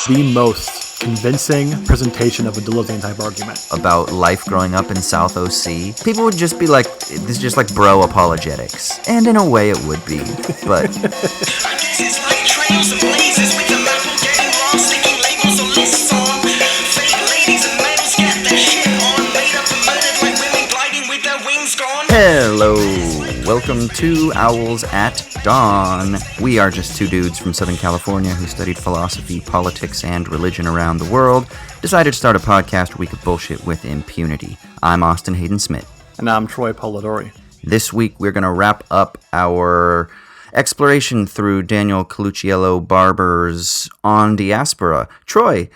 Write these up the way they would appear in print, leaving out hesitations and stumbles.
The most convincing presentation of a Deleuzean type argument about life growing up in South OC, people would just be like, this is just like bro apologetics. And in a way it would be, but... Hello, welcome to Owls at Dawn. We are just two dudes from Southern California who studied philosophy, politics, and religion around the world, decided to start a podcast where we could bullshit with impunity. I'm Austin Hayden Smith. And I'm Troy Polidori. This week we're going to wrap up our exploration through Daniel Colucciello Barber's On Diaspora. Troy,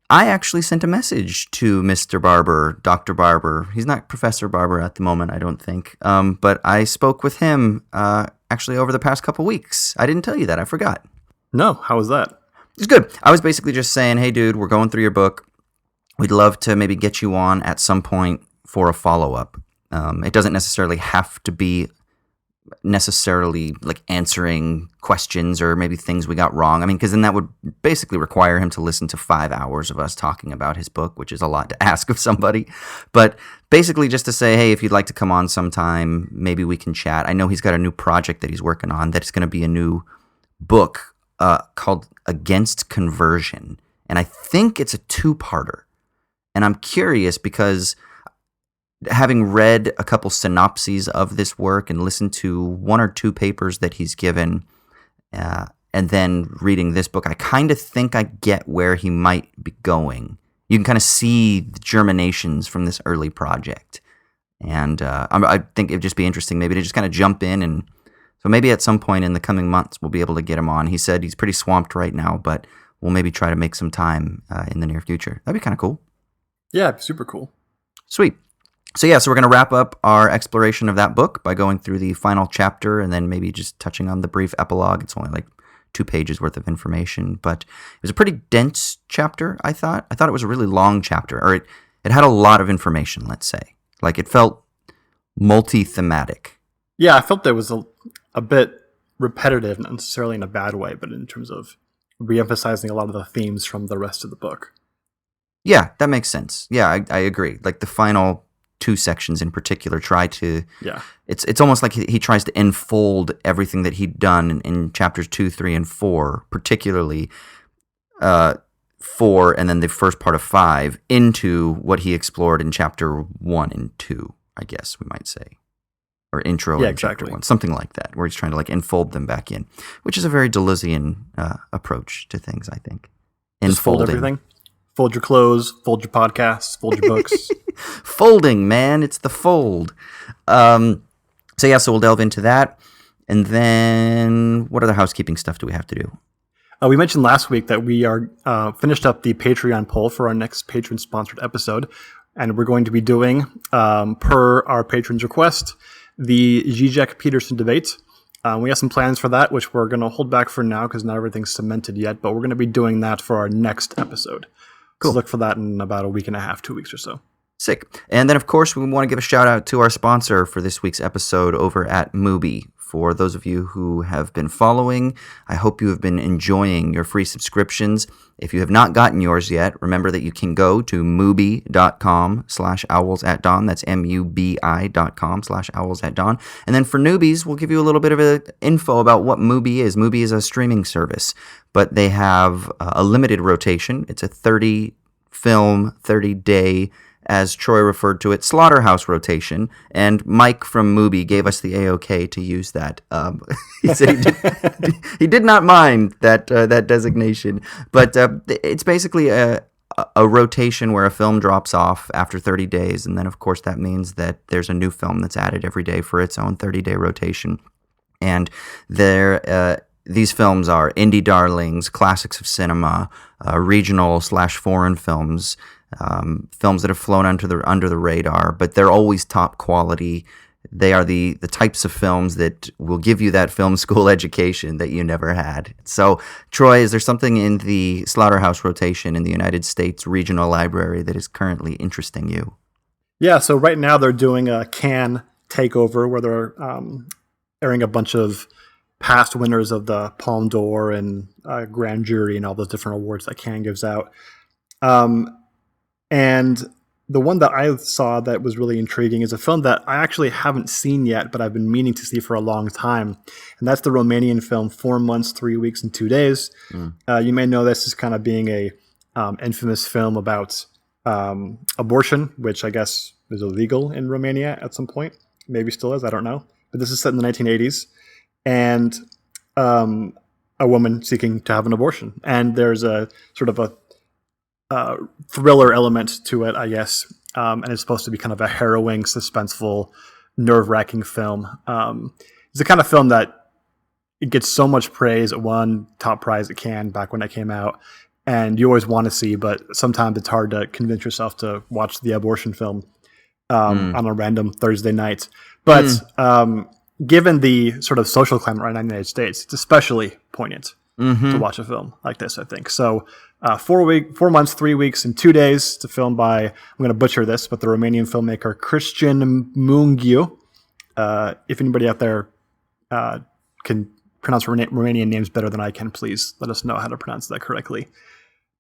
I actually sent a message to Mr. Barber, Dr. Barber. He's not Professor Barber at the moment, I don't think. But I spoke with him actually over the past couple weeks. I didn't tell you that. I forgot. No, how was that? It's good. I was basically just saying, hey, dude, we're going through your book. We'd love to maybe get you on at some point for a follow-up. It doesn't necessarily have to be necessarily like answering questions or maybe things we got wrong. I mean, because then that would basically require him to listen to 5 hours of us talking about his book, which is a lot to ask of somebody. But basically just to say, hey, if you'd like to come on sometime, maybe we can chat. I know he's got a new project that he's working on that's going to be a new book called Against Conversion. And I think it's a two-parter. And I'm curious because having read a couple synopses of this work and listened to one or two papers that he's given, and then reading this book, I kind of think I get where he might be going. You can kind of see the germinations from this early project. And I think it'd just be interesting maybe to just kind of jump in. And so maybe at some point in the coming months, we'll be able to get him on. He said he's pretty swamped right now, but we'll maybe try to make some time in the near future. That'd be kind of cool. Yeah, super cool. Sweet. So we're going to wrap up our exploration of that book by going through the final chapter and then maybe just touching on the brief epilogue. It's only like 2 pages worth of information, but it was a pretty dense chapter, I thought. I thought it was a really long chapter, or it had a lot of information, let's say. Like it felt multi-thematic. Yeah, I felt there was a bit repetitive, not necessarily in a bad way, but in terms of re-emphasizing a lot of the themes from the rest of the book. Yeah, that makes sense. Yeah, I agree. Like the final 2 sections in particular try to... Yeah. It's almost like he tries to enfold everything that he'd done in chapters 2, 3, and 4, particularly 4 and then the first part of 5, into what he explored in chapter 1 and 2, I guess we might say. Or intro in chapter 1, something like that, where he's trying to like enfold them back in, which is a very Deleuzean approach to things, I think. Just fold everything? Fold your clothes, fold your podcasts, fold your books. Folding, man. It's the fold. So we'll delve into that. And then what other housekeeping stuff do we have to do? We mentioned last week that we are finished up the Patreon poll for our next patron-sponsored episode. And we're going to be doing, per our patrons' request, the Zizek-Peterson debate. We have some plans for that, which we're going to hold back for now because not everything's cemented yet. But we're going to be doing that for our next episode. Cool. So look for that in about a week and a half, 2 weeks or so. Sick. And then, of course, we want to give a shout out to our sponsor for this week's episode over at Mubi. For those of you who have been following, I hope you have been enjoying your free subscriptions. If you have not gotten yours yet, remember that you can go to mubi.com/owlsatdawn. That's mubi.com/owlsatdawn. And then for newbies, we'll give you a little bit of info about what Mubi is. Mubi is a streaming service, but they have a limited rotation. It's a 30-film, 30-day, as Troy referred to it, slaughterhouse rotation. And Mike from Mubi gave us the A-OK to use that. He said he did not mind that designation. But it's basically a rotation where a film drops off after 30 days. And then, of course, that means that there's a new film that's added every day for its own 30-day rotation. And these films are indie darlings, classics of cinema, regional/foreign films, films that have flown under the radar, but they're always top quality. They are the types of films that will give you that film school education that you never had. So, Troy, is there something in the Slaughterhouse rotation in the United States Regional Library that is currently interesting you? Yeah, so right now they're doing a Cannes takeover where they're airing a bunch of past winners of the Palme d'Or and Grand Jury and all those different awards that Cannes gives out. And the one that I saw that was really intriguing is a film that I actually haven't seen yet, but I've been meaning to see for a long time. And that's the Romanian film 4 months, 3 weeks, and 2 days. You may know this as kind of being a infamous film about abortion, which I guess is illegal in Romania at some point. Maybe still is, I don't know. But this is set in the 1980s. And a woman seeking to have an abortion. And there's a sort of a thriller element to it, I guess, and it's supposed to be kind of a harrowing, suspenseful, nerve-wracking film. It's the kind of film that it gets so much praise. It won top prize at Cannes back when it came out, and you always want to see, but sometimes it's hard to convince yourself to watch the abortion film on a random Thursday night. But given the sort of social climate right now in the United States, it's especially poignant to watch a film like this, I think. So 4 months, 3 weeks, and 2 days. It's a film by, I'm going to butcher this, but the Romanian filmmaker Cristian Mungiu. If anybody out there can pronounce Romanian names better than I can, please let us know how to pronounce that correctly.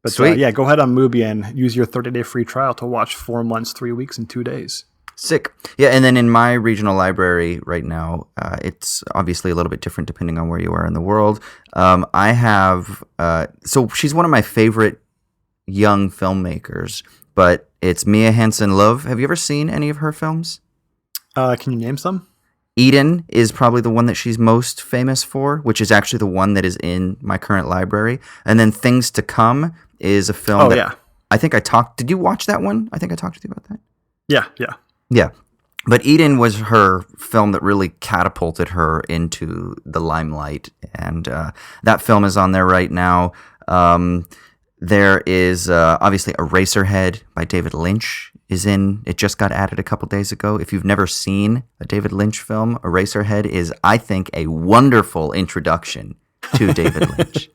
But Sweet. Yeah, go ahead on Mubi and use your 30-day free trial to watch 4 months, 3 weeks, and 2 days. Sick. Yeah, and then in my regional library right now, it's obviously a little bit different depending on where you are in the world. I have, so she's one of my favorite young filmmakers, but it's Mia Hansen-Løve. Have you ever seen any of her films? Can you name some? Eden is probably the one that she's most famous for, which is actually the one that is in my current library. And then Things to Come is a film I think did you watch that one? I think I talked to you about that. Yeah. But Eden was her film that really catapulted her into the limelight. And that film is on there right now. There is obviously Eraserhead by David Lynch is in. It just got added a couple days ago. If you've never seen a David Lynch film, Eraserhead is, I think, a wonderful introduction to David Lynch.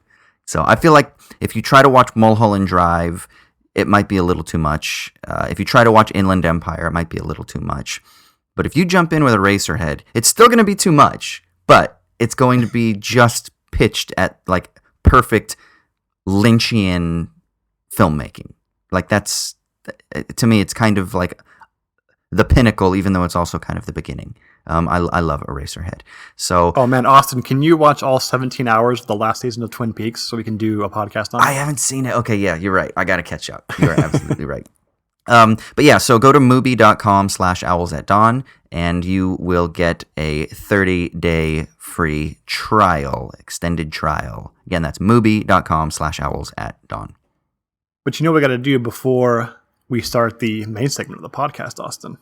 So I feel like if you try to watch Mulholland Drive, it might be a little too much. If you try to watch Inland Empire, it might be a little too much. But if you jump in with Eraserhead, it's still going to be too much, but it's going to be just pitched at like perfect Lynchian filmmaking. Like that's, to me, it's kind of like the pinnacle, even though it's also kind of the beginning. I love Eraserhead. So, oh man, Austin, can you watch all 17 hours of the last season of Twin Peaks so we can do a podcast on it? I haven't seen it. Okay, yeah, you're right. I got to catch up. You're absolutely right. But yeah, so go to mubi.com/owlsatdawn and you will get a 30-day free trial, extended trial. Again, that's mubi.com/owlsatdawn. But you know what we got to do before we start the main segment of the podcast, Austin?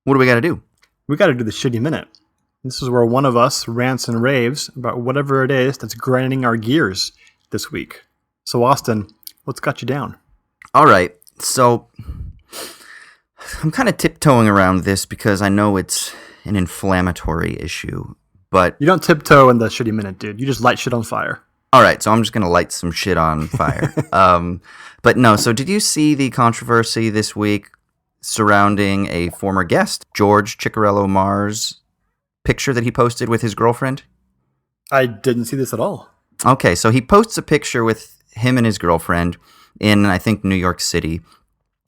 What do we got to do? We got to do the shitty minute. This is where one of us rants and raves about whatever it is that's grinding our gears this week. So, Austin, what's got you down? All right. So, I'm kind of tiptoeing around this because I know it's an inflammatory issue, but... You don't tiptoe in the shitty minute, dude. You just light shit on fire. All right, so I'm just going to light some shit on fire. But no, so did you see the controversy this week surrounding a former guest, George Ciccarello Mars' picture that he posted with his girlfriend? I didn't see this at all. Okay, so he posts a picture with him and his girlfriend in, I think, New York City.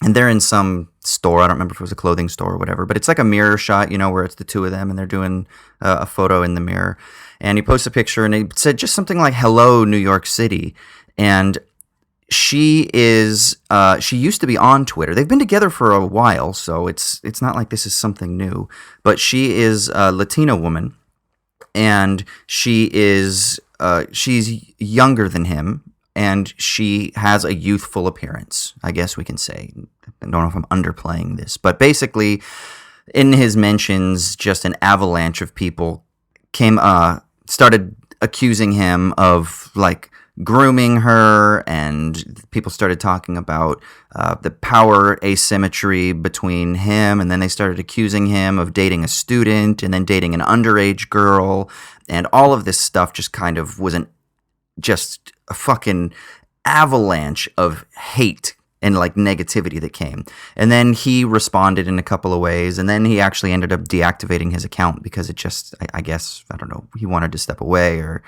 And they're in some store. I don't remember if it was a clothing store or whatever. But it's like a mirror shot, you know, where it's the two of them and they're doing a photo in the mirror. And he posts a picture and it said just something like, "Hello, New York City." And she used to be on Twitter. They've been together for a while, so it's not like this is something new. But she is a Latina woman, and she's younger than him, and she has a youthful appearance, I guess we can say. I don't know if I'm underplaying this, but basically, in his mentions, just an avalanche of people started accusing him of like grooming her, and people started talking about the power asymmetry between him, and then they started accusing him of dating a student and then dating an underage girl, and all of this stuff just kind of was just a fucking avalanche of hate and like negativity that came. And then he responded in a couple of ways, and then he actually ended up deactivating his account because it just, I guess, I don't know, he wanted to step away, or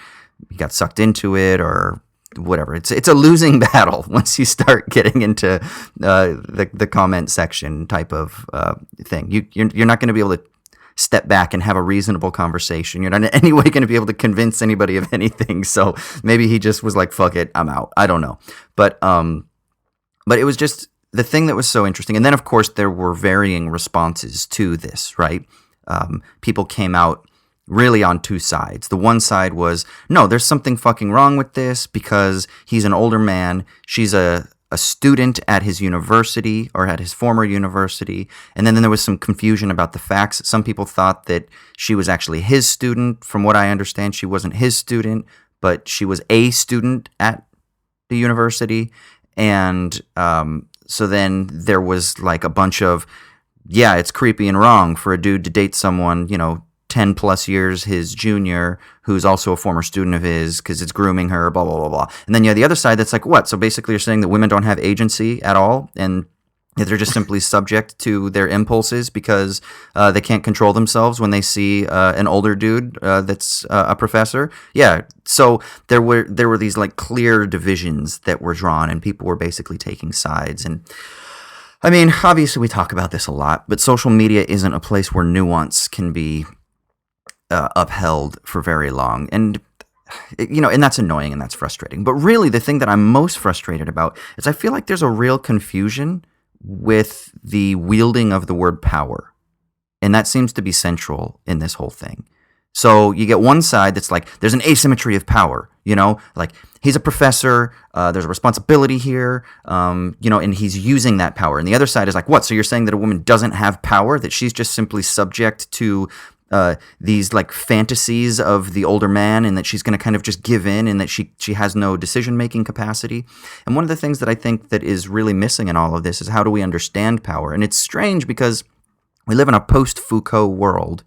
he got sucked into it, or whatever. It's a losing battle once you start getting into the comment section type of thing. You're not going to be able to step back and have a reasonable conversation. You're not in any way going to be able to convince anybody of anything. So maybe he just was like, fuck it, I'm out. I don't know. But it was just the thing that was so interesting. And then, of course, there were varying responses to this, right? People came out really on two sides. The one side was, no, there's something fucking wrong with this because he's an older man. She's a student at his university, or at his former university. And then there was some confusion about the facts. Some people thought that she was actually his student. From what I understand, she wasn't his student, but she was a student at the university. And so then there was like a bunch of, yeah, it's creepy and wrong for a dude to date someone, 10 plus years his junior, who's also a former student of his, because it's grooming her, blah, blah, blah, blah. And then you have the other side that's like, what? So basically you're saying that women don't have agency at all, and that they're just simply subject to their impulses because they can't control themselves when they see an older dude that's a professor. Yeah. So there were these like clear divisions that were drawn, and people were basically taking sides. And I mean, obviously we talk about this a lot, but social media isn't a place where nuance can be upheld for very long. And and that's annoying and that's frustrating. But really, the thing that I'm most frustrated about is I feel like there's a real confusion with the wielding of the word power. And that seems to be central in this whole thing. So you get one side that's like, there's an asymmetry of power, like he's a professor, there's a responsibility here, and he's using that power. And the other side is like, what? So you're saying that a woman doesn't have power, that she's just simply subject to these like fantasies of the older man, and that she's going to kind of just give in, and that she has no decision-making capacity. And one of the things that I think that is really missing in all of this is, how do we understand power? And it's strange because we live in a post-Foucault world,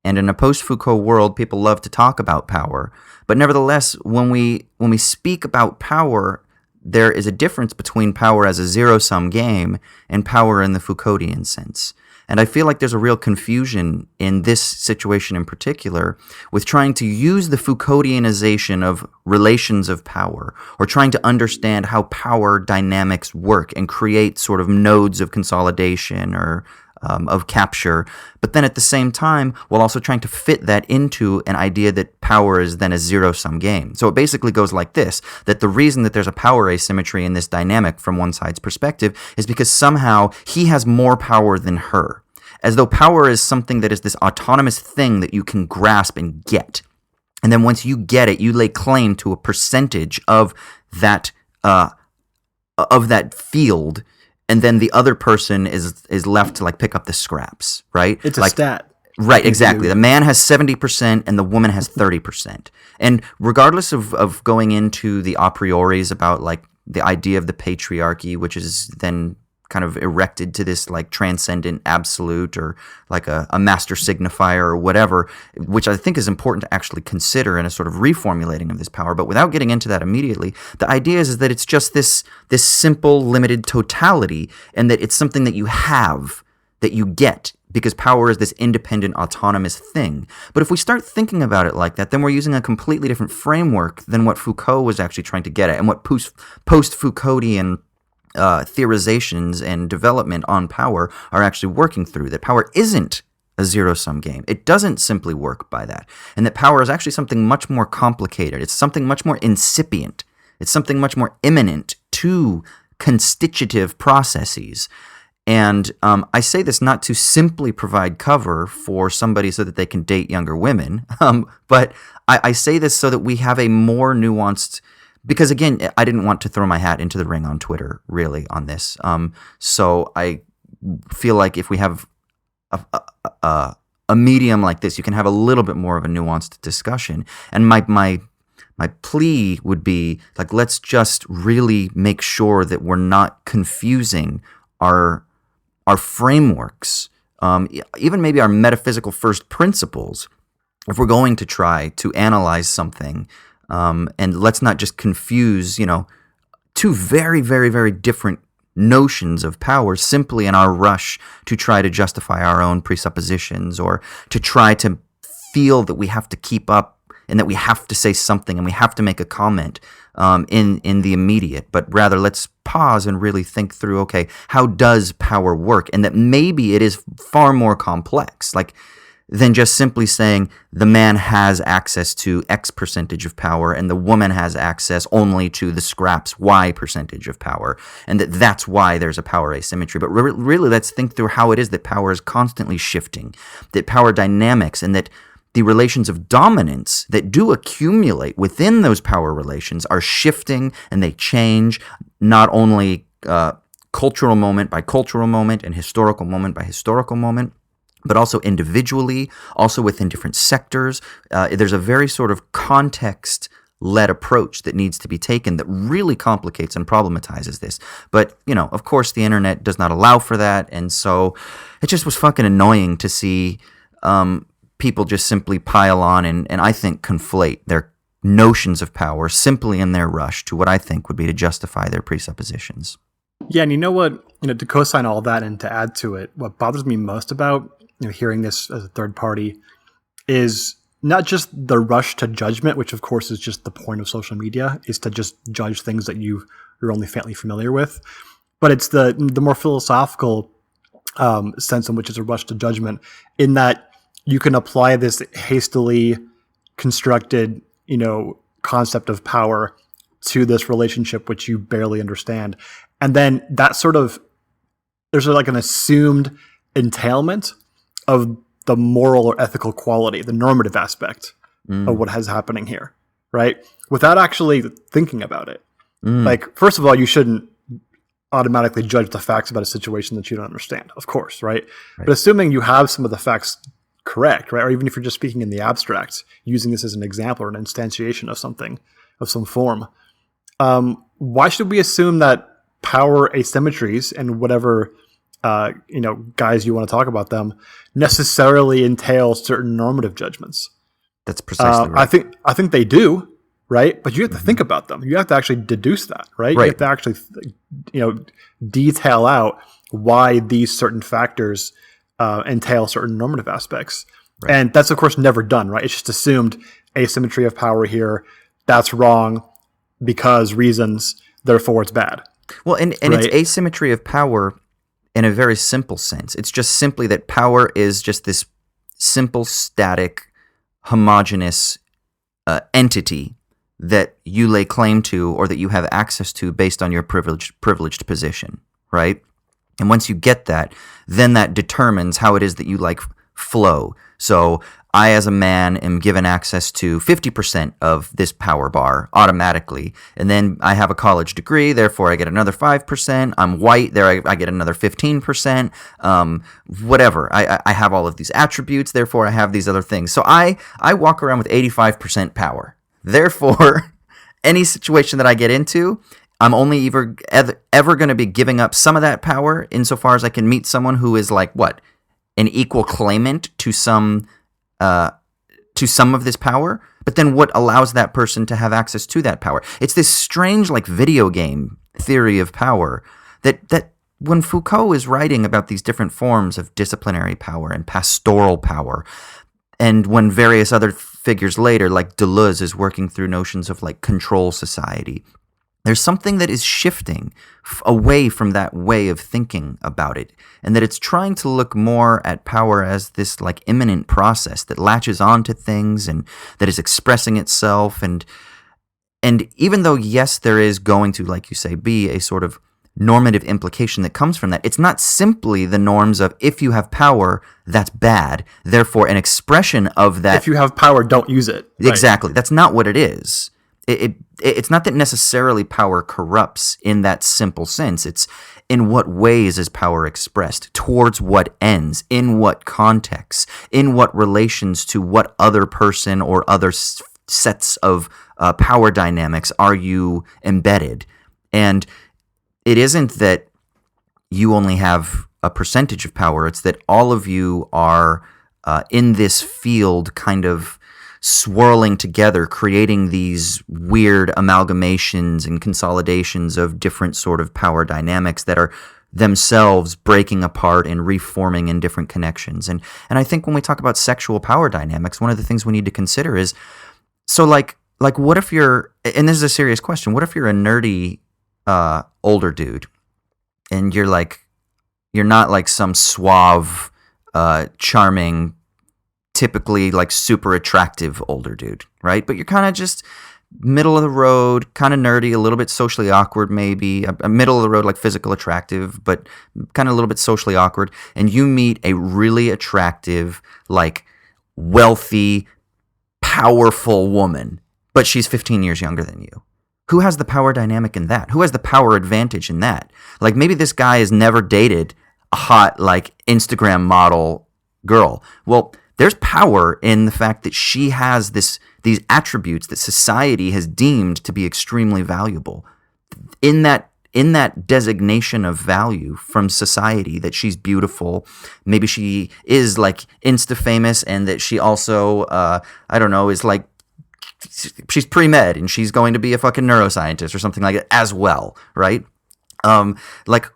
and in a post-Foucault world, people love to talk about power. But nevertheless, when we speak about power, there is a difference between power as a zero-sum game and power in the Foucauldian sense. And I feel like there's a real confusion in this situation in particular with trying to use the Foucauldianization of relations of power, or trying to understand how power dynamics work and create sort of nodes of consolidation or of capture, but then at the same time, while also trying to fit that into an idea that power is then a zero-sum game. So it basically goes like this, that the reason that there's a power asymmetry in this dynamic from one side's perspective is because somehow he has more power than her, as though power is something that is this autonomous thing that you can grasp and get. And then once you get it, you lay claim to a percentage of that field. And then the other person is left to like pick up the scraps, right? It's a like, stat. Right, exactly. The man has 70% and the woman has 30%. And regardless of going into the a prioris about like the idea of the patriarchy, which is then kind of erected to this like transcendent absolute, or like a master signifier or whatever, which I think is important to actually consider in a sort of reformulating of this power. But without getting into that immediately, the idea is that it's just this simple limited totality, and that it's something that you have, that you get, because power is this independent autonomous thing. But if we start thinking about it like that, then we're using a completely different framework than what Foucault was actually trying to get at, and what post-Foucauldian theorizations and development on power are actually working through. That power isn't a zero-sum game. It doesn't simply work by that. And that power is actually something much more complicated. It's something much more incipient. It's something much more imminent to constitutive processes. And I say this not to simply provide cover for somebody so that they can date younger women, but I say this so that we have a more nuanced. Because again, I didn't want to throw my hat into the ring on Twitter, really, on this. So I feel like if we have a medium like this, you can have a little bit more of a nuanced discussion. And my plea would be, like, let's just really make sure that we're not confusing our frameworks, even maybe our metaphysical first principles, if we're going to try to analyze something. And let's not just confuse, two very, very, very different notions of power simply in our rush to try to justify our own presuppositions, or to try to feel that we have to keep up and that we have to say something and we have to make a comment in the immediate. But rather, let's pause and really think through, okay, how does power work? And that maybe it is far more complex, like, than just simply saying the man has access to X percentage of power and the woman has access only to the scraps Y percentage of power, and that's why there's a power asymmetry. But really, let's think through how it is that power is constantly shifting, that power dynamics and that the relations of dominance that do accumulate within those power relations are shifting, and they change not only cultural moment by cultural moment and historical moment by historical moment, but also individually, also within different sectors. There's a very sort of context-led approach that needs to be taken that really complicates and problematizes this. But, of course, the internet does not allow for that, and so it just was fucking annoying to see people just simply pile on and I think conflate their notions of power simply in their rush to what I think would be to justify their presuppositions. Yeah, and you know what? To co-sign all that and to add to it, what bothers me most about hearing this as a third party is not just the rush to judgment, which of course is just the point of social media, is to just judge things that you're only faintly familiar with, but it's the more philosophical sense in which it's a rush to judgment, in that you can apply this hastily constructed, concept of power to this relationship which you barely understand, and then that sort of there's like an assumed entailment of the moral or ethical quality, the normative aspect of what is happening here, right? Without actually thinking about it. Like, first of all, you shouldn't automatically judge the facts about a situation that you don't understand, of course, right? But assuming you have some of the facts correct, right? Or even if you're just speaking in the abstract, using this as an example or an instantiation of something, of some form, why should we assume that power asymmetries and whatever guys you want to talk about them necessarily entail certain normative judgments? That's precisely right. I think they do, right? But you have to think about them. You have to actually deduce that, right? You have to actually, detail out why these certain factors entail certain normative aspects. Right. And that's, of course, never done, right? It's just assumed asymmetry of power here. That's wrong because reasons, therefore it's bad. Well, and right? It's asymmetry of power in a very simple sense. It's just simply that power is just this simple, static, homogeneous entity that you lay claim to or that you have access to based on your privileged position, right? And once you get that, then that determines how it is that you flow. So I, as a man, am given access to 50% of this power bar automatically. And then I have a college degree, therefore I get another 5%. I'm white, there I get another 15%. Whatever. I have all of these attributes, therefore I have these other things. So I walk around with 85% power. Therefore, any situation that I get into, I'm only ever going to be giving up some of that power insofar as I can meet someone who is an equal claimant to some of this power. But then what allows that person to have access to that power? It's this strange video game theory of power that when Foucault is writing about these different forms of disciplinary power and pastoral power, and when various other figures later, like Deleuze, is working through notions of control society, there's something that is shifting away from that way of thinking about it, and that it's trying to look more at power as this immanent process that latches onto things and that is expressing itself. And even though, yes, there is going to, like you say, be a sort of normative implication that comes from that, it's not simply the norms of if you have power, that's bad, therefore an expression of that. If you have power, don't use it. Right. Exactly. That's not what it is. It's not that necessarily power corrupts in that simple sense. It's in what ways is power expressed, towards what ends, in what context, in what relations to what other person or other sets of power dynamics are you embedded. And it isn't that you only have a percentage of power. It's that all of you are in this field kind of swirling together, creating these weird amalgamations and consolidations of different sort of power dynamics that are themselves breaking apart and reforming in different connections. And I think when we talk about sexual power dynamics, one of the things we need to consider is, so like what if you're, and this is a serious question, what if you're a nerdy older dude and you're not like some suave, charming, typically like super attractive older dude, right? But you're kind of just middle of the road, kind of nerdy, a little bit socially awkward, maybe a middle of the road, like physical attractive, but kind of a little bit socially awkward. And you meet a really attractive, like wealthy, powerful woman, but she's 15 years younger than you. Who has the power dynamic in that? Who has the power advantage in that? Like maybe this guy has never dated a hot, like Instagram model girl. Well, there's power in the fact that she has these attributes that society has deemed to be extremely valuable. In that designation of value from society, that she's beautiful, maybe she is like Insta famous, and that she also I don't know, is like she's pre-med and she's going to be a fucking neuroscientist or something like that as well, right? Like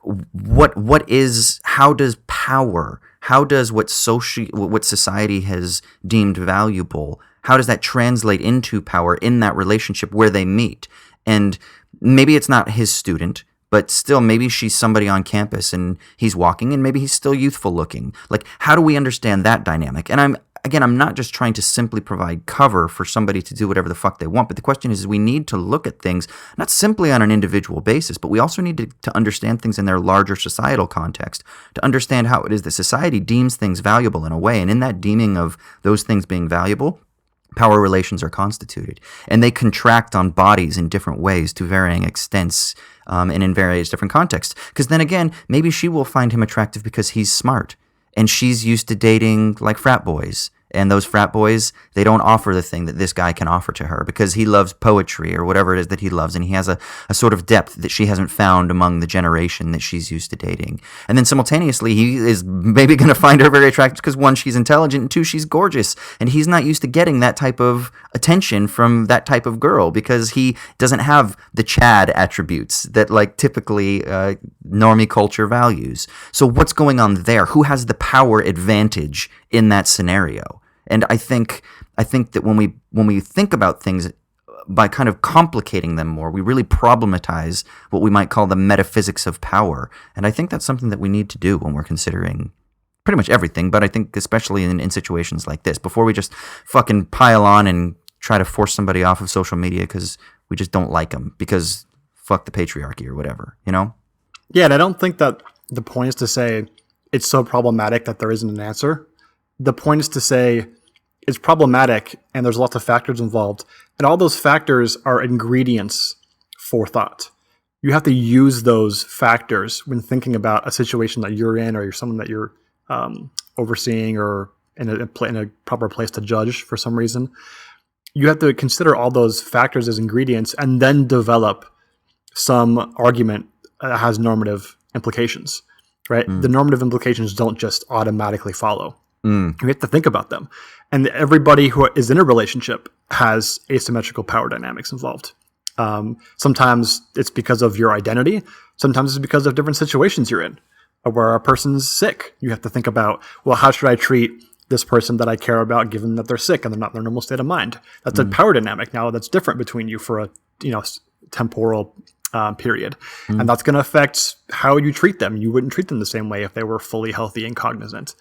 how does power, how does what society has deemed valuable, how does that translate into power in that relationship where they meet? And maybe it's not his student, but still maybe she's somebody on campus and he's walking and maybe he's still youthful looking. Like, how do we understand that dynamic? And I'm not just trying to simply provide cover for somebody to do whatever the fuck they want, but the question is we need to look at things not simply on an individual basis, but we also need to understand things in their larger societal context, to understand how it is that society deems things valuable in a way. And in that deeming of those things being valuable, power relations are constituted. And they contract on bodies in different ways to varying extents, and in various different contexts. Because then again, maybe she will find him attractive because he's smart. And she's used to dating like frat boys. And those frat boys, they don't offer the thing that this guy can offer to her because he loves poetry or whatever it is that he loves. And he has a sort of depth that she hasn't found among the generation that she's used to dating. And then simultaneously, he is maybe going to find her very attractive because one, she's intelligent, and two, she's gorgeous. And he's not used to getting that type of attention from that type of girl because he doesn't have the Chad attributes that like typically normie culture values. So what's going on there? Who has the power advantage in that scenario? And I think that when we think about things by kind of complicating them more, we really problematize what we might call the metaphysics of power. And I think that's something that we need to do when we're considering pretty much everything, but I think especially in situations like this, before we just fucking pile on and try to force somebody off of social media because we just don't like them, because fuck the patriarchy or whatever, you know? Yeah, and I don't think that the point is to say it's so problematic that there isn't an answer. The point is to say it's problematic and there's lots of factors involved, and all those factors are ingredients for thought. You have to use those factors when thinking about a situation that you're in, or you're someone that you're overseeing, or in a proper place to judge for some reason. You have to consider all those factors as ingredients and then develop some argument that has normative implications, right? The normative implications don't just automatically follow. You have to think about them. And everybody who is in a relationship has asymmetrical power dynamics involved. Sometimes it's because of your identity. Sometimes it's because of different situations you're in, where a person's sick. You have to think about, well, how should I treat this person that I care about, given that they're sick and they're not in their normal state of mind? That's a power dynamic now that's different between you for a temporal period. And that's going to affect how you treat them. You wouldn't treat them the same way if they were fully healthy and cognizant.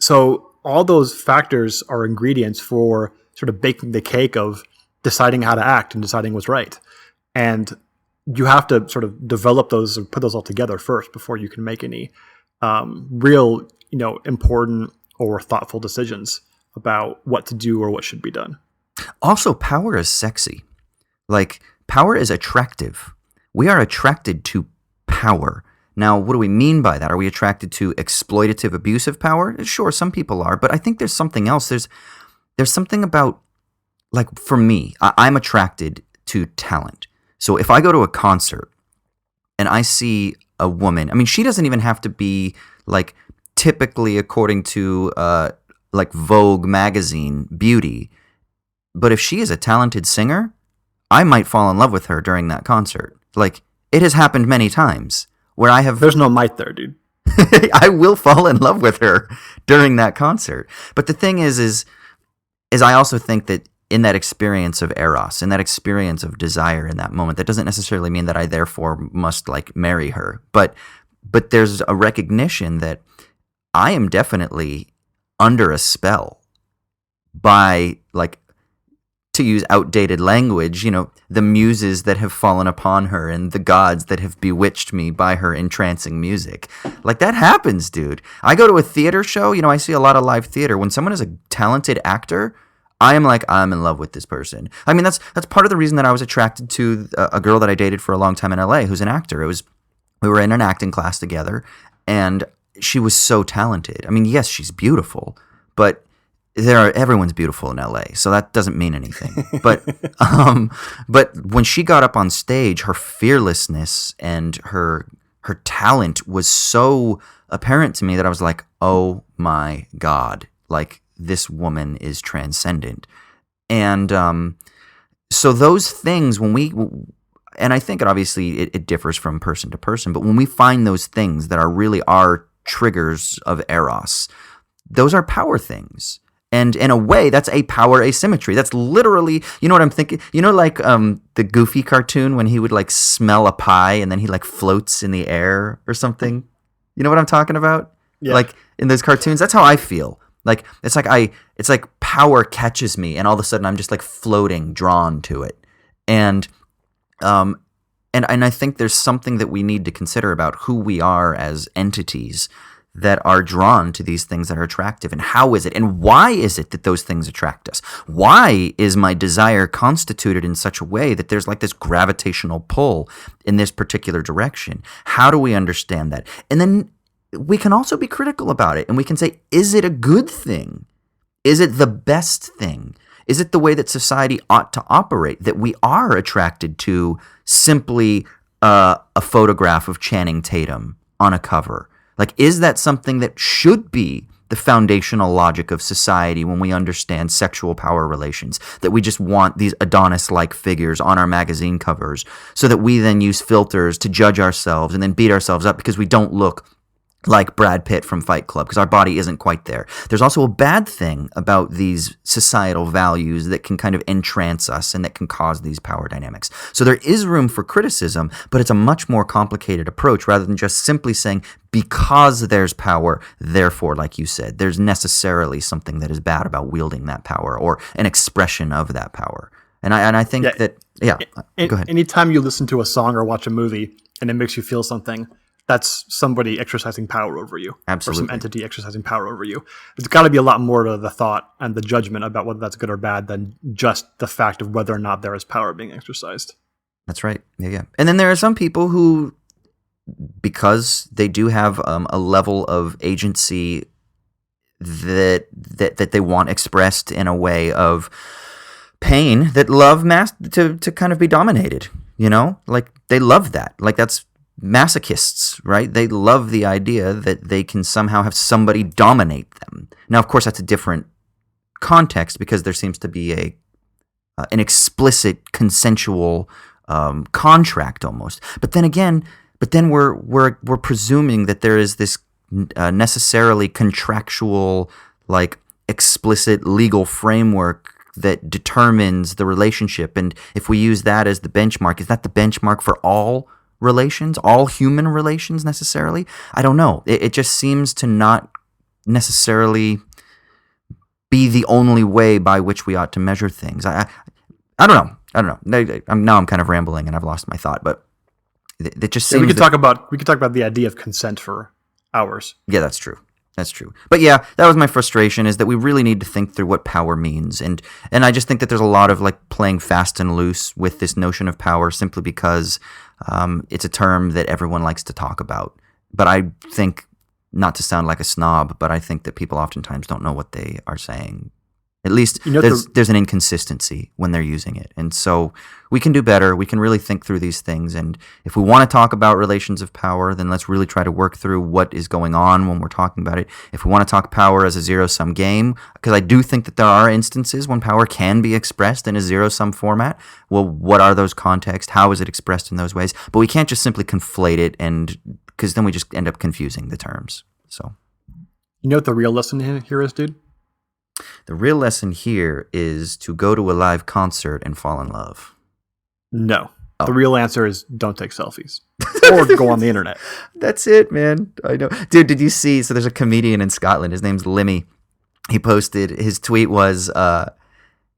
So all those factors are ingredients for sort of baking the cake of deciding how to act and deciding what's right. And you have to sort of develop those or put those all together first before you can make any real, important or thoughtful decisions about what to do or what should be done. Also, power is sexy. Like, power is attractive. We are attracted to power. Now, what do we mean by that? Are we attracted to exploitative, abusive power? Sure, some people are, but I think there's something else. There's something about, like, for me, I'm attracted to talent. So if I go to a concert and I see a woman, I mean, she doesn't even have to be, like, typically according to like Vogue magazine beauty. But if she is a talented singer, I might fall in love with her during that concert. Like, it has happened many times where I have... There's no might there, dude. I will fall in love with her during that concert. But the thing is I also think that in that experience of eros, in that experience of desire in that moment, that doesn't necessarily mean that I therefore must like marry her. But there's a recognition that I am definitely under a spell by, like, to use outdated language, the muses that have fallen upon her and the gods that have bewitched me by her entrancing music. Like, that happens, dude. I go to a theater show, I see a lot of live theater. When someone is a talented actor, I am like, I'm in love with this person. I mean, that's part of the reason that I was attracted to a girl that I dated for a long time in LA who's an actor. We were in an acting class together, and she was so talented. I mean, yes, she's beautiful, but everyone's beautiful in LA, so that doesn't mean anything. But when she got up on stage, her fearlessness and her talent was so apparent to me that I was like, oh my God, like, this woman is transcendent. And so those things, and I think it differs from person to person, but when we find those things that are really our triggers of eros, those are power things. And in a way, that's a power asymmetry. That's literally, you know what I'm thinking? Like the Goofy cartoon when he would like smell a pie and then he like floats in the air or something. You know what I'm talking about? Yeah. Like in those cartoons, that's how I feel. Like it's like power catches me, and all of a sudden I'm just like floating, drawn to it. And I think there's something that we need to consider about who we are as entities that are drawn to these things that are attractive, and how is it and why is it that those things attract us? Why is my desire constituted in such a way that there's like this gravitational pull in this particular direction? How do we understand that? And then we can also be critical about it, and we can say, is it a good thing? Is it the best thing? Is it the way that society ought to operate, that we are attracted to simply a photograph of Channing Tatum on a cover? Like, is that something that should be the foundational logic of society when we understand sexual power relations? That we just want these Adonis-like figures on our magazine covers so that we then use filters to judge ourselves and then beat ourselves up because we don't look like Brad Pitt from Fight Club, because our body isn't quite there. There's also a bad thing about these societal values that can kind of entrance us and that can cause these power dynamics. So there is room for criticism, but it's a much more complicated approach rather than just simply saying, because there's power, therefore, like you said, there's necessarily something that is bad about wielding that power or an expression of that power. And I think go ahead. Anytime you listen to a song or watch a movie and it makes you feel something, that's somebody exercising power over you. Absolutely. Or some entity exercising power over you. There's got to be a lot more to the thought and the judgment about whether that's good or bad than just the fact of whether or not there is power being exercised. That's right. Yeah. And then there are some people who, because they do have a level of agency that they want expressed in a way of pain, that love to kind of be dominated, Like, they love that. Like, that's masochists, right? They love the idea that they can somehow have somebody dominate them. Now, of course, that's a different context because there seems to be an explicit consensual contract almost. But then we're presuming that there is this necessarily contractual, like, explicit legal framework that determines the relationship. And if we use that as the benchmark, is that the benchmark for all relations, all human relations necessarily? I don't know. It just seems to not necessarily be the only way by which we ought to measure things. I don't know. Now I'm kind of rambling and I've lost my thought, but it just seems we could talk about the idea of consent for hours. Yeah, that's true. That's true. But yeah, that was my frustration, is that we really need to think through what power means. And I just think that there's a lot of like playing fast and loose with this notion of power simply because it's a term that everyone likes to talk about. But I think, not to sound like a snob, but I think that people oftentimes don't know what they are saying. At least there's an inconsistency when they're using it. And so we can do better. We can really think through these things. And if we want to talk about relations of power, then let's really try to work through what is going on when we're talking about it. If we want to talk power as a zero-sum game, because I do think that there are instances when power can be expressed in a zero-sum format. Well, what are those contexts? How is it expressed in those ways? But we can't just simply conflate it, and because then we just end up confusing the terms. So, you know what the real lesson here is, dude? The real lesson here is to go to a live concert and fall in love. No. Oh. The real answer is don't take selfies. Or go on the internet. That's it, man. I know. Dude, did you see? So there's a comedian in Scotland. His name's Limmy. He posted, his tweet was,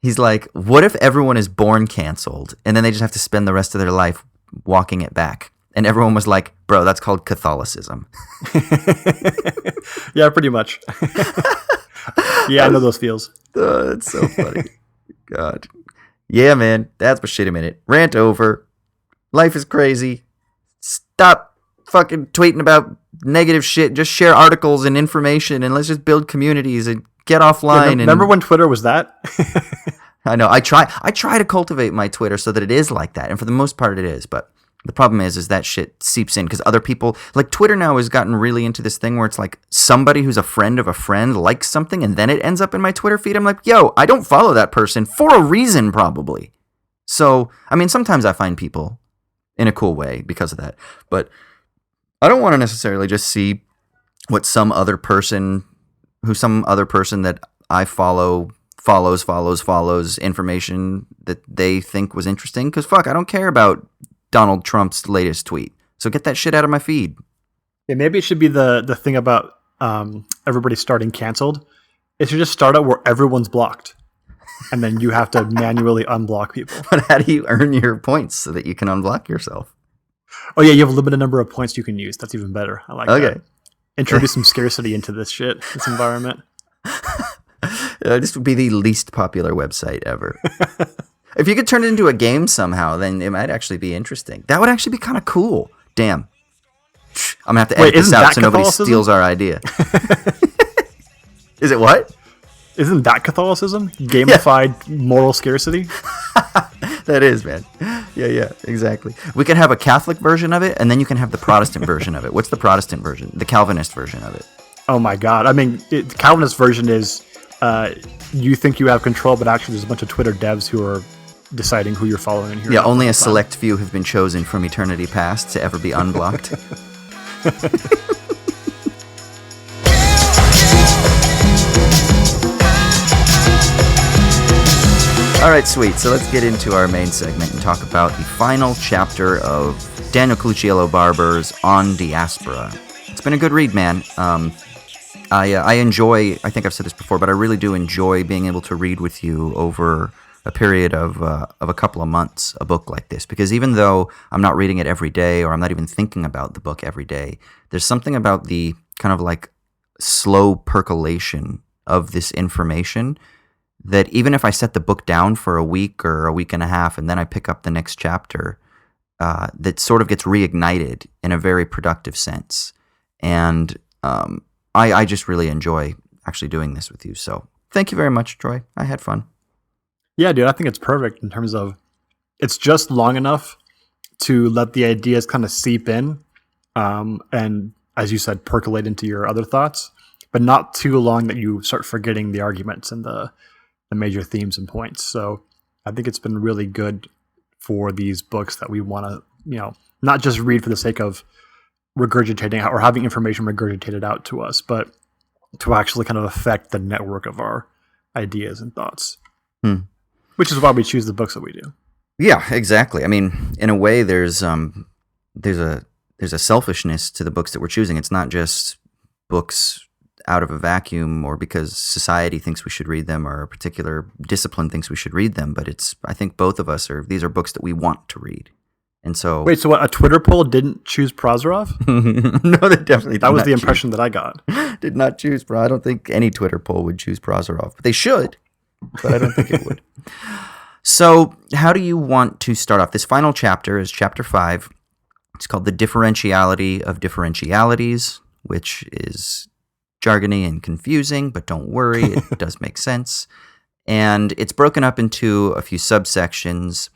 he's like, what if everyone is born canceled and then they just have to spend the rest of their life walking it back? And everyone was like, bro, that's called Catholicism. Yeah, pretty much. Yeah, I know those feels. That's so funny. God. Yeah, man. That's my shit a minute. Rant over. Life is crazy. Stop fucking tweeting about negative shit. Just share articles and information, and let's just build communities and get offline. Yeah, remember when Twitter was that? I know. I try to cultivate my Twitter so that it is like that, and for the most part, it is. But the problem is that shit seeps in because other people, like Twitter now has gotten really into this thing where it's like somebody who's a friend of a friend likes something and then it ends up in my Twitter feed. I'm like, yo, I don't follow that person for a reason, probably. So, I mean, sometimes I find people in a cool way because of that, but I don't want to necessarily just see what some other person that I follows information that they think was interesting. Because fuck, I don't care about Donald Trump's latest tweet. So get that shit out of my feed. Yeah, maybe it should be the thing about everybody starting canceled. It should just start out where everyone's blocked. And then you have to manually unblock people. But how do you earn your points so that you can unblock yourself? Oh yeah, you have a limited number of points you can use. That's even better. I like that. Introduce some scarcity into this shit, this environment. This would be the least popular website ever. If you could turn it into a game somehow, then it might actually be interesting. That would actually be kind of cool. Damn. I'm going to have to edit this out so nobody steals our idea. Is it what? Isn't that Catholicism? Gamified moral scarcity? That is, man. Yeah, exactly. We could have a Catholic version of it, and then you can have the Protestant version of it. What's the Protestant version? The Calvinist version of it. Oh my God. I mean, the Calvinist version is you think you have control, but actually there's a bunch of Twitter devs who are deciding who you're following. Yeah, only a select few have been chosen from eternity past to ever be unblocked. All right, sweet. So let's get into our main segment and talk about the final chapter of Daniel Colucciello Barber's On Diaspora. It's been a good read, man. I enjoy, I think I've said this before, but I really do enjoy being able to read with you over a period of a couple of months a book like this, because even though I'm not reading it every day or I'm not even thinking about the book every day, there's something about the kind of like slow percolation of this information that even if I set the book down for a week or a week and a half and then I pick up the next chapter, that sort of gets reignited in a very productive sense. And I just really enjoy actually doing this with you. So thank you very much, Troy. I had fun. Yeah, dude, I think it's perfect in terms of it's just long enough to let the ideas kind of seep in and, as you said, percolate into your other thoughts, but not too long that you start forgetting the arguments and the major themes and points. So I think it's been really good for these books that we want to, not just read for the sake of regurgitating or having information regurgitated out to us, but to actually kind of affect the network of our ideas and thoughts. Which is why we choose the books that we do. Yeah, exactly. I mean, in a way, there's a selfishness to the books that we're choosing. It's not just books out of a vacuum or because society thinks we should read them or a particular discipline thinks we should read them, but I think both of us these are books that we want to read. And so wait, so what, a Twitter poll didn't choose Prozorov? No, they definitely that was the impression that I got. Did not choose, bro. I don't think any Twitter poll would choose Prozorov, but they should. But I don't think it would. So how do you want to start off? This final chapter is chapter 5. It's called The Differentiality of Differentialities, which is jargony and confusing, but don't worry, it does make sense. And it's broken up into a few subsections.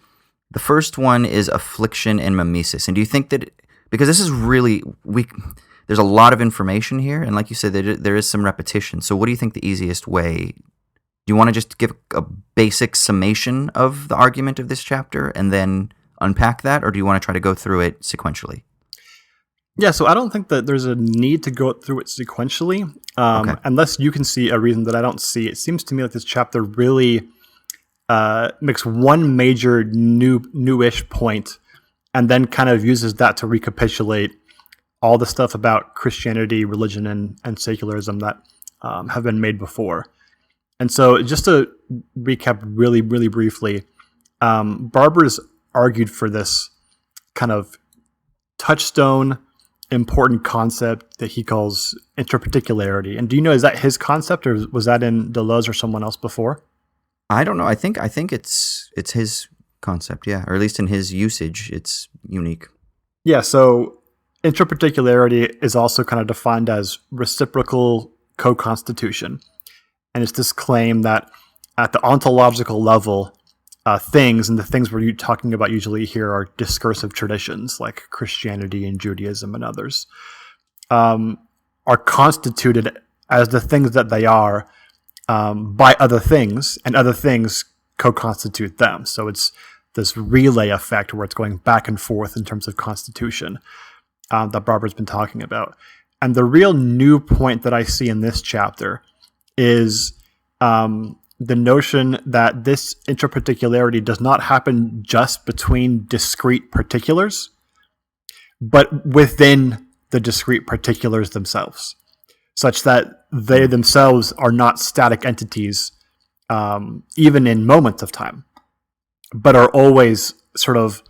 The first one is affliction and mimesis. And do you think that, because this is really, there's a lot of information here, and like you said, there is some repetition. So what do you think the easiest way, do you want to just give a basic summation of the argument of this chapter and then unpack that, or do you want to try to go through it sequentially? Yeah, so I don't think that there's a need to go through it sequentially, Okay. unless you can see a reason that I don't see. It seems to me like this chapter really makes one major newish point, and then kind of uses that to recapitulate all the stuff about Christianity, religion, and secularism that have been made before. And so, just to recap really, really briefly, Barber's argued for this kind of touchstone, important concept that he calls interparticularity. And do you know, is that his concept, or was that in Deleuze or someone else before? I don't know. I think it's his concept, yeah, or at least in his usage, it's unique. Yeah, so interparticularity is also kind of defined as reciprocal co-constitution. And it's this claim that at the ontological level, things, and the things we're talking about usually here are discursive traditions like Christianity and Judaism and others, are constituted as the things that they are by other things, and other things co-constitute them. So it's this relay effect where it's going back and forth in terms of constitution that Barber's been talking about. And the real new point that I see in this chapter is the notion that this interparticularity does not happen just between discrete particulars, but within the discrete particulars themselves, such that they themselves are not static entities, even in moments of time, but are always sort of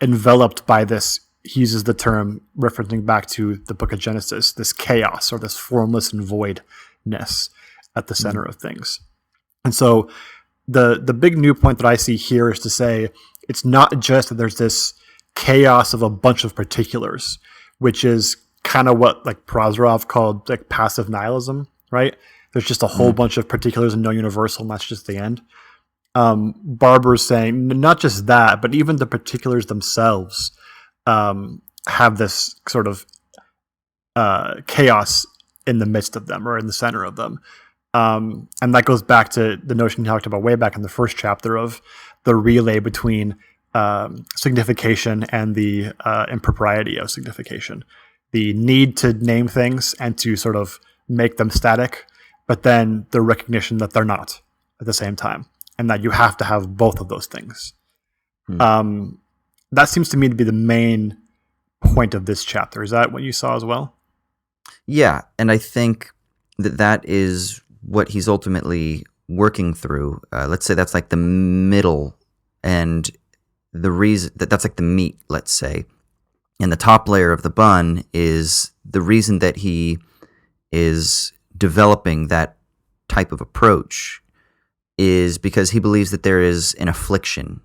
enveloped by this. He uses the term, referencing back to the book of Genesis, this chaos or this formless and voidness at the center of things. And so the big new point that I see here is to say it's not just that there's this chaos of a bunch of particulars, which is kind of what like Prozorov called like passive nihilism, right? There's just a whole bunch of particulars and no universal, and that's just the end. Barber's saying not just that, but even the particulars themselves have this sort of chaos in the midst of them, or in the center of them. And that goes back to the notion he talked about way back in the first chapter of the relay between signification and the impropriety of signification. The need to name things and to sort of make them static, but then the recognition that they're not at the same time, and that you have to have both of those things. That seems to me to be the main point of this chapter. Is that what you saw as well? Yeah, and I think that is what he's ultimately working through. Let's say that's like the middle, and the reason that's like the meat, let's say. And the top layer of the bun is the reason that he is developing that type of approach is because he believes that there is an affliction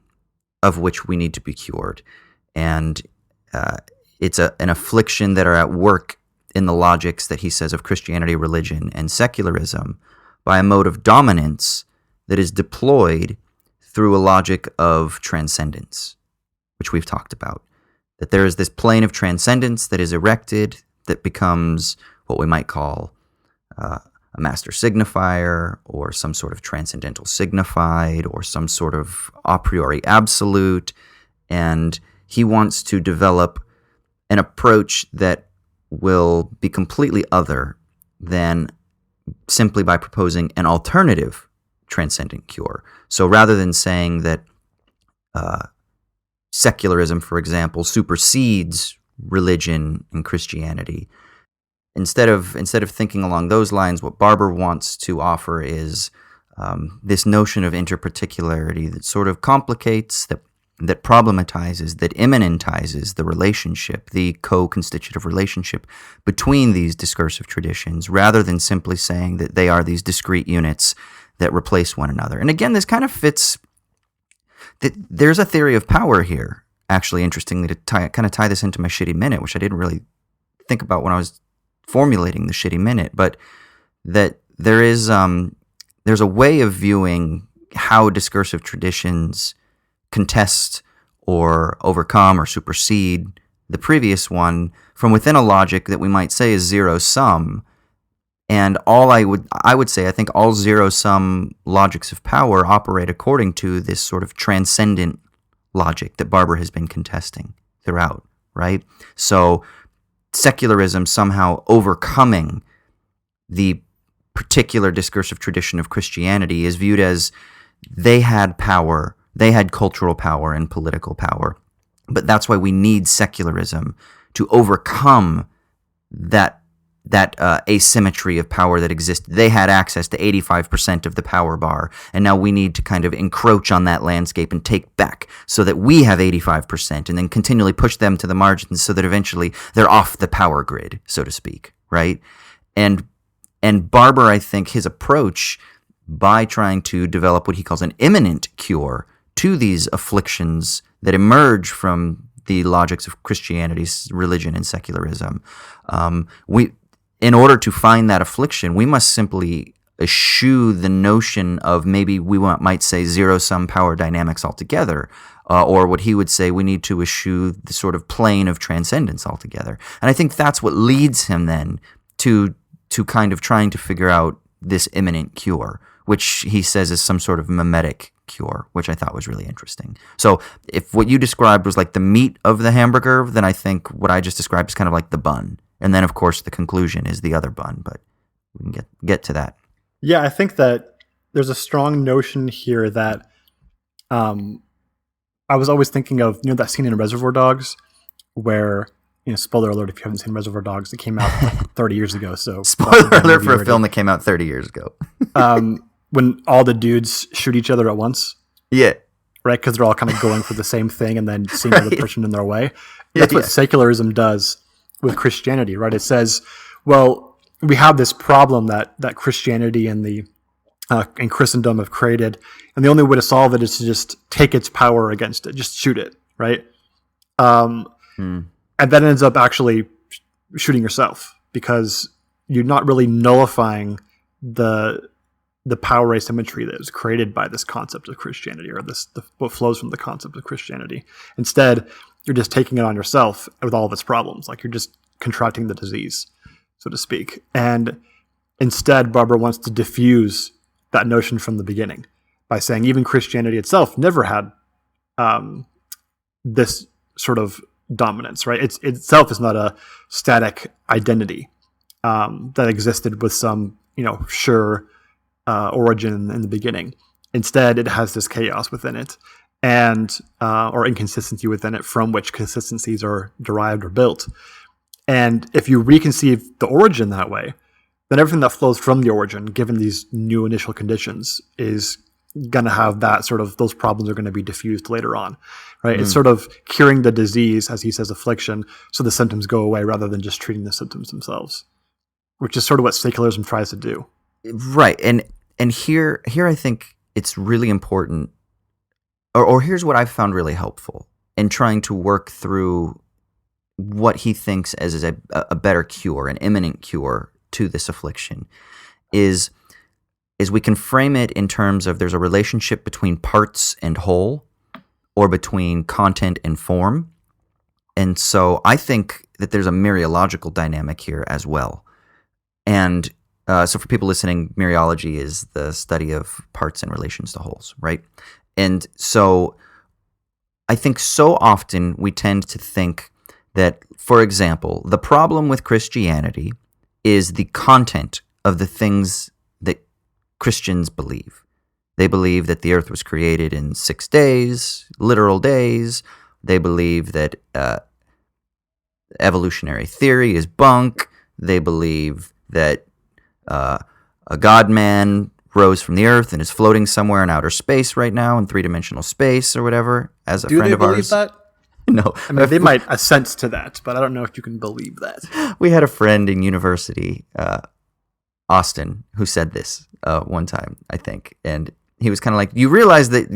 of which we need to be cured. And it's an affliction that are at work in the logics that he says of Christianity, religion, and secularism by a mode of dominance that is deployed through a logic of transcendence, which we've talked about. That there is this plane of transcendence that is erected that becomes what we might call a master signifier, or some sort of transcendental signified, or some sort of a priori absolute. And he wants to develop an approach that will be completely other than simply by proposing an alternative transcendent cure. So rather than saying that secularism, for example, supersedes religion and Christianity, instead of thinking along those lines, what Barber wants to offer is this notion of interparticularity that sort of complicates, that problematizes, that immanentizes the relationship, the co-constitutive relationship between these discursive traditions, rather than simply saying that they are these discrete units that replace one another. And again, this kind of fits. There's a theory of power here, actually, interestingly, to kind of tie this into my shitty minute, which I didn't really think about when I was formulating the shitty minute, but that there's a way of viewing how discursive traditions contest or overcome or supersede the previous one from within a logic that we might say is zero sum. And I would say I think all zero sum logics of power operate according to this sort of transcendent logic that Barber has been contesting throughout, right? So secularism somehow overcoming the particular discursive tradition of Christianity is viewed as they had power, they had cultural power and political power, but that's why we need secularism to overcome that asymmetry of power that exists. They had access to 85% of the power bar, and now we need to kind of encroach on that landscape and take back so that we have 85% and then continually push them to the margins so that eventually they're off the power grid, so to speak, right? And Barber, I think his approach by trying to develop what he calls an imminent cure to these afflictions that emerge from the logics of Christianity's religion and secularism, in order to find that affliction, we must simply eschew the notion of maybe we might say zero-sum power dynamics altogether, or what he would say we need to eschew the sort of plane of transcendence altogether. And I think that's what leads him then to kind of trying to figure out this imminent cure, which he says is some sort of mimetic cure, which I thought was really interesting. So if what you described was like the meat of the hamburger, then I think what I just described is kind of like the bun. And then, of course, the conclusion is the other bun, but we can get to that. Yeah, I think that there's a strong notion here that I was always thinking of, that scene in Reservoir Dogs where, spoiler alert if you haven't seen Reservoir Dogs, it came out like 30 years ago. So spoiler alert for a film that came out 30 years ago. When all the dudes shoot each other at once. Yeah. Right? Because they're all kind of going for the same thing and then seeing the other person in their way. That's what secularism does with Christianity, right? It says, well, we have this problem that Christianity and and Christendom have created, and the only way to solve it is to just take its power against it, just shoot it, right? And that ends up actually shooting yourself because you're not really nullifying the power asymmetry that was created by this concept of Christianity, or what flows from the concept of Christianity. Instead, you're just taking it on yourself with all of its problems. Like you're just contracting the disease, so to speak. And instead, Barber wants to diffuse that notion from the beginning by saying even Christianity itself never had this sort of dominance, right? Itself is not a static identity that existed with some, sure origin in the beginning. Instead, it has this chaos within it, and or inconsistency within it, from which consistencies are derived or built. And if you reconceive the origin that way, then everything that flows from the origin, given these new initial conditions, is going to have that sort of, those problems are going to be diffused later on, right? It's sort of curing the disease, as he says, affliction, so the symptoms go away rather than just treating the symptoms themselves, which is sort of what secularism tries to do. Right. And here I think it's really important, or here's what I've found really helpful in trying to work through what he thinks as a better cure, an imminent cure to this affliction, is we can frame it in terms of there's a relationship between parts and whole, or between content and form. And so I think that there's a mereological dynamic here as well. And so for people listening, mereology is the study of parts in relations to wholes, right? And so I think so often we tend to think that, for example, the problem with Christianity is the content of the things that Christians believe. They believe that the earth was created in 6 days, literal days. They believe that evolutionary theory is bunk. They believe that a God-man rose from the earth and is floating somewhere in outer space right now, in three-dimensional space or whatever, as a friend of ours. Do they believe that? No. I mean, they might assent to that, but I don't know if you can believe that. We had a friend in university, Austin, who said this one time, I think, and he was kind of like, you realize that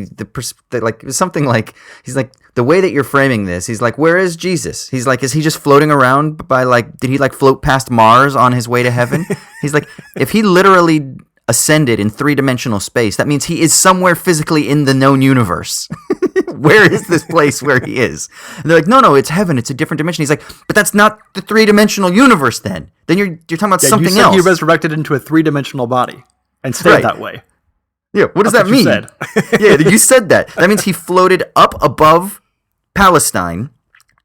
that like it was something like, he's like, the way that you're framing this, he's like, where is Jesus? He's like, is he just floating around by like, did he like float past Mars on his way to heaven? He's like, if he literally ascended in three-dimensional space, that means he is somewhere physically in the known universe. Where is this place where he is? And they're like, no, it's heaven. It's a different dimension. He's like, but that's not the three-dimensional universe then. Then you're talking about something you said else. He resurrected into a three-dimensional body and stayed that way. Yeah, what does that mean? Yeah, you said that. That means he floated up above Palestine,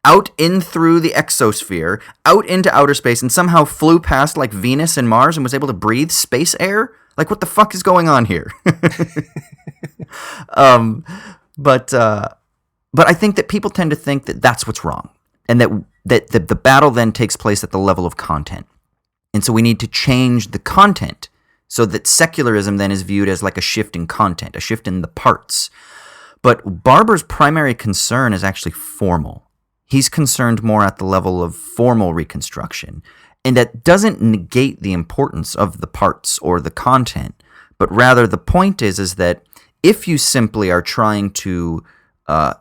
out in through the exosphere, out into outer space, and somehow flew past like Venus and Mars and was able to breathe space air? Like, what the fuck is going on here? But I think that people tend to think that that's what's wrong, and that the battle then takes place at the level of content. And so we need to change the content so that secularism then is viewed as like a shift in content, a shift in the parts. But Barber's primary concern is actually formal. He's concerned more at the level of formal reconstruction. And that doesn't negate the importance of the parts or the content, but rather the point is that if you simply are trying to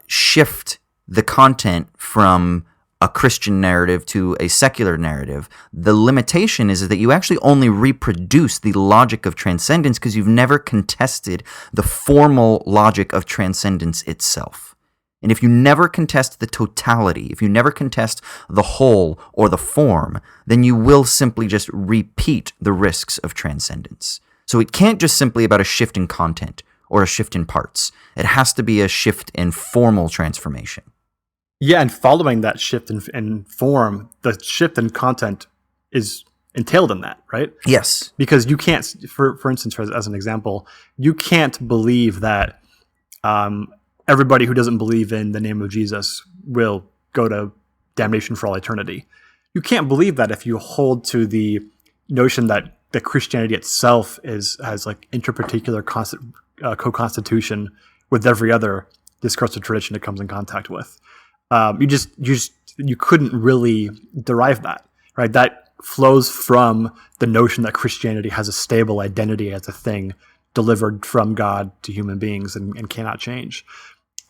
shift the content from a Christian narrative to a secular narrative, the limitation is that you actually only reproduce the logic of transcendence because you've never contested the formal logic of transcendence itself. And if you never contest the totality, if you never contest the whole or the form, then you will simply just repeat the risks of transcendence. So it can't just simply about a shift in content or a shift in parts. It has to be a shift in formal transformation. Yeah, and following that shift in form, the shift in content is entailed in that, right? Yes. Because you can't, for instance, as an example, you can't believe that everybody who doesn't believe in the name of Jesus will go to damnation for all eternity. You can't believe that if you hold to the notion that the Christianity itself has like interparticular co-constitution with every other discursive tradition it comes in contact with. You couldn't really derive that, right? That flows from the notion that Christianity has a stable identity as a thing delivered from God to human beings and cannot change.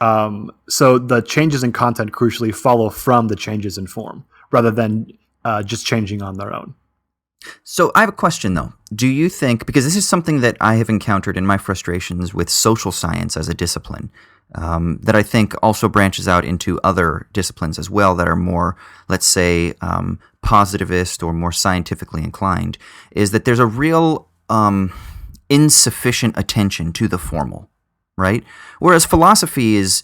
So the changes in content crucially follow from the changes in form rather than just changing on their own. So I have a question, though. Do you think, because this is something that I have encountered in my frustrations with social science as a discipline, that I think also branches out into other disciplines as well that are more, let's say, positivist or more scientifically inclined, is that there's a real insufficient attention to the formal, right? Whereas philosophy is,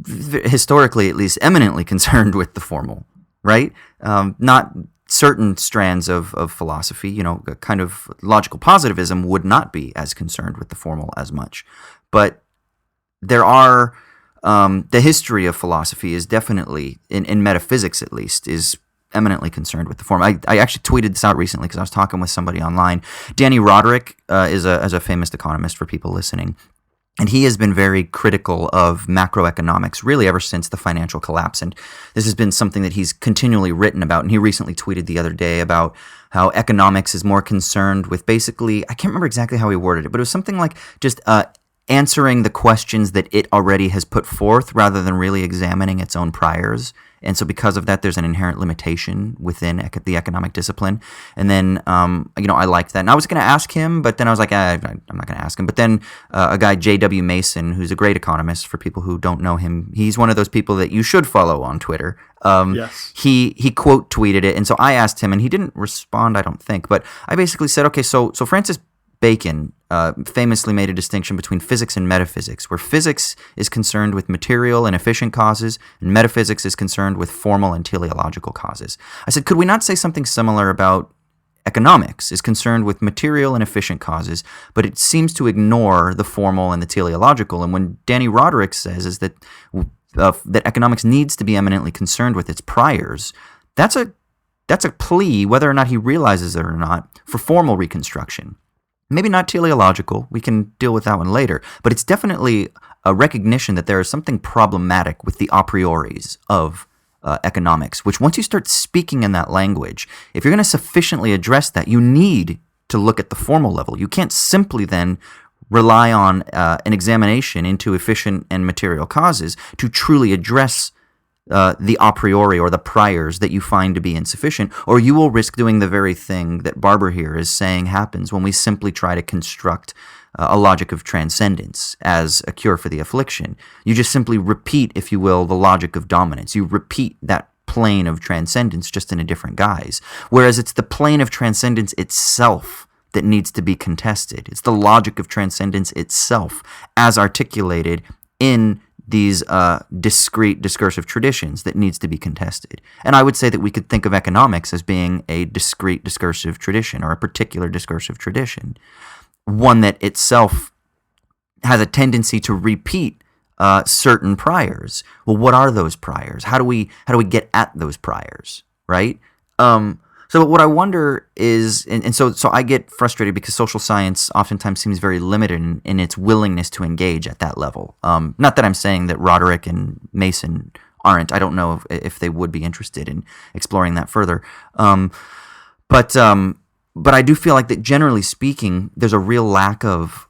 historically at least, eminently concerned with the formal, right? Not certain strands of philosophy, kind of logical positivism would not be as concerned with the formal as much. But there are, the history of philosophy is definitely, in metaphysics at least, is eminently concerned with the form. I actually tweeted this out recently because I was talking with somebody online. Danny Roderick is a famous economist for people listening. And he has been very critical of macroeconomics really ever since the financial collapse. And this has been something that he's continually written about. And he recently tweeted the other day about how economics is more concerned with basically, I can't remember exactly how he worded it, but it was something like just answering the questions that it already has put forth rather than really examining its own priors. And so because of that, there's an inherent limitation within the economic discipline. And then, I liked that. And I was going to ask him, but then I was like, I'm not going to ask him. But then a guy, J.W. Mason, who's a great economist for people who don't know him, he's one of those people that you should follow on Twitter. Yes. He quote tweeted it. And so I asked him, and he didn't respond, I don't think. But I basically said, okay, so Francis Bacon famously made a distinction between physics and metaphysics, where physics is concerned with material and efficient causes, and metaphysics is concerned with formal and teleological causes. I said, could we not say something similar about economics is concerned with material and efficient causes, but it seems to ignore the formal and the teleological? And when Danny Roderick says is that economics needs to be eminently concerned with its priors, that's a plea, whether or not he realizes it or not, for formal reconstruction. Maybe not teleological, we can deal with that one later, but it's definitely a recognition that there is something problematic with the a prioris of economics, which once you start speaking in that language, if you're going to sufficiently address that, you need to look at the formal level. You can't simply then rely on an examination into efficient and material causes to truly address the a priori or the priors that you find to be insufficient, or you will risk doing the very thing that Barber here is saying happens when we simply try to construct a logic of transcendence as a cure for the affliction. You just simply repeat, if you will, the logic of dominance. You repeat that plane of transcendence just in a different guise. Whereas it's the plane of transcendence itself that needs to be contested. It's the logic of transcendence itself as articulated in these discrete discursive traditions that needs to be contested. And I would say that we could think of economics as being a discrete discursive tradition or a particular discursive tradition, one that itself has a tendency to repeat certain priors. Well, what are those priors? How do we get at those priors, right? So what I wonder is, and so I get frustrated because social science oftentimes seems very limited in its willingness to engage at that level. Not that I'm saying that Roderick and Mason aren't. I don't know if they would be interested in exploring that further. But I do feel like that generally speaking, there's a real lack of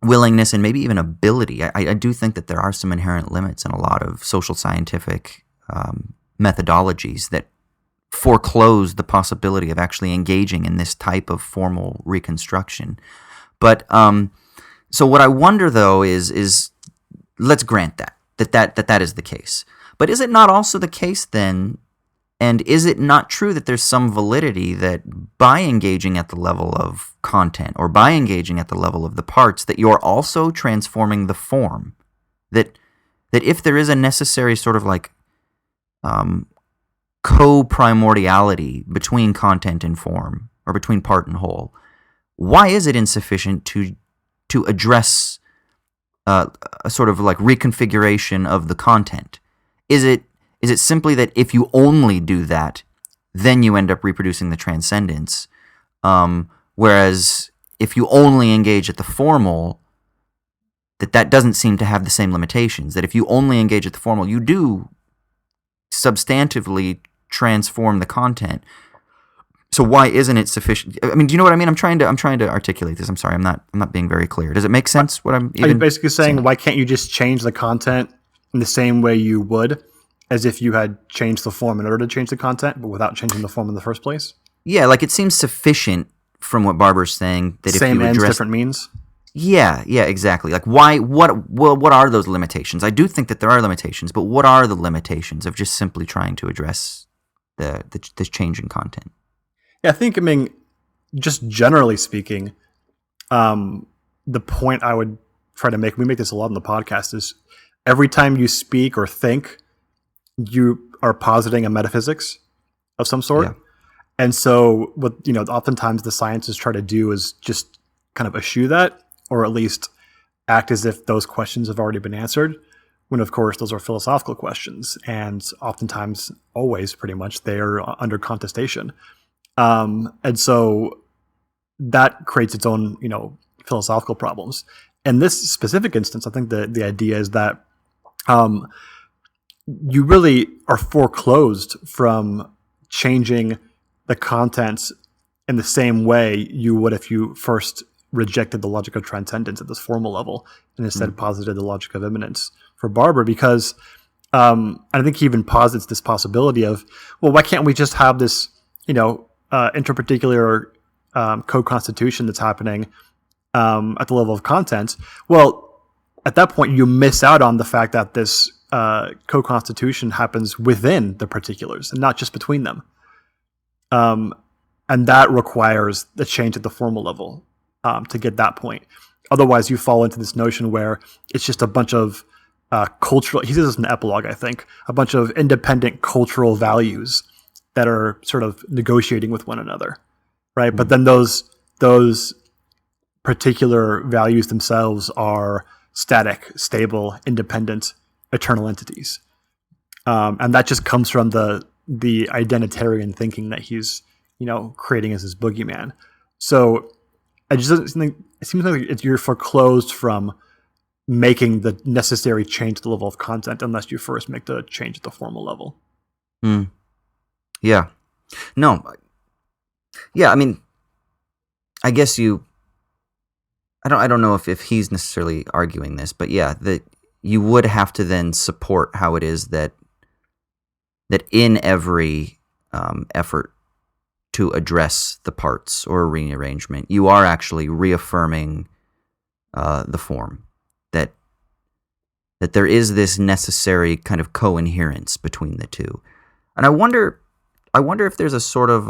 willingness and maybe even ability. I do think that there are some inherent limits in a lot of social scientific methodologies that foreclose the possibility of actually engaging in this type of formal reconstruction. But so what I wonder though is let's grant that is the case. But is it not also the case then, and is it not true that there's some validity that by engaging at the level of content or by engaging at the level of the parts that you're also transforming the form? That if there is a necessary sort of like co-primordiality between content and form, or between part and whole, why is it insufficient to address a sort of like reconfiguration of the content? Is it simply that if you only do that, then you end up reproducing the transcendence, whereas if you only engage at the formal, that doesn't seem to have the same limitations, that if you only engage at the formal, you do substantively transform the content. So why isn't it sufficient? I mean, do you know what I mean? I'm trying to articulate this. I'm sorry, I'm not being very clear. Does it make sense? What I'm Are you basically saying? Why can't you just change the content in the same way you would as if you had changed the form in order to change the content, but without changing the form in the first place? Yeah, like it seems sufficient from what Barber's saying that same if you ends, address different means. Yeah, exactly. Like why? What are those limitations? I do think that there are limitations, but what are the limitations of just simply trying to address the change in content? Yeah, I mean, just generally speaking, the point I would try to make, we make this a lot on the podcast, is every time you speak or think, you are positing a metaphysics of some sort. Yeah. And so what, oftentimes the scientists try to do is just kind of eschew that, or at least act as if those questions have already been answered, when of course those are philosophical questions, and oftentimes, always pretty much, they are under contestation. And so that creates its own, philosophical problems. In this specific instance, I think the idea is that you really are foreclosed from changing the contents in the same way you would if you first rejected the logic of transcendence at this formal level and instead posited the logic of immanence for Barber, because I think he even posits this possibility of, well, why can't we just have this, interparticular co-constitution that's happening at the level of content? Well, at that point, you miss out on the fact that this co-constitution happens within the particulars and not just between them. And that requires the change at the formal level to get that point. Otherwise, you fall into this notion where it's just a bunch of cultural, he says this in the epilogue, I think, a bunch of independent cultural values that are sort of negotiating with one another, right? Mm-hmm. But then those particular values themselves are static, stable, independent, eternal entities. And that just comes from the identitarian thinking that he's, creating as his boogeyman. So I just think it seems like you're foreclosed from making the necessary change to the level of content unless you first make the change at the formal level. Yeah. No. Yeah, I mean, I guess I don't know if he's necessarily arguing this, but yeah, that you would have to then support how it is that that in every effort to address the parts or a rearrangement, you are actually reaffirming the form, that there is this necessary kind of coherence between the two. And I wonder if there's a sort of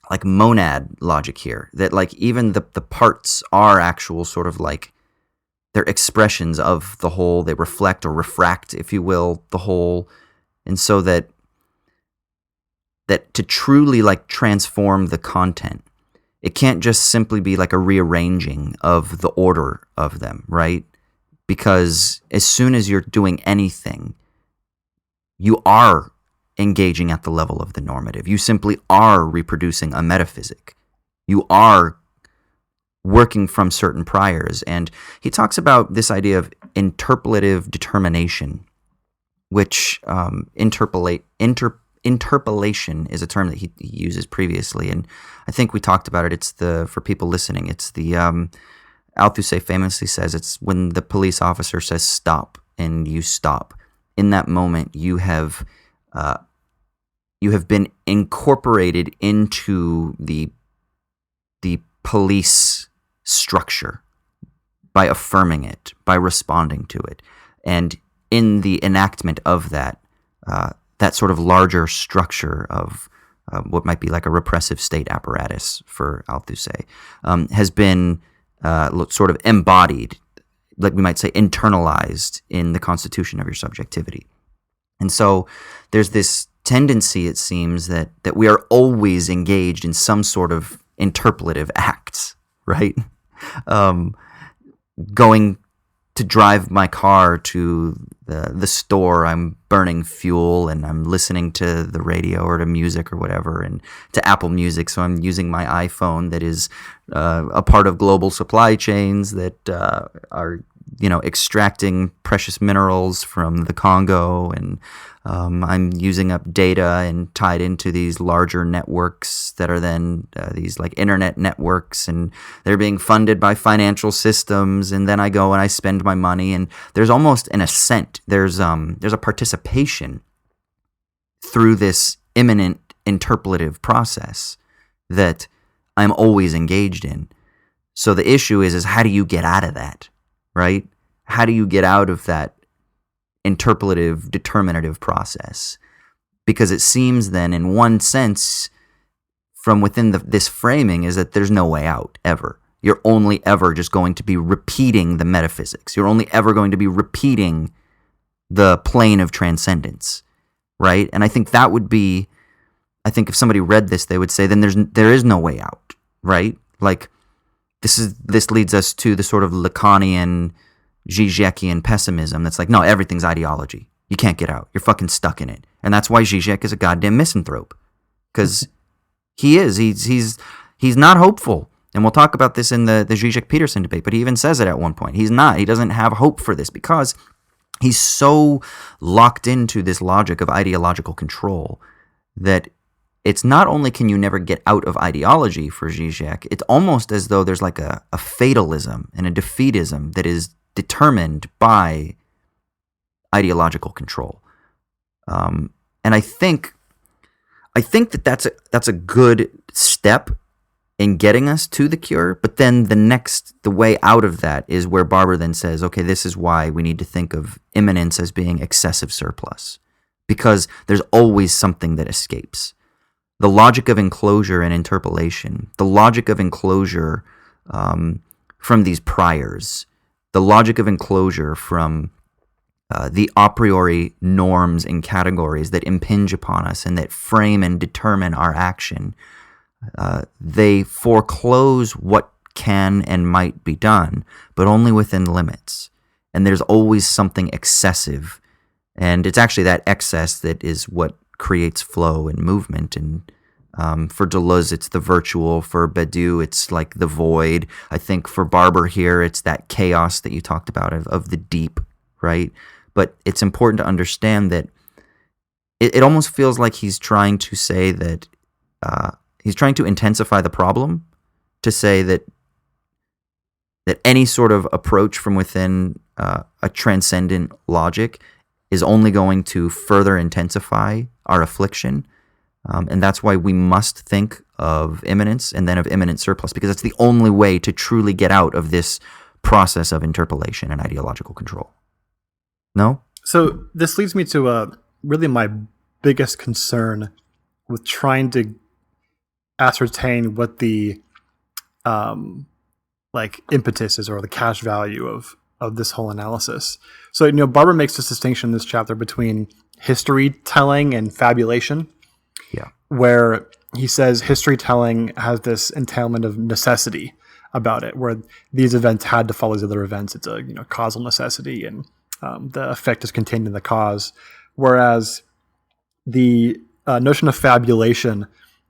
like monad logic here, that like even the parts are actual sort of like they're expressions of the whole. They reflect or refract, if you will, the whole. And so that to truly like transform the content, it can't just simply be like a rearranging of the order of them, right? Because as soon as you're doing anything, you are engaging at the level of the normative. You simply are reproducing a metaphysic. You are working from certain priors. And he talks about this idea of interpolative determination, which interpolation is a term that he uses previously. And I think we talked about it. For people listening, it's the Althusser famously says it's when the police officer says stop and you stop. In that moment, you have been incorporated into the police structure by affirming it, by responding to it, and in the enactment of that sort of larger structure of what might be like a repressive state apparatus for Althusser, has been sort of embodied, like we might say internalized in the constitution of your subjectivity. And so there's this tendency, it seems, that we are always engaged in some sort of interpolative acts, right? Going to drive my car to the store, I'm burning fuel and I'm listening to the radio or to music or whatever, and to Apple Music. So I'm using my iPhone that is a part of global supply chains that are extracting precious minerals from the Congo, and I'm using up data and tied into these larger networks that are then these like internet networks, and they're being funded by financial systems. And then I go and I spend my money, and there's almost an assent. There's a participation through this imminent interpolative process that I'm always engaged in. So the issue is how do you get out of that? Right? How do you get out of that interpolative, determinative process? Because it seems then, in one sense, from within this framing, is that there's no way out, ever. You're only ever just going to be repeating the metaphysics. You're only ever going to be repeating the plane of transcendence, right? And I think that would be, I think if somebody read this, they would say, then there is no way out, right? Like, this leads us to the sort of Lacanian, Žižekian pessimism that's like, no, everything's ideology. You can't get out. You're fucking stuck in it. And that's why Žižek is a goddamn misanthrope. Because he is. He's not hopeful. And we'll talk about this in the Žižek-Peterson debate, but he even says it at one point. He's not. He doesn't have hope for this because he's so locked into this logic of ideological control that it's not only can you never get out of ideology for Žižek, it's almost as though there's like a fatalism and a defeatism that is determined by ideological control. And I think that's a good step in getting us to the cure. But then the way out of that is where Barber then says, okay, this is why we need to think of immanence as being excessive surplus, because there's always something that escapes. The logic of enclosure and interpolation, the logic of enclosure from these priors, the logic of enclosure from the a priori norms and categories that impinge upon us and that frame and determine our action, they foreclose what can and might be done, but only within limits. And there's always something excessive. And it's actually that excess that is what creates flow and movement. And for Deleuze, it's the virtual. For Badiou, it's like the void. I think for Barber here, it's that chaos that you talked about of the deep, right? But it's important to understand that it almost feels like he's trying to say that he's trying to intensify the problem, to say that any sort of approach from within a transcendent logic is only going to further intensify our affliction. And that's why we must think of immanence and then of immanent surplus, because it's the only way to truly get out of this process of interpolation and ideological control. No? So this leads me to really my biggest concern with trying to ascertain what the impetus is, or the cash value of this whole analysis. So, Barber makes this distinction in this chapter between history telling and fabulation. Yeah. Where he says history telling has this entailment of necessity about it, where these events had to follow these other events. It's a causal necessity, and the effect is contained in the cause. Whereas the notion of fabulation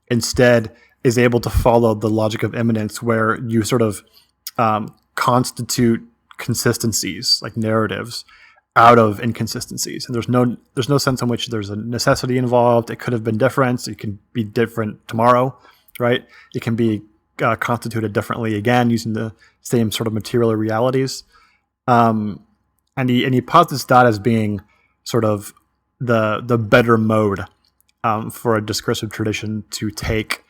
instead is able to follow the logic of immanence, where you sort of constitute consistencies, like narratives, out of inconsistencies, and there's no sense in which there's a necessity involved. It could have been different. It can be different tomorrow, right? It can be constituted differently again using the same sort of material realities. And he posits that as being sort of the better mode for a discursive tradition to take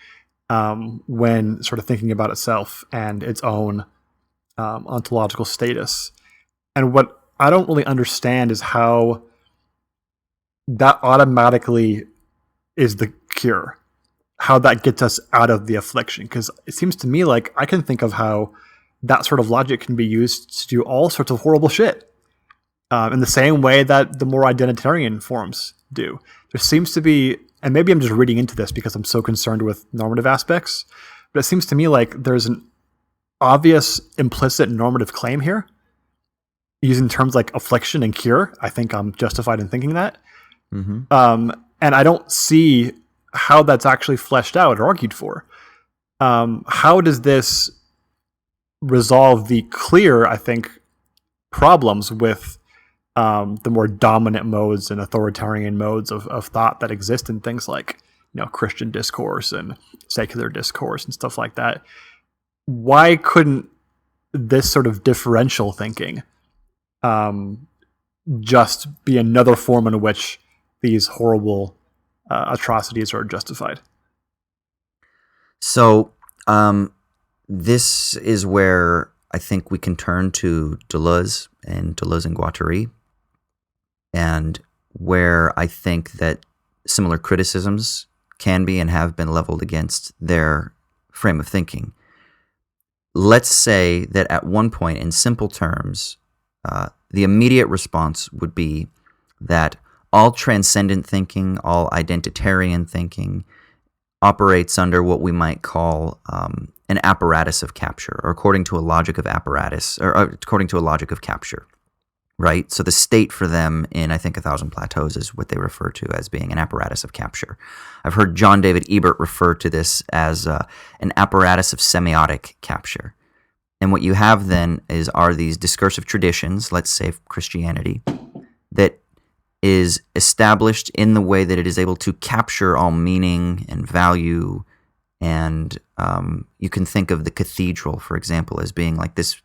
when sort of thinking about itself and its own ontological status. And what I don't really understand is how that automatically is the cure, how that gets us out of the affliction. Because it seems to me like I can think of how that sort of logic can be used to do all sorts of horrible shit in the same way that the more identitarian forms do. There seems to be, and maybe I'm just reading into this because I'm so concerned with normative aspects, but it seems to me like there's an obvious implicit normative claim here. Using terms like affliction and cure, I think I'm justified in thinking that. Mm-hmm. And I don't see how that's actually fleshed out or argued for. How does this resolve the clear, I think, problems with the more dominant modes and authoritarian modes of thought that exist in things like Christian discourse and secular discourse and stuff like that? Why couldn't this sort of differential thinking just be another form in which these horrible atrocities are justified? So this is where I think we can turn to Deleuze and Guattari, and where I think that similar criticisms can be and have been leveled against their frame of thinking. Let's say that at one point, in simple terms, the immediate response would be that all transcendent thinking, all identitarian thinking operates under what we might call an apparatus of capture, or according to a logic of apparatus, or according to a logic of capture, right? So the state for them in, I think, 1,000 Plateaus is what they refer to as being an apparatus of capture. I've heard John David Ebert refer to this as an apparatus of semiotic capture. And what you have then are these discursive traditions, let's say Christianity, that is established in the way that it is able to capture all meaning and value. And you can think of the cathedral, for example, as being like this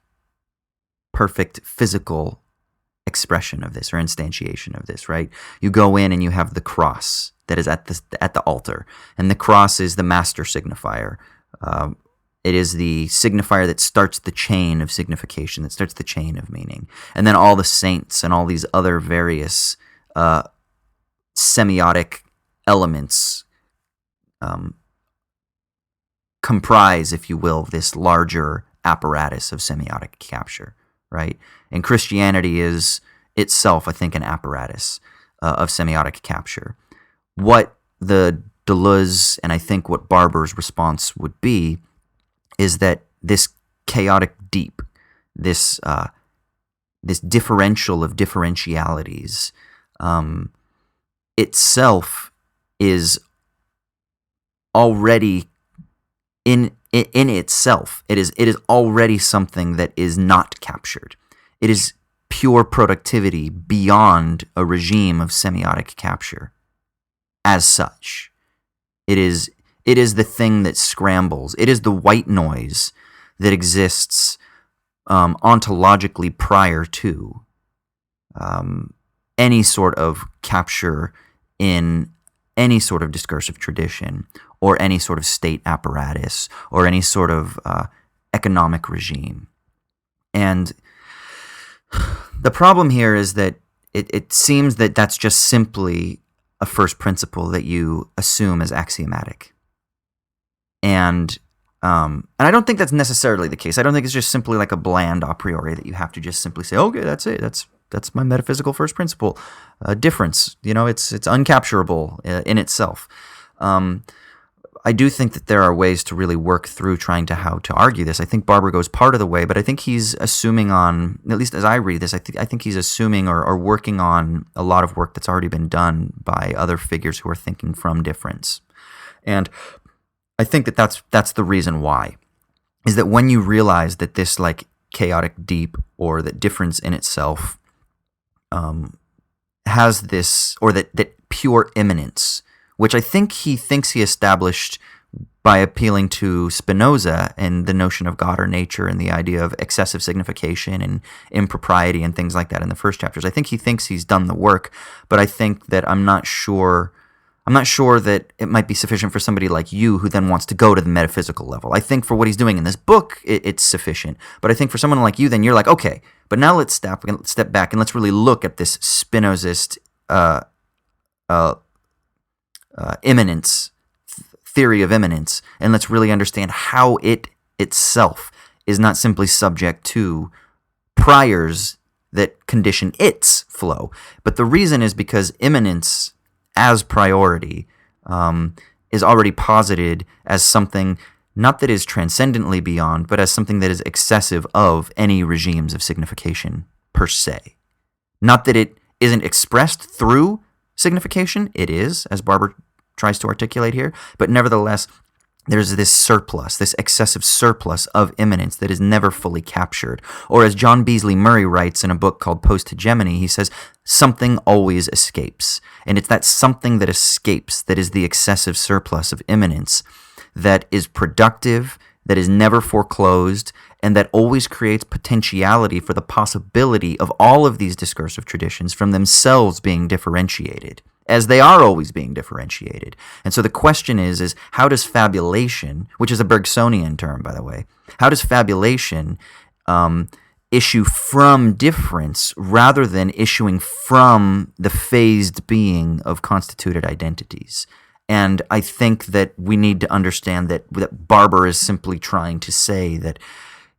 perfect physical expression of this, or instantiation of this, right? You go in and you have the cross that is at the altar, and the cross is the master signifier. It is the signifier that starts the chain of signification, that starts the chain of meaning. And then all the saints and all these other various semiotic elements comprise, if you will, this larger apparatus of semiotic capture, right? And Christianity is itself, I think, an apparatus of semiotic capture. What the Deleuze and I think what Barber's response would be is that this chaotic deep, this differential of differentialities, itself is already in itself. It is already something that is not captured. It is pure productivity beyond a regime of semiotic capture. As such, it is the thing that scrambles. It is the white noise that exists ontologically prior to. any sort of capture in any sort of discursive tradition or any sort of state apparatus or any sort of economic regime. And the problem here is that it seems that that's just simply a first principle that you assume as axiomatic. And I don't think that's necessarily the case. I don't think it's just simply like a bland a priori that you have to just simply say, okay, that's it. That's my metaphysical first principle. Difference, it's uncapturable in itself. I do think that there are ways to really work through trying to how to argue this. I think Barber goes part of the way, but I think he's assuming on, at least as I read this, I think he's assuming or working on a lot of work that's already been done by other figures who are thinking from difference. And I think that that's the reason why, is that when you realize that this like chaotic deep or that difference in itself has this, or that pure immanence, which I think he thinks he established by appealing to Spinoza and the notion of God or nature and the idea of excessive signification and impropriety and things like that in the first chapters. I think he thinks he's done the work, but I think that I'm not sure that it might be sufficient for somebody like you who then wants to go to the metaphysical level. I think for what he's doing in this book, it's sufficient. But I think for someone like you, then you're like, okay, but now let's step back and let's really look at this Spinozist immanence, theory of immanence, and let's really understand how it itself is not simply subject to priors that condition its flow. But the reason is because immanence as priority is already posited as something not that is transcendently beyond, but as something that is excessive of any regimes of signification per se. Not that it isn't expressed through signification, it is, as Barber tries to articulate here, but nevertheless, there's this surplus, this excessive surplus of immanence that is never fully captured. Or as John Beasley Murray writes in a book called Post-Hegemony, he says, something always escapes. And it's that something that escapes that is the excessive surplus of immanence that is productive, that is never foreclosed, and that always creates potentiality for the possibility of all of these discursive traditions from themselves being differentiated, as they are always being differentiated. And so the question is how does fabulation, which is a Bergsonian term, by the way, how does fabulation issue from difference rather than issuing from the phased being of constituted identities? And I think that we need to understand that Barber is simply trying to say that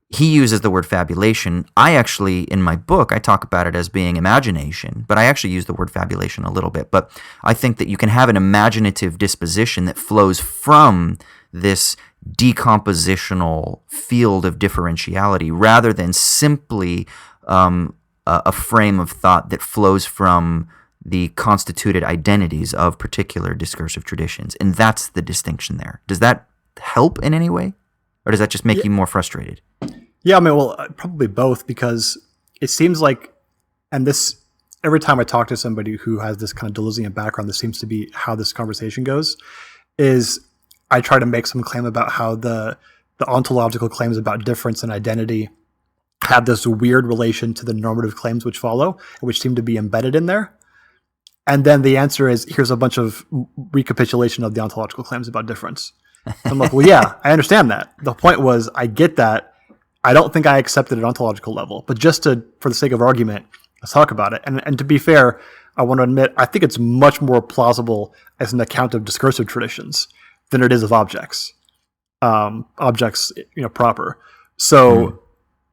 he uses the word fabulation. I actually, in my book, I talk about it as being imagination, but I actually use the word fabulation a little bit. But I think that you can have an imaginative disposition that flows from this decompositional field of differentiality rather than simply a frame of thought that flows from the constituted identities of particular discursive traditions. And that's the distinction there. Does that help in any way? Or does that just make you more frustrated? Yeah, I mean, well, probably both, because it seems like, and this, every time I talk to somebody who has this kind of Deleuzian background, this seems to be how this conversation goes, is I try to make some claim about how the ontological claims about difference and identity have this weird relation to the normative claims which follow, which seem to be embedded in there. And then the answer is, here's a bunch of recapitulation of the ontological claims about difference. I'm like, well, yeah, I understand that. The point was, I get that. I don't think I accept it at ontological level, but just for the sake of argument, let's talk about it. And to be fair, I want to admit, I think it's much more plausible as an account of discursive traditions than it is of objects, proper. So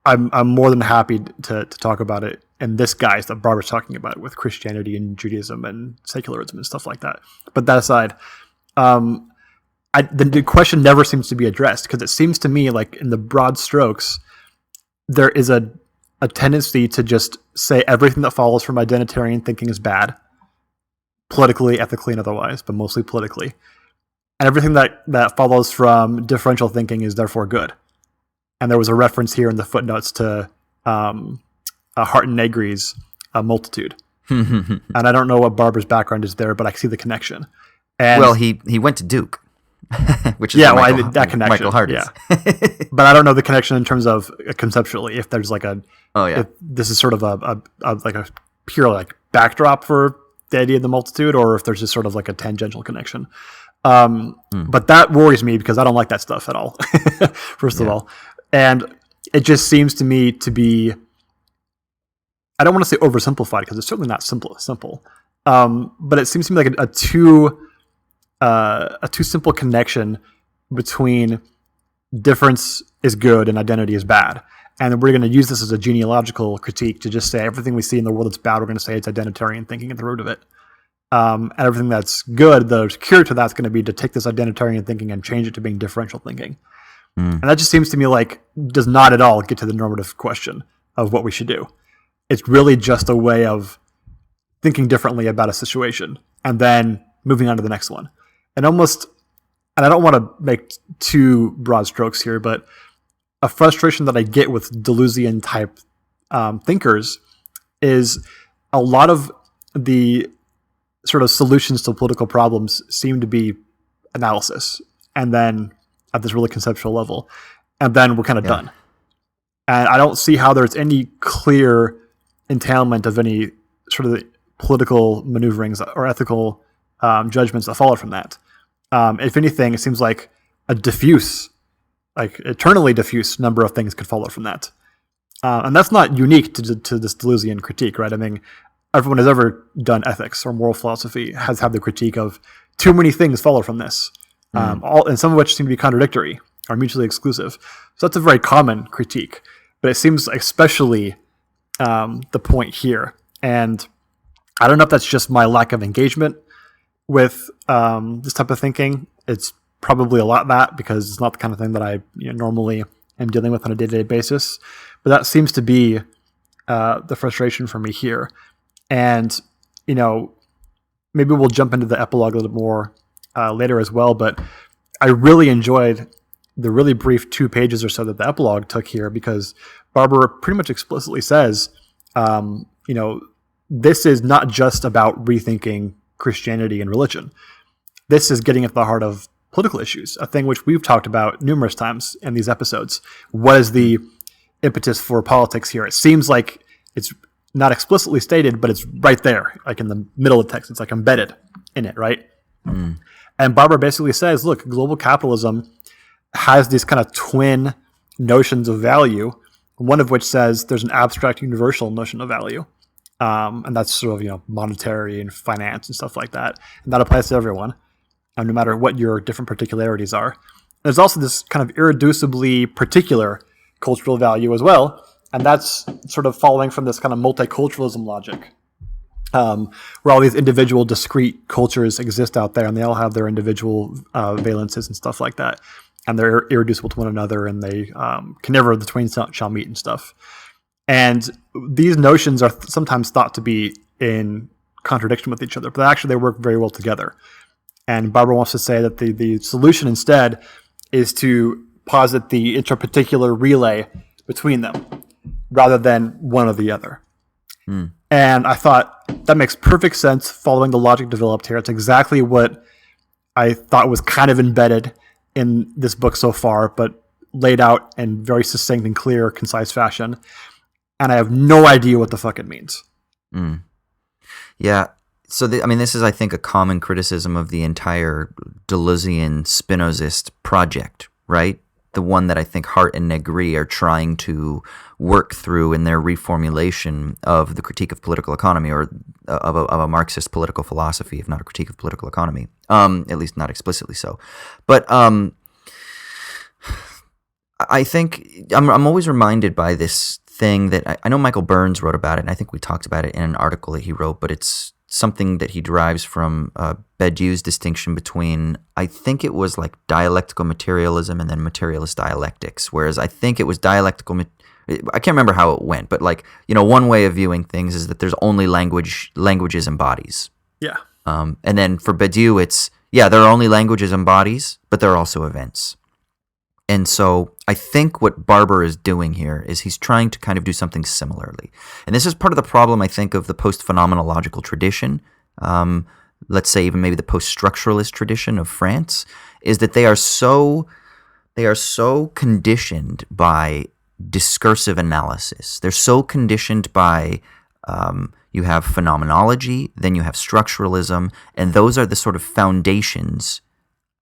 I'm more than happy to talk about it in this guise that Barbara's talking about, with Christianity and Judaism and secularism and stuff like that. But that aside, the question never seems to be addressed, because it seems to me like in the broad strokes, there is a tendency to just say everything that follows from identitarian thinking is bad, politically, ethically, and otherwise, but mostly politically. And everything that follows from differential thinking is therefore good. And there was a reference here in the footnotes to Hart and Negri's Multitude. And I don't know what Barber's background is there, but I see the connection. And well, he went to Duke. Which is that connection. Michael Hart is. But I don't know the connection in terms of conceptually. If there's like if this is sort of a pure like backdrop for the idea of the multitude, or if there's just sort of like a tangential connection. But that worries me because I don't like that stuff at all, first of all. And it just seems to me to be, I don't want to say oversimplified because it's certainly not simple. But it seems to me like a too simple connection between difference is good and identity is bad. And we're going to use this as a genealogical critique to just say everything we see in the world that's bad, we're going to say it's identitarian thinking at the root of it. And everything that's good, the cure to that's going to be to take this identitarian thinking and change it to being differential thinking. And that just seems to me like does not at all get to the normative question of what we should do. It's really just a way of thinking differently about a situation and then moving on to the next one. And I don't want to make too broad strokes here, but a frustration that I get with Deleuzian type thinkers is a lot of the sort of solutions to political problems seem to be analysis and then at this really conceptual level, and then we're kind of done. And I don't see how there's any clear entailment of any sort of political maneuverings or ethical judgments that follow from that. If anything, it seems like a diffuse, like eternally diffuse number of things could follow from that. And that's not unique to this Deleuzian critique, right? I mean, everyone has ever done ethics or moral philosophy has had the critique of too many things follow from this, and some of which seem to be contradictory or mutually exclusive. So that's a very common critique, but it seems especially the point here. And I don't know if that's just my lack of engagement with this type of thinking. It's probably a lot that because it's not the kind of thing that I normally am dealing with on a day-to-day basis. But that seems to be the frustration for me here. And, maybe we'll jump into the epilogue a little more later as well. But I really enjoyed the really brief 2 pages or so that the epilogue took here because Barbara pretty much explicitly says, this is not just about rethinking Christianity and religion. This is getting at the heart of political issues, a thing which we've talked about numerous times in these episodes. What is the impetus for politics here? It seems like it's not explicitly stated, but it's right there, like in the middle of the text. It's like embedded in it, right? And Barbara basically says, look, global capitalism has these kind of twin notions of value, one of which says there's an abstract universal notion of value. And that's sort of, monetary and finance and stuff like that. And that applies to everyone, no matter what your different particularities are. There's also this kind of irreducibly particular cultural value as well. And that's sort of following from this kind of multiculturalism logic, where all these individual discrete cultures exist out there and they all have their individual valences and stuff like that. And they're irreducible to one another and they can never the twain shall meet and stuff. And these notions are sometimes thought to be in contradiction with each other, but actually they work very well together. And Barbara wants to say that the solution instead is to posit the interparticular relay between them rather than one or the other. And I thought that makes perfect sense following the logic developed here. It's exactly what I thought was kind of embedded in this book so far, but laid out in very succinct and clear, concise fashion. And I have no idea what the fuck it means. Yeah. So, this is, I think, a common criticism of the entire Deleuzian Spinozist project, right? The one that I think Hart and Negri are trying to work through in their reformulation of the critique of political economy, or of a Marxist political philosophy, if not a critique of political economy, at least not explicitly so. But I think I'm always reminded by this thing that I know Michael Burns wrote about it, and I think we talked about it in an article that he wrote, but it's something that he derives from Badiou's distinction between, I think it was like dialectical materialism and then materialist dialectics, whereas I think it was dialectical, I can't remember how it went, but one way of viewing things is that there's only languages and bodies. Yeah. And then for Badiou, it's, there are only languages and bodies, but there are also events. And so I think what Barber is doing here is he's trying to kind of do something similarly. And this is part of the problem, I think, of the post-phenomenological tradition, let's say even maybe the post-structuralist tradition of France, is that they are so conditioned by discursive analysis. They're so conditioned by You have phenomenology, then you have structuralism, and those are the sort of foundations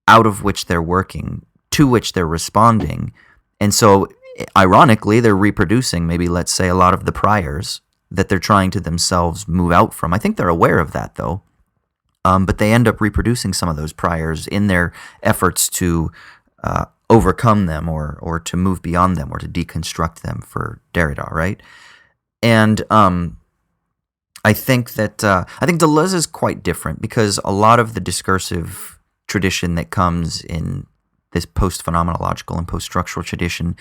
out of which they're working, to which they're responding. And so, ironically, they're reproducing maybe, let's say, a lot of the priors that they're trying to themselves move out from. I think they're aware of that, though. But they end up reproducing some of those priors in their efforts to overcome them or to move beyond them or to deconstruct them, for Derrida, right? And I think Deleuze is quite different, because a lot of the discursive tradition that comes in this post-phenomenological and post-structural tradition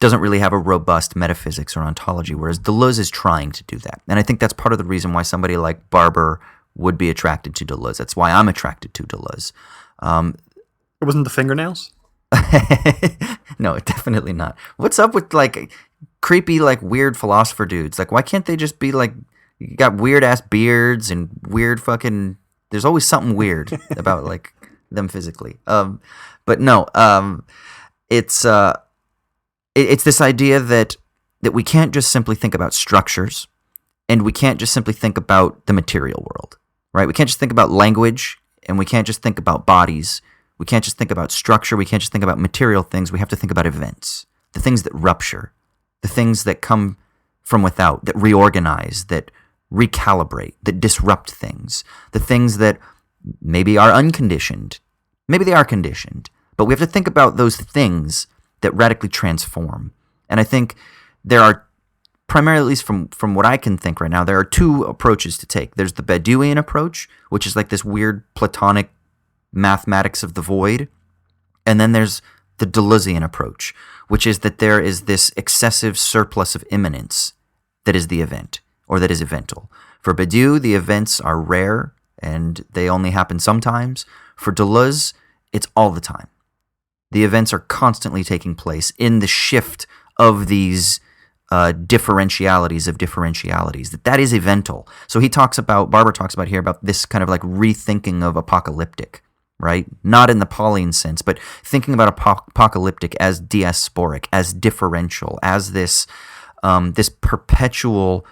doesn't really have a robust metaphysics or ontology, whereas Deleuze is trying to do that. And I think that's part of the reason why somebody like Barber would be attracted to Deleuze. That's why I'm attracted to Deleuze. It wasn't the fingernails? No, definitely not. What's up with like creepy, like weird philosopher dudes? Like, why can't they just be like, you got weird ass beards and weird fucking, there's always something weird about like them physically. But no, it's this idea that we can't just simply think about structures, and we can't just simply think about the material world, right? We can't just think about language, and we can't just think about bodies. We can't just think about structure. We can't just think about material things. We have to think about events, the things that rupture, the things that come from without, that reorganize, that recalibrate, that disrupt things, the things that maybe are unconditioned. Maybe they are conditioned, but we have to think about those things that radically transform. And I think there are, primarily, at least from what I can think right now, there are two approaches to take. There's the Bedouin approach, which is like this weird Platonic mathematics of the void. And then there's the Deleuzean approach, which is that there is this excessive surplus of immanence that is the event, or that is evental. For Badiou, the events are rare and they only happen sometimes. For Deleuze, it's all the time. The events are constantly taking place in the shift of these differentialities of differentialities. That is evental. So Barber talks about here about this kind of like rethinking of apocalyptic, right? Not in the Pauline sense, but thinking about apocalyptic as diasporic, as differential, as this perpetual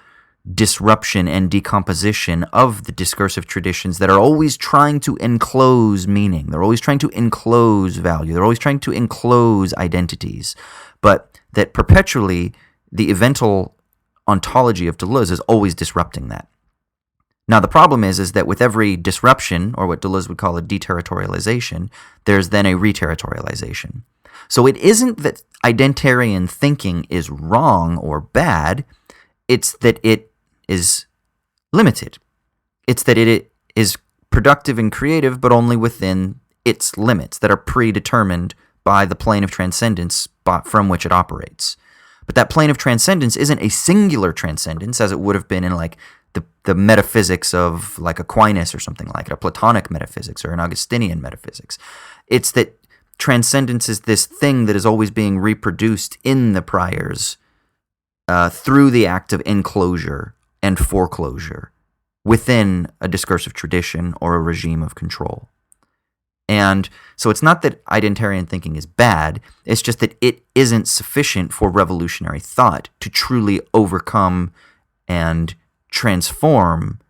disruption and decomposition of the discursive traditions that are always trying to enclose meaning. They're always trying to enclose value. They're always trying to enclose identities. But that perpetually, the evental ontology of Deleuze is always disrupting that. Now, the problem is that with every disruption, or what Deleuze would call a deterritorialization, there's then a reterritorialization. So it isn't that identitarian thinking is wrong or bad, it's that it is limited. It's that it is productive and creative, but only within its limits that are predetermined by the plane of transcendence from which it operates. But that plane of transcendence isn't a singular transcendence, as it would have been in like the metaphysics of like Aquinas or something like it, a Platonic metaphysics or an Augustinian metaphysics. It's that transcendence is this thing that is always being reproduced in the priors through the act of enclosure and foreclosure within a discursive tradition or a regime of control. And so it's not that identitarian thinking is bad, it's just that it isn't sufficient for revolutionary thought to truly overcome and transform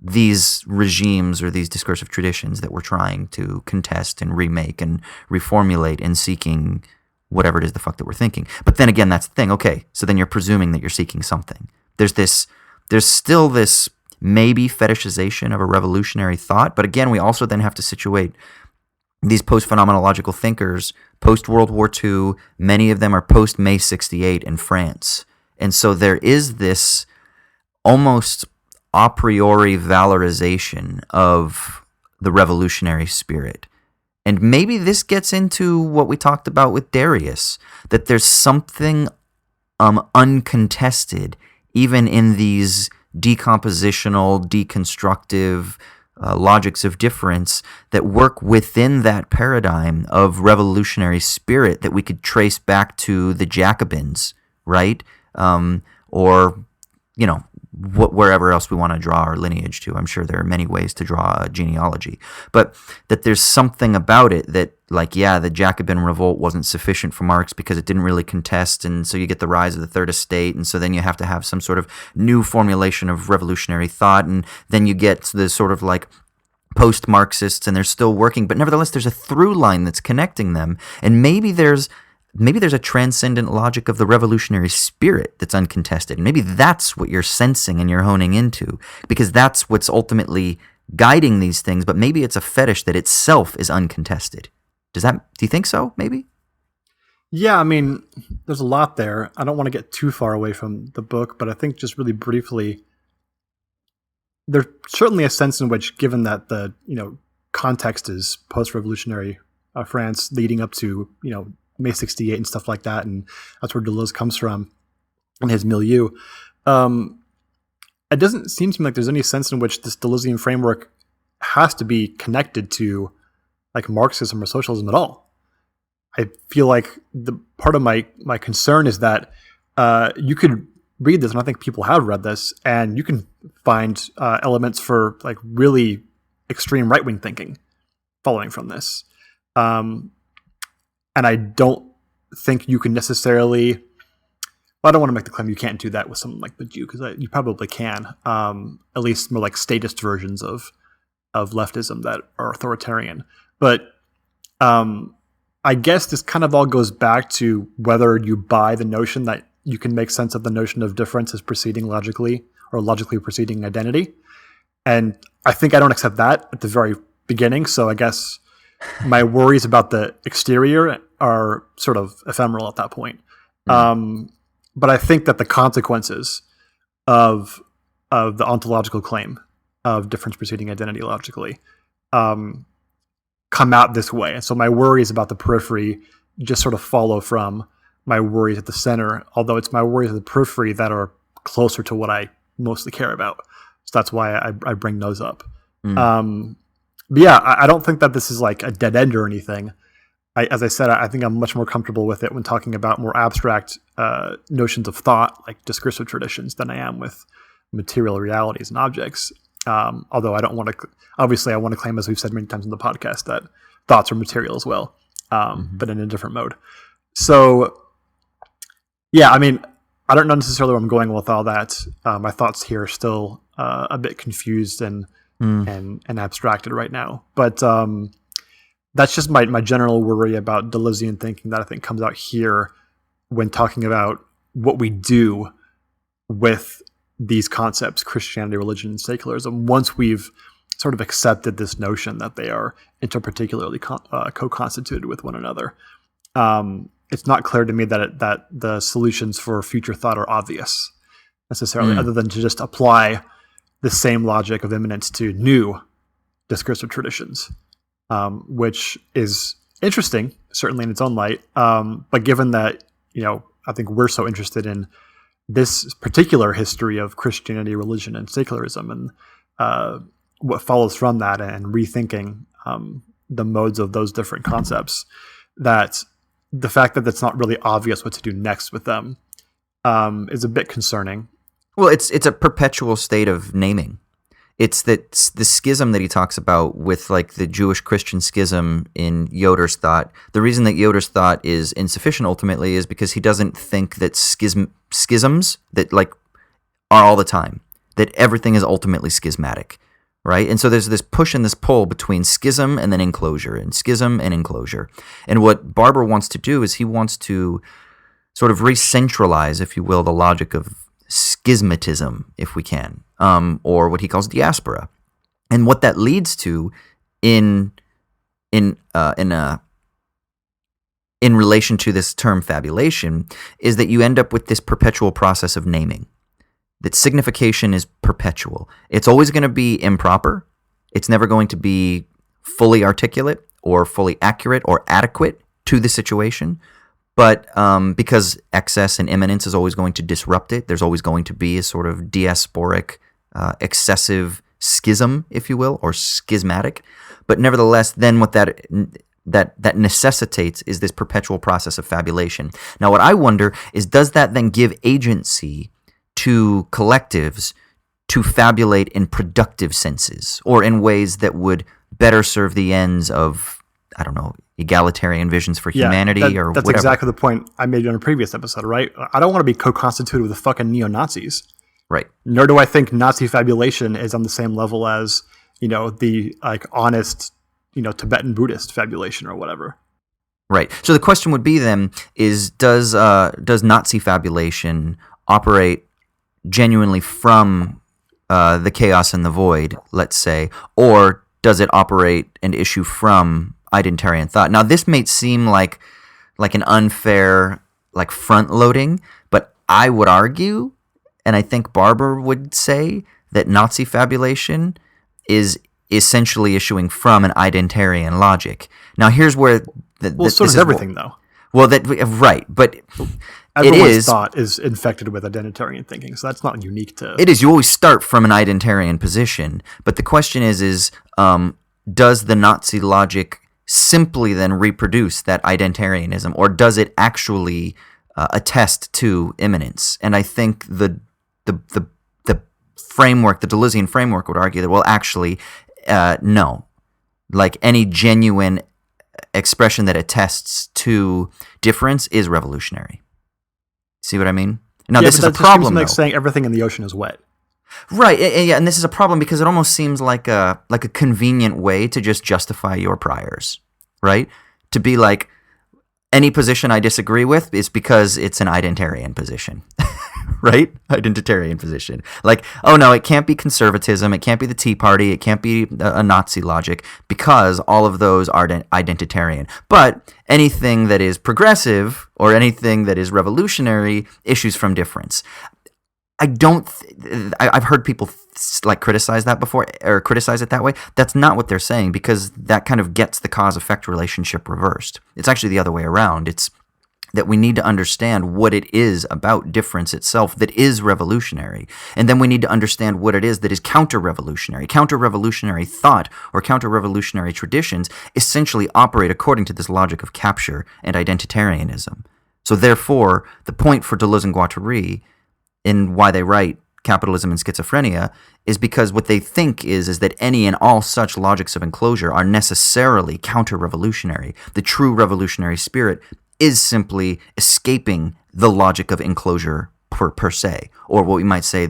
these regimes or these discursive traditions that we're trying to contest and remake and reformulate in seeking whatever it is the fuck that we're thinking. But then again, that's the thing. Okay, so then you're presuming that you're seeking something. There's still this maybe fetishization of a revolutionary thought, but again, we also then have to situate these post-phenomenological thinkers post-World War II. Many of them are post-May 68 in France. And so there is this almost a priori valorization of the revolutionary spirit. And maybe this gets into what we talked about with Darius, that there's something uncontested even in these decompositional, deconstructive logics of difference that work within that paradigm of revolutionary spirit that we could trace back to the Jacobins, right? Or, wherever else we want to draw our lineage to. I'm sure there are many ways to draw a genealogy, but that there's something about it that like, yeah, the Jacobin revolt wasn't sufficient for Marx because it didn't really contest, and so you get the rise of the Third Estate, and so then you have to have some sort of new formulation of revolutionary thought, and then you get the sort of like post-Marxists, and they're still working, but nevertheless there's a through line that's connecting them, and maybe there's a transcendent logic of the revolutionary spirit that's uncontested. And maybe that's what you're sensing and you're honing into, because that's what's ultimately guiding these things, but maybe it's a fetish that itself is uncontested. Do you think so, maybe? Yeah, I mean, there's a lot there. I don't want to get too far away from the book, but I think just really briefly, there's certainly a sense in which, given that the context is post-revolutionary France leading up to May 68 and stuff like that, and that's where Deleuze comes from and his milieu. It doesn't seem to me like there's any sense in which this Deleuzian framework has to be connected to like Marxism or socialism at all. I feel like the part of my concern is that you could read this, and I think people have read this, and you can find elements for like really extreme right-wing thinking following from this. And I don't think you can necessarily... I don't want to make the claim you can't do that with someone like the Jew, because you probably can. At least more like statist versions of leftism that are authoritarian. But I guess this kind of all goes back to whether you buy the notion that you can make sense of the notion of difference as preceding logically, or logically preceding identity. And I think I don't accept that at the very beginning. So I guess my worries about the exterior are sort of ephemeral at that point. But I think that the consequences of the ontological claim of difference preceding identity logically come out this way. And so my worries about the periphery just sort of follow from my worries at the center, although it's my worries at the periphery that are closer to what I mostly care about. So that's why I bring those up. But yeah, I don't think that this is like a dead end or anything. As I said, I think I'm much more comfortable with it when talking about more abstract notions of thought, like discursive traditions, than I am with material realities and objects. Although I don't want to, obviously I want to claim, as we've said many times in the podcast, that thoughts are material as well, but in a different mode. So yeah, I mean, I don't know necessarily where I'm going with all that. My thoughts here are still a bit confused and abstracted right now. But that's just my general worry about Deleuzian thinking that I think comes out here when talking about what we do with these concepts, Christianity, religion, and secularism, once we've sort of accepted this notion that they are interparticularly co-constituted with one another. It's not clear to me that the solutions for future thought are obvious necessarily, other than to just apply the same logic of immanence to new discursive traditions, which is interesting, certainly in its own light. But given that, I think we're so interested in this particular history of Christianity, religion, and secularism, and what follows from that, and rethinking the modes of those different concepts, that the fact that it's not really obvious what to do next with them is a bit concerning. Well, it's a perpetual state of naming. It's that the schism that he talks about with like the Jewish-Christian schism in Yoder's thought. The reason that Yoder's thought is insufficient ultimately is because he doesn't think that schisms that like are all the time, that everything is ultimately schismatic, right? And so there's this push and this pull between schism and then enclosure, and schism and enclosure. And what Barber wants to do is he wants to sort of re-centralize, if you will, the logic of schismatism, if we can, or what he calls diaspora. And what that leads to in relation to this term fabulation is that you end up with this perpetual process of naming. That signification is perpetual. It's always going to be improper. It's never going to be fully articulate or fully accurate or adequate to the situation. But because excess and immanence is always going to disrupt it, there's always going to be a sort of diasporic, excessive schism, if you will, or schismatic. But nevertheless, then what that necessitates is this perpetual process of fabulation. Now, what I wonder is, does that then give agency to collectives to fabulate in productive senses, or in ways that would better serve the ends of, I don't know, egalitarian visions for humanity or that's whatever. exactly the point I made on a previous episode, right? I don't want to be co-constituted with the fucking neo-Nazis. Right. Nor do I think Nazi fabulation is on the same level as, the like honest, Tibetan Buddhist fabulation or whatever. Right. So the question would be then is does Nazi fabulation operate genuinely from the chaos and the void, let's say, or does it operate and issue from identitarian thought? Now, this may seem like an unfair front loading, but I would argue, and I think Barber would say, that Nazi fabulation is essentially issuing from an identitarian logic. Now, here's where so does everything, though. Well, right, but everyone's thought is infected with identitarian thinking, so that's not unique to. It is. You always start from an identitarian position, but the question is does the Nazi logic simply then reproduce that identitarianism, or does it actually attest to immanence? And I think the framework, the Deleuzian framework, would argue that, well, actually, no. Like any genuine expression that attests to difference is revolutionary. See what I mean? Now, this is a problem, though. Saying everything in the ocean is wet. Right, yeah, and this is a problem because it almost seems like a convenient way to just justify your priors, right? To be like, any position I disagree with is because it's an identitarian position, right? Identitarian position. Like, oh no, it can't be conservatism, it can't be the Tea Party, it can't be a Nazi logic, because all of those are identitarian. But anything that is progressive or anything that is revolutionary issues from difference. I've heard people criticize that before, or criticize it that way. That's not what they're saying, because that kind of gets the cause-effect relationship reversed. It's actually the other way around. It's that we need to understand what it is about difference itself that is revolutionary. And then we need to understand what it is that is counter-revolutionary. Counter-revolutionary thought or counter-revolutionary traditions essentially operate according to this logic of capture and identitarianism. So therefore, the point for Deleuze and Guattari in why they write Capitalism and Schizophrenia is because what they think is that any and all such logics of enclosure are necessarily counter-revolutionary. The true revolutionary spirit is simply escaping the logic of enclosure per se, or what we might say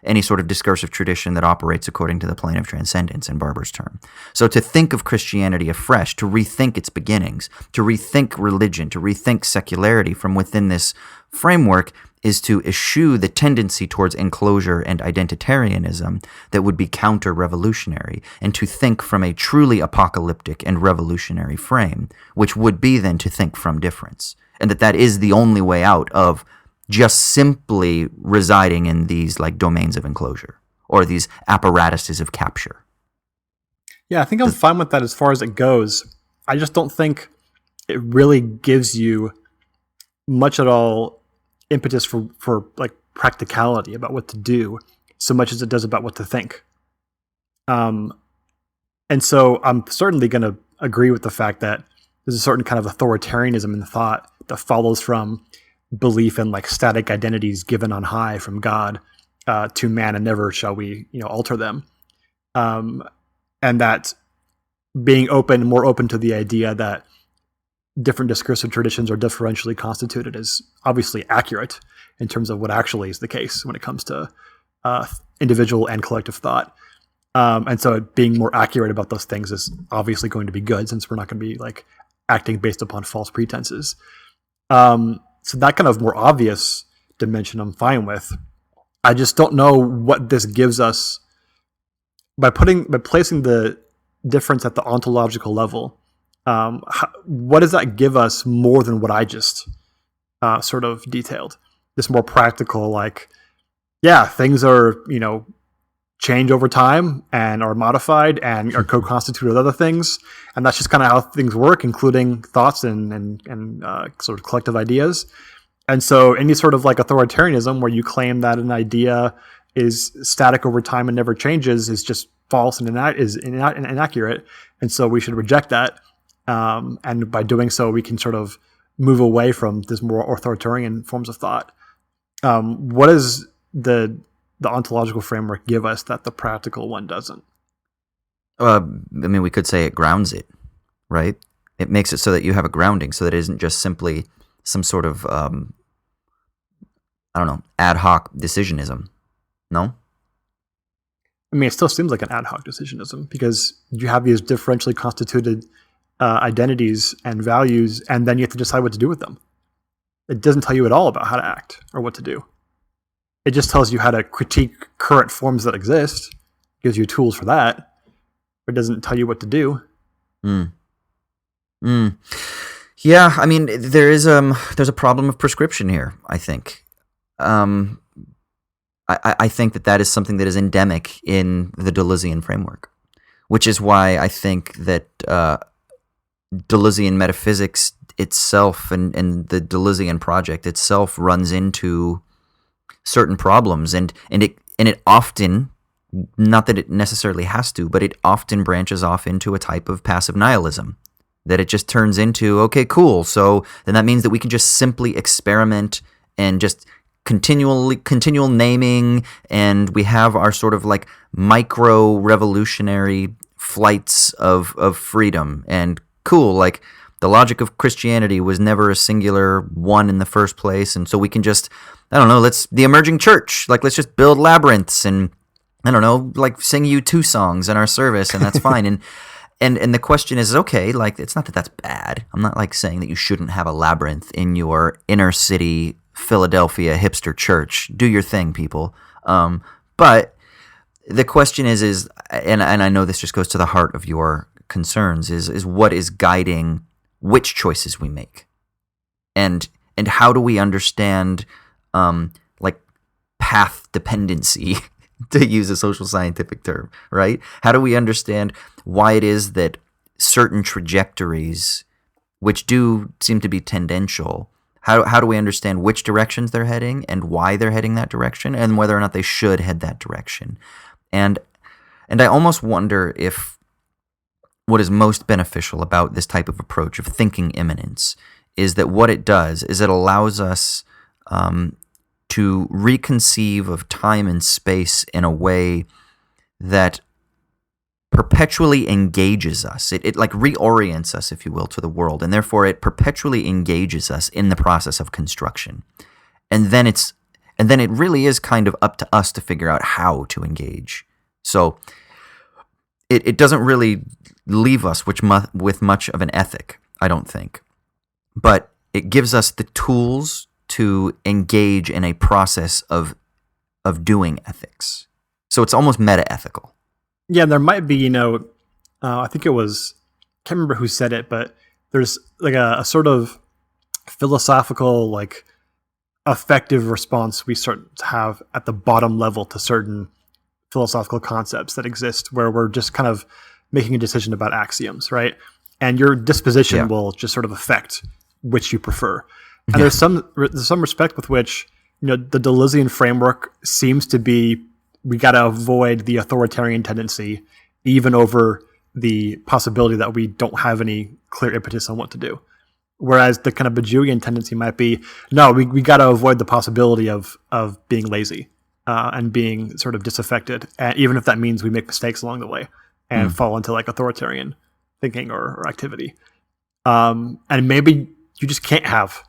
any sort of discursive tradition that operates according to the plane of transcendence in Barber's term. So to think of Christianity afresh, to rethink its beginnings, to rethink religion, to rethink secularity from within this framework is to eschew the tendency towards enclosure and identitarianism that would be counter-revolutionary, and to think from a truly apocalyptic and revolutionary frame, which would be then to think from difference, and that is the only way out of just simply residing in these domains of enclosure or these apparatuses of capture. Yeah, I think I'm fine with that as far as it goes. I just don't think it really gives you much at all impetus for practicality about what to do, so much as it does about what to think. And so I'm certainly going to agree with the fact that there's a certain kind of authoritarianism in the thought that follows from belief in static identities given on high from God to man, and never shall we alter them. And that being more open to the idea that different discursive traditions are differentially constituted is obviously accurate in terms of what actually is the case when it comes to individual and collective thought. And so being more accurate about those things is obviously going to be good, since we're not going to be acting based upon false pretenses. So that kind of more obvious dimension I'm fine with. I just don't know what this gives us by placing the difference at the ontological level. What does that give us more than what I just sort of detailed? This more practical, things are, change over time and are modified and are co-constituted with other things. And that's just kind of how things work, including thoughts and sort of collective ideas. And so any sort of authoritarianism where you claim that an idea is static over time and never changes is just false and inaccurate. And so we should reject that. And by doing so, we can sort of move away from this more authoritarian forms of thought. What does the ontological framework give us that the practical one doesn't? We could say it grounds it, right? It makes it so that you have a grounding, so that it isn't just simply some sort of, ad hoc decisionism. No? I mean, it still seems like an ad hoc decisionism because you have these differentially constituted identities and values, and then you have to decide what to do with them. It doesn't tell you at all about how to act or what to do. It just tells you how to critique current forms that exist, gives you tools for that, but it doesn't tell you what to do. Yeah, I mean, there's a problem of prescription here, I think. I think that is something that is endemic in the Deleuzean framework, which is why I think that Deleuzean metaphysics itself and the Deleuzean project itself runs into certain problems, and it often, not that it necessarily has to, but it often branches off into a type of passive nihilism, that it just turns into, okay, cool, so then that means that we can just simply experiment and just continual naming, and we have our sort of like micro revolutionary flights of freedom, and cool, like the logic of Christianity was never a singular one in the first place, and so we can just, I don't know, the emerging church, like let's just build labyrinths and, I don't know, like sing U2 songs in our service, and that's fine. And the question is, okay, like it's not that that's bad. I'm not like saying that you shouldn't have a labyrinth in your inner city Philadelphia hipster church. Do your thing, people. But the question is, and I know this just goes to the heart of your concerns, is what is guiding which choices we make, and how do we understand like path dependency, to use a social scientific term, right? How do we understand why it is that certain trajectories, which do seem to be tendential, how do we understand which directions they're heading and why they're heading that direction, and whether or not they should head that direction? And I almost wonder if what is most beneficial about this type of approach of thinking immanence is that what it does is it allows us to reconceive of time and space in a way that perpetually engages us. It like reorients us, if you will, to the world, and therefore it perpetually engages us in the process of construction. And then it really is kind of up to us to figure out how to engage. So it doesn't really leave us with much of an ethic, I don't think. But it gives us the tools to engage in a process of doing ethics. So it's almost meta-ethical. Yeah, and there might be, I think it was, can't remember who said it, but there's like a sort of philosophical, like effective response we start to have at the bottom level to certain philosophical concepts that exist, where we're just kind of making a decision about axioms, right? And your disposition will just sort of affect which you prefer. And there's some respect with which, the Deleuzean framework seems to be, we got to avoid the authoritarian tendency, even over the possibility that we don't have any clear impetus on what to do. Whereas the kind of Bajouian tendency might be, no, we got to avoid the possibility of being lazy and being sort of disaffected, even if that means we make mistakes along the way and fall into like authoritarian thinking or activity. And maybe you just can't have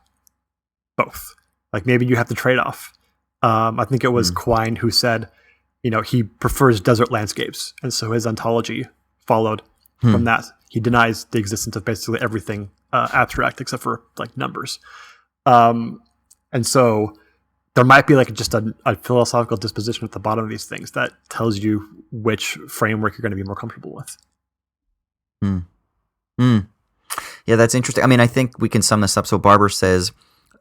both. Like maybe you have to trade off. I think it was Quine who said, he prefers desert landscapes, and so his ontology followed from that. He denies the existence of basically everything abstract except for like numbers. And so there might be like just a philosophical disposition at the bottom of these things that tells you which framework you're going to be more comfortable with. Yeah, that's interesting. I mean, I think we can sum this up. So Barber says,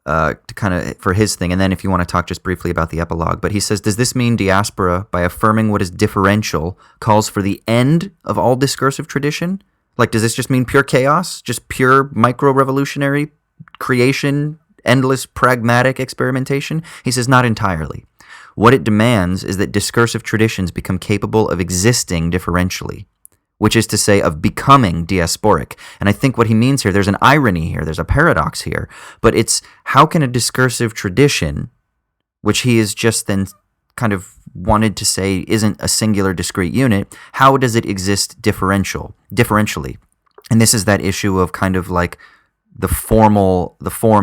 to kind of for his thing, and then if you want to talk just briefly about the epilogue, but he says, does this mean Diaspora, by affirming what is differential, calls for the end of all discursive tradition? Like, does this just mean pure chaos, just pure micro-revolutionary creation, endless pragmatic experimentation? He says, not entirely. What it demands is that discursive traditions become capable of existing differentially, which is to say of becoming diasporic. And I think what he means here, there's an irony here, there's a paradox here, but it's how can a discursive tradition, which he is just then kind of wanted to say isn't a singular discrete unit, how does it exist differentially? And this is that issue of kind of like the form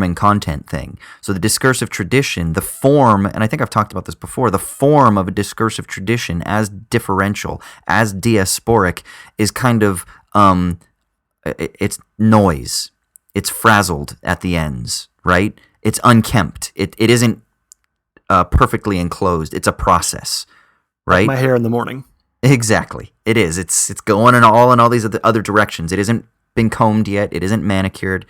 and content thing. So the discursive tradition, the form, and I think I've talked about this before, the form of a discursive tradition as differential, as diasporic, is kind of, it's noise. It's frazzled at the ends, right? It's unkempt. It isn't perfectly enclosed. It's a process, right? Like my hair in the morning. Exactly. It is. It's going in all these other directions. It isn't been combed yet. It isn't manicured.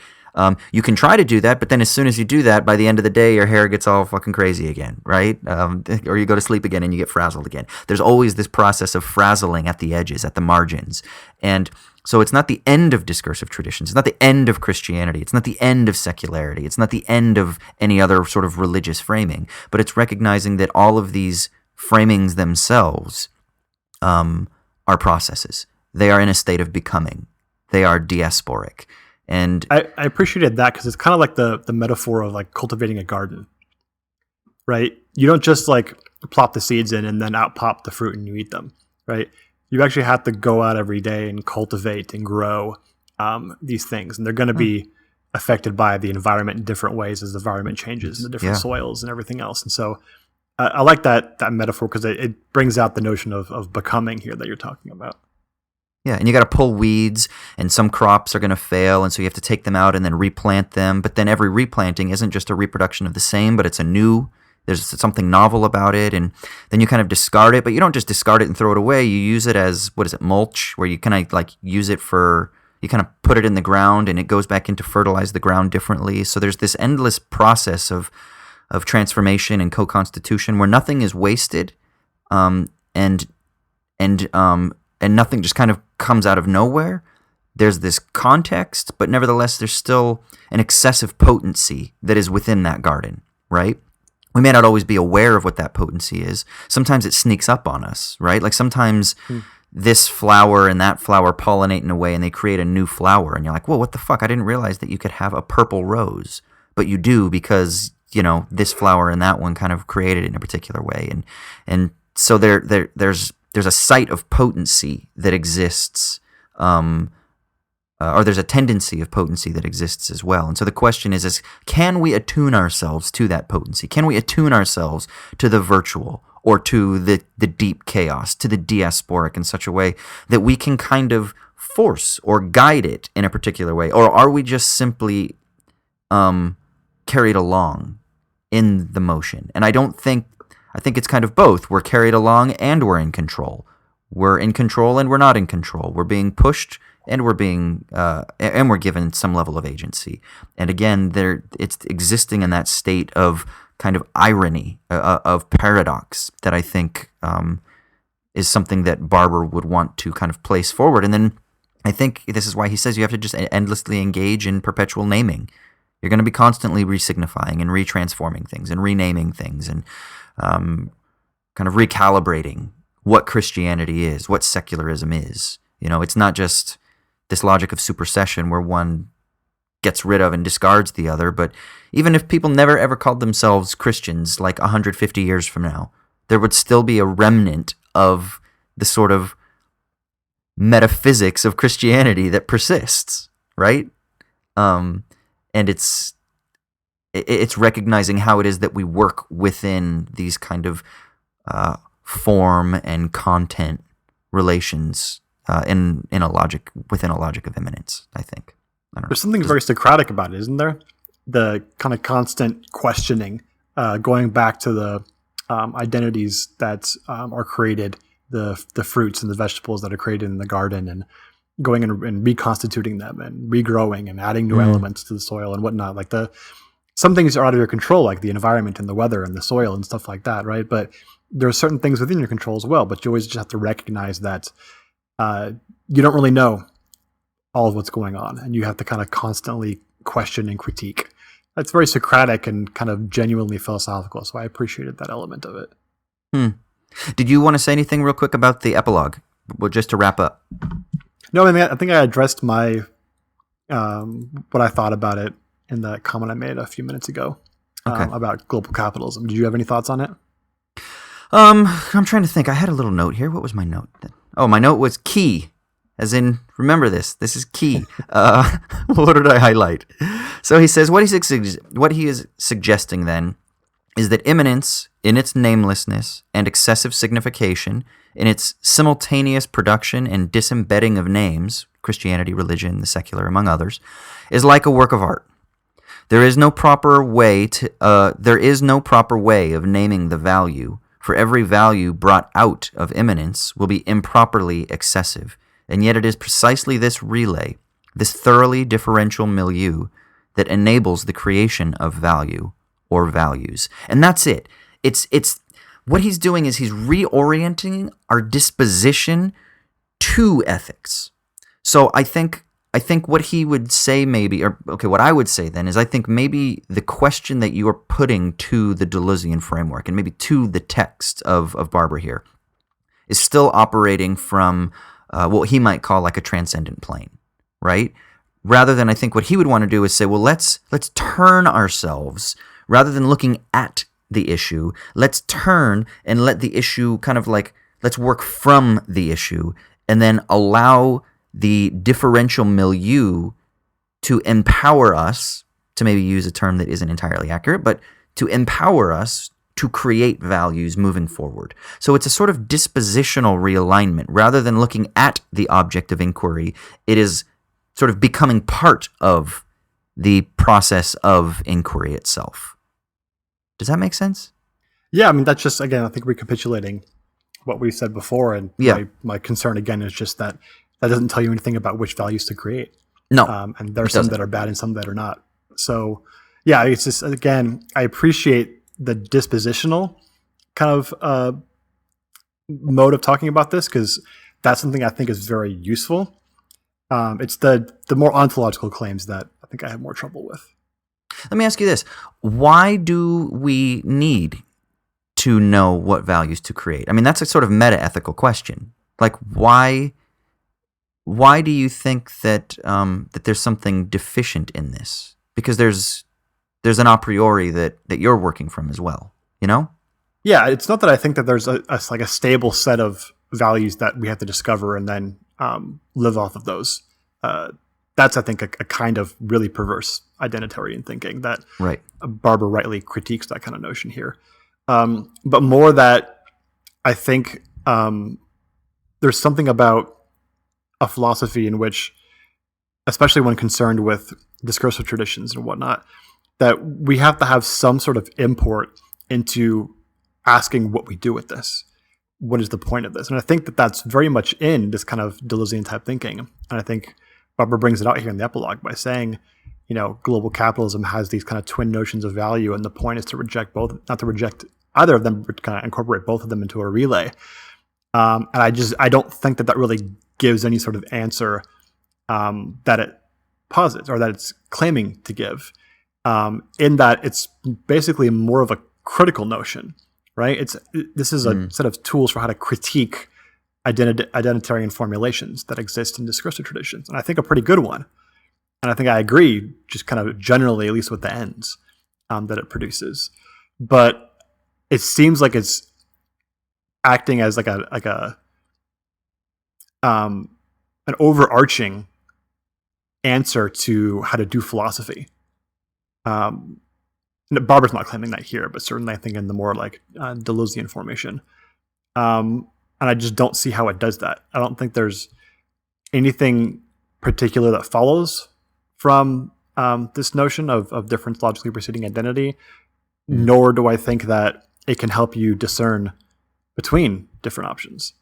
You can try to do that, but then as soon as you do that, by the end of the day, your hair gets all fucking crazy again, right? Or you go to sleep again and you get frazzled again. There's always this process of frazzling at the edges, at the margins. And so it's not the end of discursive traditions. It's not the end of Christianity. It's not the end of secularity. It's not the end of any other sort of religious framing, but it's recognizing that all of these framings themselves are processes. They are in a state of becoming. They are diasporic. And I appreciated that because it's kind of like the metaphor of like cultivating a garden, right? You don't just like plop the seeds in and then out pop the fruit and you eat them, right? You actually have to go out every day and cultivate and grow these things. And they're going to be affected by the environment in different ways as the environment changes and the different soils and everything else. And so I like that metaphor because it brings out the notion of becoming here that you're talking about. Yeah, and you got to pull weeds, and some crops are going to fail, and so you have to take them out and then replant them. But then every replanting isn't just a reproduction of the same, but it's a new. There's something novel about it, and then you kind of discard it. But you don't just discard it and throw it away. You use it as, mulch, where you kind of like use it for, you kind of put it in the ground, and it goes back in to fertilize the ground differently. So there's this endless process of transformation and co-constitution where nothing is wasted, and nothing just kind of comes out of nowhere. There's this context, but nevertheless, there's still an excessive potency that is within that garden, right? We may not always be aware of what that potency is. Sometimes it sneaks up on us, right? Like sometimes this flower and that flower pollinate in a way and they create a new flower. And you're like, whoa, what the fuck? I didn't realize that you could have a purple rose. But you do because, this flower and that one kind of created it in a particular way. And so there's a site of potency that exists, or there's a tendency of potency that exists as well. And so the question is can we attune ourselves to that potency? Can we attune ourselves to the virtual or to the deep chaos, to the diasporic in such a way that we can kind of force or guide it in a particular way? Or are we just simply carried along in the motion? And I think it's kind of both. We're carried along and we're in control. We're in control and we're not in control. We're being pushed and we're being and we're given some level of agency. And again, it's existing in that state of kind of irony, of paradox that I think is something that Barber would want to kind of place forward. And then I think this is why he says you have to just endlessly engage in perpetual naming. You're going to be constantly resignifying and retransforming things and renaming things and kind of recalibrating what Christianity is, what secularism is. It's not just this logic of supersession where one gets rid of and discards the other, but even if people never ever called themselves Christians like 150 years from now, there would still be a remnant of the sort of metaphysics of Christianity that persists, right? And it's recognizing how it is that we work within these kind of form and content relations within a logic of immanence, I think. I don't know. There's something very Socratic about it, isn't there? The kind of constant questioning, going back to the identities that are created, the fruits and the vegetables that are created in the garden, and going and reconstituting them and regrowing and adding new elements to the soil and whatnot. Like some things are out of your control, like the environment and the weather and the soil and stuff like that, right? But there are certain things within your control as well. But you always just have to recognize that you don't really know all of what's going on, and you have to kind of constantly question and critique. That's very Socratic and kind of genuinely philosophical. So I appreciated that element of it. Did you want to say anything real quick about the epilogue? Well, just to wrap up. No, I mean, I think I addressed my what I thought about it in the comment I made a few minutes ago about global capitalism. Did you have any thoughts on it? I'm trying to think. I had a little note here. What was my note then? Oh, my note was key. as in, remember this. This is key. What did I highlight? So he says what he is suggesting then is that immanence, in its namelessness and excessive signification, in its simultaneous production and disembedding of names, Christianity, religion, the secular, among others, is like a work of art. There is no proper way of naming the value, for every value brought out of immanence will be improperly excessive, and yet it is precisely this relay, this thoroughly differential milieu, that enables the creation of value or values. And that's it. It's what he's doing is he's reorienting our disposition to ethics. So I think what he would say what I would say then is I think maybe the question that you are putting to the Deleuzian framework and maybe to the text of Barber here is still operating from what he might call like a transcendent plane, right? Rather than I think what he would want to do is say, well, let's turn ourselves, rather than looking at the issue, let's turn and let the issue kind of like, let's work from the issue and then allow the differential milieu to empower us, to maybe use a term that isn't entirely accurate, but to empower us to create values moving forward. So it's a sort of dispositional realignment. Rather than looking at the object of inquiry, it is sort of becoming part of the process of inquiry itself. Does that make sense? Yeah, I mean, that's just, again, I think recapitulating what we said before. And my concern, again, is just that doesn't tell you anything about which values to create. No. And there are some that are bad and some that are not. So, yeah, it's just, again, I appreciate the dispositional kind of mode of talking about this, because that's something I think is very useful. It's the more ontological claims that I think I have more trouble with. Let me ask you this. Why do we need to know what values to create? I mean, that's a sort of meta-ethical question. Like, why do you think that that there's something deficient in this? Because there's an a priori that you're working from as well, you know? Yeah, it's not that I think that there's like a stable set of values that we have to discover and then live off of those. That's, I think, a kind of really perverse identitarian thinking that right. Barber rightly critiques that kind of notion here. But more that I think there's something about a philosophy in which, especially when concerned with discursive traditions and whatnot, that we have to have some sort of import into asking what we do with this. What is the point of this? And I think that that's very much in this kind of Deleuzian type thinking. And I think Barber brings it out here in the epilogue by saying, global capitalism has these kind of twin notions of value, and the point is to reject both, not to reject either of them, but kind of incorporate both of them into a relay. And I don't think that really gives any sort of answer that it posits or that it's claiming to give. In that it's basically more of a critical notion, right? This is a set of tools for how to critique identitarian formulations that exist in discursive traditions, and I think a pretty good one. And I think I agree, just kind of generally, at least with the ends that it produces. But it seems like it's acting as like an overarching answer to how to do philosophy. Barber's not claiming that here, but certainly I think in the more like Deleuzian formation. And I just don't see how it does that. I don't think there's anything particular that follows from this notion of difference logically preceding identity, nor do I think that it can help you discern between different options.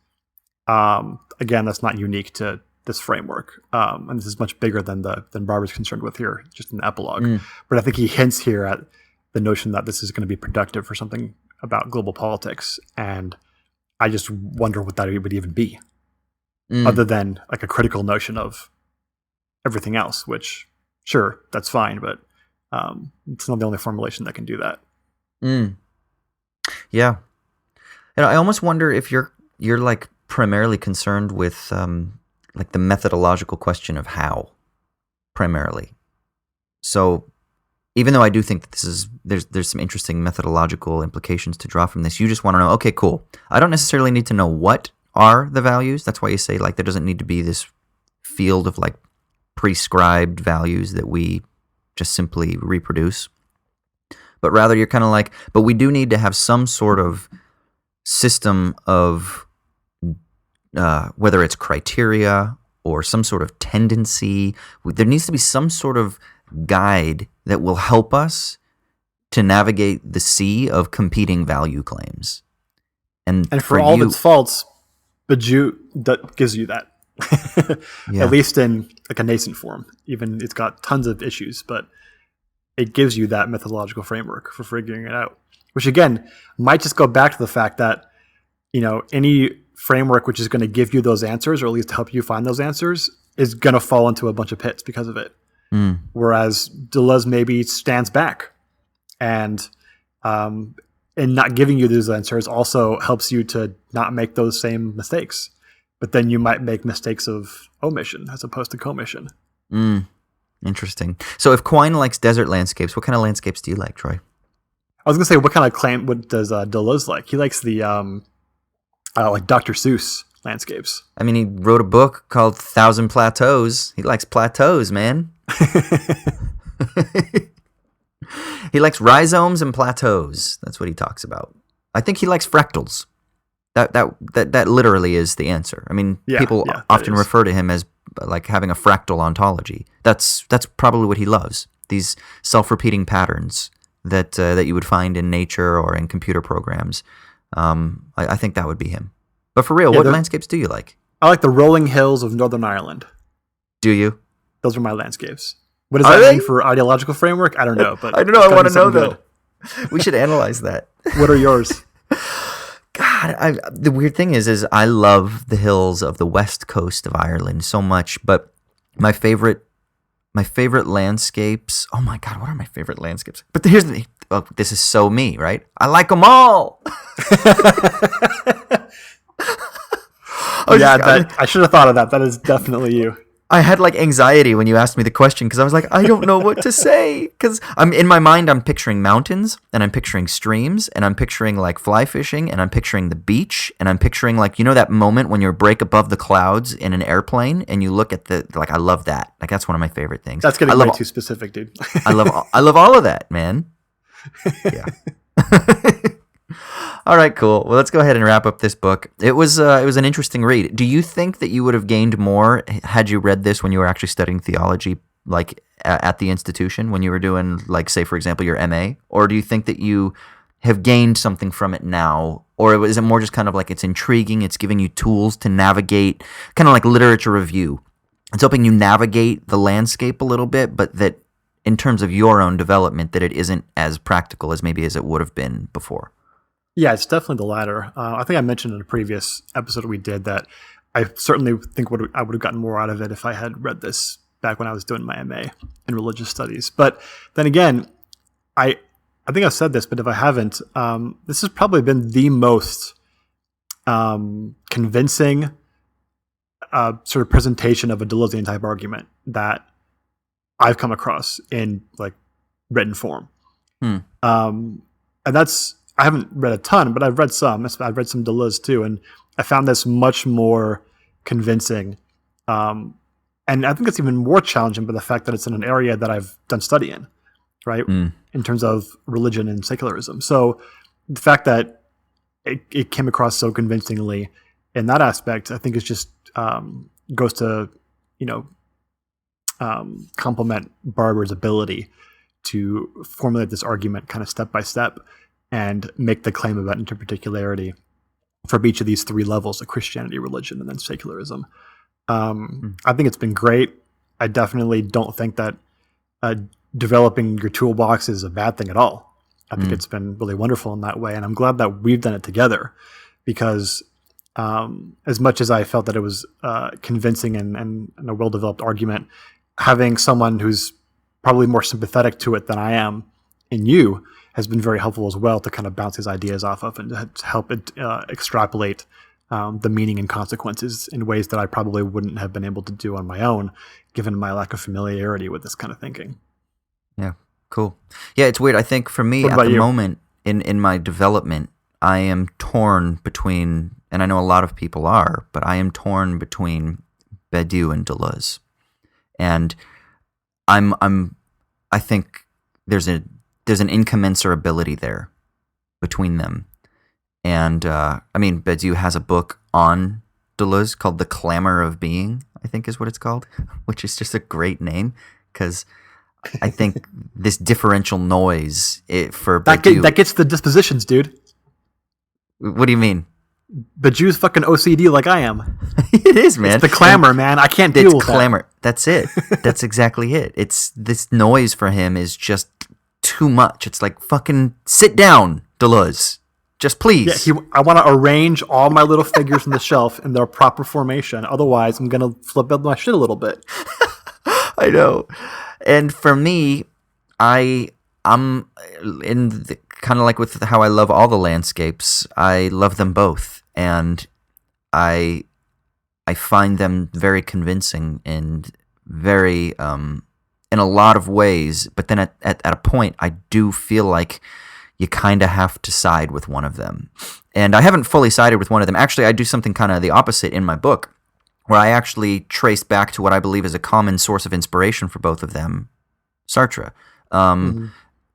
Again, that's not unique to this framework, and this is much bigger than Barber's concerned with here, just in the epilogue. But I think he hints here at the notion that this is going to be productive for something about global politics, and I just wonder what that would even be, other than like a critical notion of everything else, which, sure, that's fine, but it's not the only formulation that can do that. Yeah. And I almost wonder if you're like primarily concerned with like the methodological question of how, primarily. So even though I do think that there's some interesting methodological implications to draw from this, you just want to know, okay, cool. I don't necessarily need to know what are the values. That's why you say like there doesn't need to be this field of like prescribed values that we just simply reproduce. But rather you're kind of like, but we do need to have some sort of system of whether it's criteria or some sort of tendency. There needs to be some sort of guide that will help us to navigate the sea of competing value claims. And for all of its faults, Bajou that gives you that. Yeah. At least in like a nascent form. Even it's got tons of issues, but it gives you that methodological framework for figuring it out. Which again might just go back to the fact that, any framework which is going to give you those answers, or at least help you find those answers, is going to fall into a bunch of pits because of it. Whereas Deleuze maybe stands back, and in not giving you those answers also helps you to not make those same mistakes. But then you might make mistakes of omission as opposed to commission. Interesting. So if Quine likes desert landscapes, what kind of landscapes do you like, Troy? I was going to say, what does Deleuze like? He likes the like Dr. Seuss landscapes. I mean, he wrote a book called Thousand Plateaus. He likes plateaus, man. He likes rhizomes and plateaus. That's what he talks about. I think he likes fractals. That literally is the answer. I mean, people often refer to him as like having a fractal ontology. That's probably what he loves. These self-repeating patterns that you would find in nature or in computer programs. I think that would be him. But for real, what landscapes do you like? I like the rolling hills of Northern Ireland. Do you? Those are my landscapes. What does that mean for ideological framework? I don't know. But I don't know. I want to know, though. We should analyze that. What are yours? God, the weird thing is I love the hills of the west coast of Ireland so much, but my favorite landscapes. Oh my God, what are my favorite landscapes? But here's the thing. Oh, this is so me, right? I like them all. I should have thought of that. That is definitely you. I had like anxiety when you asked me the question because I was like, I don't know what to say. Because in my mind, I'm picturing mountains and I'm picturing streams and I'm picturing like fly fishing and I'm picturing the beach and I'm picturing like, that moment when you break above the clouds in an airplane and you look at I love that. Like that's one of my favorite things. That's getting way too specific, dude. I love all of that, man. Yeah. All right, cool. Well, let's go ahead and wrap up this book. It was an interesting read. Do you think that you would have gained more had you read this when you were actually studying theology, like at the institution, when you were doing, like, say, for example, your MA? Or do you think that you have gained something from it now? Or is it more just kind of like it's intriguing, it's giving you tools to navigate, kind of like literature review? It's helping you navigate the landscape a little bit, but that in terms of your own development, that it isn't as practical as maybe as it would have been before. Yeah, it's definitely the latter. I think I mentioned in a previous episode we did that I certainly think I would have gotten more out of it if I had read this back when I was doing my MA in religious studies. But then again, I think I've said this, but if I haven't, this has probably been the most convincing sort of presentation of a Deleuzean type argument that I've come across in like written form. And that's, I haven't read a ton, but I've read some. I've read some Deleuze too, and I found this much more convincing. And I think it's even more challenging by the fact that it's in an area that I've done study in, right? In terms of religion and secularism. So the fact that it came across so convincingly in that aspect, I think is just goes to, compliment Barber's ability to formulate this argument kind of step by step and make the claim about interparticularity for each of these three levels of Christianity, religion, and then secularism. I think it's been great. I definitely don't think that developing your toolbox is a bad thing at all. I think it's been really wonderful in that way, and I'm glad that we've done it together because as much as I felt that it was convincing and a well-developed argument, having someone who's probably more sympathetic to it than I am in you has been very helpful as well to kind of bounce his ideas off of and to help it extrapolate the meaning and consequences in ways that I probably wouldn't have been able to do on my own, given my lack of familiarity with this kind of thinking. Yeah, cool. Yeah, it's weird. I think for me at the moment in my development, I am torn between, and I know a lot of people are, but I am torn between Badiou and Deleuze. And I think there's an incommensurability there between them. And Badiou has a book on Deleuze called The Clamor of Being, I think is what it's called, which is just a great name because I think this differential noise for Badiou... That gets the dispositions, dude. What do you mean? Badiou's fucking OCD like I am. It is, man. It's the clamor, man. I can't deal with clamor. That's it. That's exactly it. It's this noise for him is just too much. It's like, fucking sit down, Deleuze. Just please. Yeah, I want to arrange all my little figures on the shelf in their proper formation. Otherwise, I'm going to flip up my shit a little bit. I know. And for me, I'm in kind of like with how I love all the landscapes. I love them both, and I find them very convincing and very in a lot of ways. But then at a point, I do feel like you kind of have to side with one of them. And I haven't fully sided with one of them. Actually, I do something kind of the opposite in my book, where I actually trace back to what I believe is a common source of inspiration for both of them, Sartre,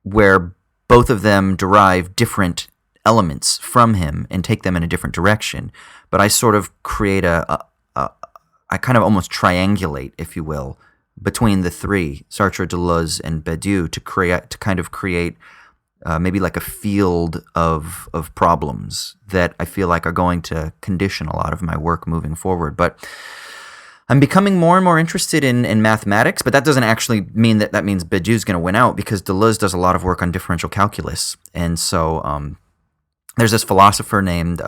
where both of them derive different elements from him and take them in a different direction. But I sort of create I kind of almost triangulate, if you will, between the three, Sartre, Deleuze, and Badiou, to kind of create maybe like a field of problems that I feel like are going to condition a lot of my work moving forward. But I'm becoming more and more interested in mathematics, but that doesn't actually mean that means Badiou's going to win out, because Deleuze does a lot of work on differential calculus. And so there's this philosopher named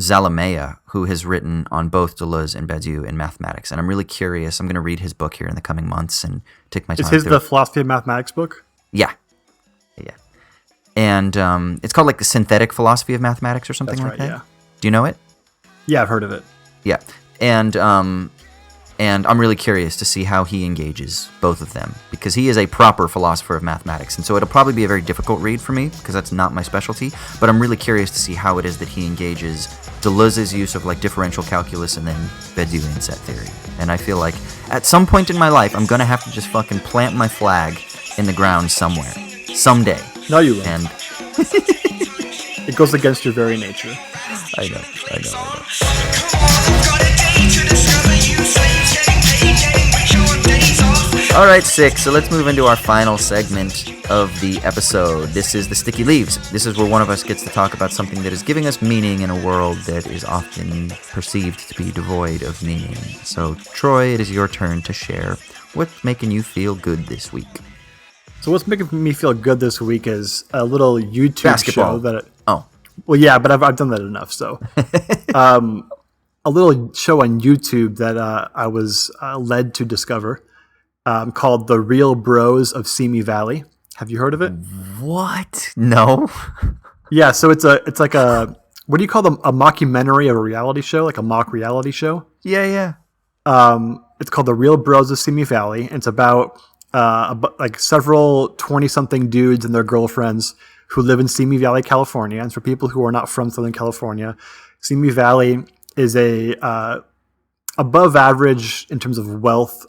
Zalamea who has written on both Deleuze and Badiou in mathematics. And I'm really curious. I'm going to read his book here in the coming months and take my time. Is his the Philosophy of Mathematics book? Yeah. And it's called like the Synthetic Philosophy of Mathematics or something like that. Yeah. Do you know it? Yeah, I've heard of it. Yeah. And I'm really curious to see how he engages both of them, because he is a proper philosopher of mathematics. And so it'll probably be a very difficult read for me because that's not my specialty. But I'm really curious to see how it is that he engages Deleuze's use of like differential calculus and then Badiouian set theory. And I feel like at some point in my life, I'm going to have to just fucking plant my flag in the ground somewhere. Someday. No, you won't. And it goes against your very nature. I know. All right, Six. So let's move into our final segment of the episode. This is the Sticky Leaves. This is where one of us gets to talk about something that is giving us meaning in a world that is often perceived to be devoid of meaning. So, Troy, it is your turn to share what's making you feel good this week. So what's making me feel good this week is a little YouTube Basketball. show Oh. Well, yeah, but I've done that enough. So, a little show on YouTube that I was led to discover called "The Real Bros of Simi Valley." Have you heard of it? What? No. Yeah, so it's like a, what do you call them? A mockumentary of a reality show, like a mock reality show. Yeah. It's called "The Real Bros of Simi Valley." And it's about like several 20-something dudes and their girlfriends who live in Simi Valley, California. And for people who are not from Southern California, Simi Valley is a above average in terms of wealth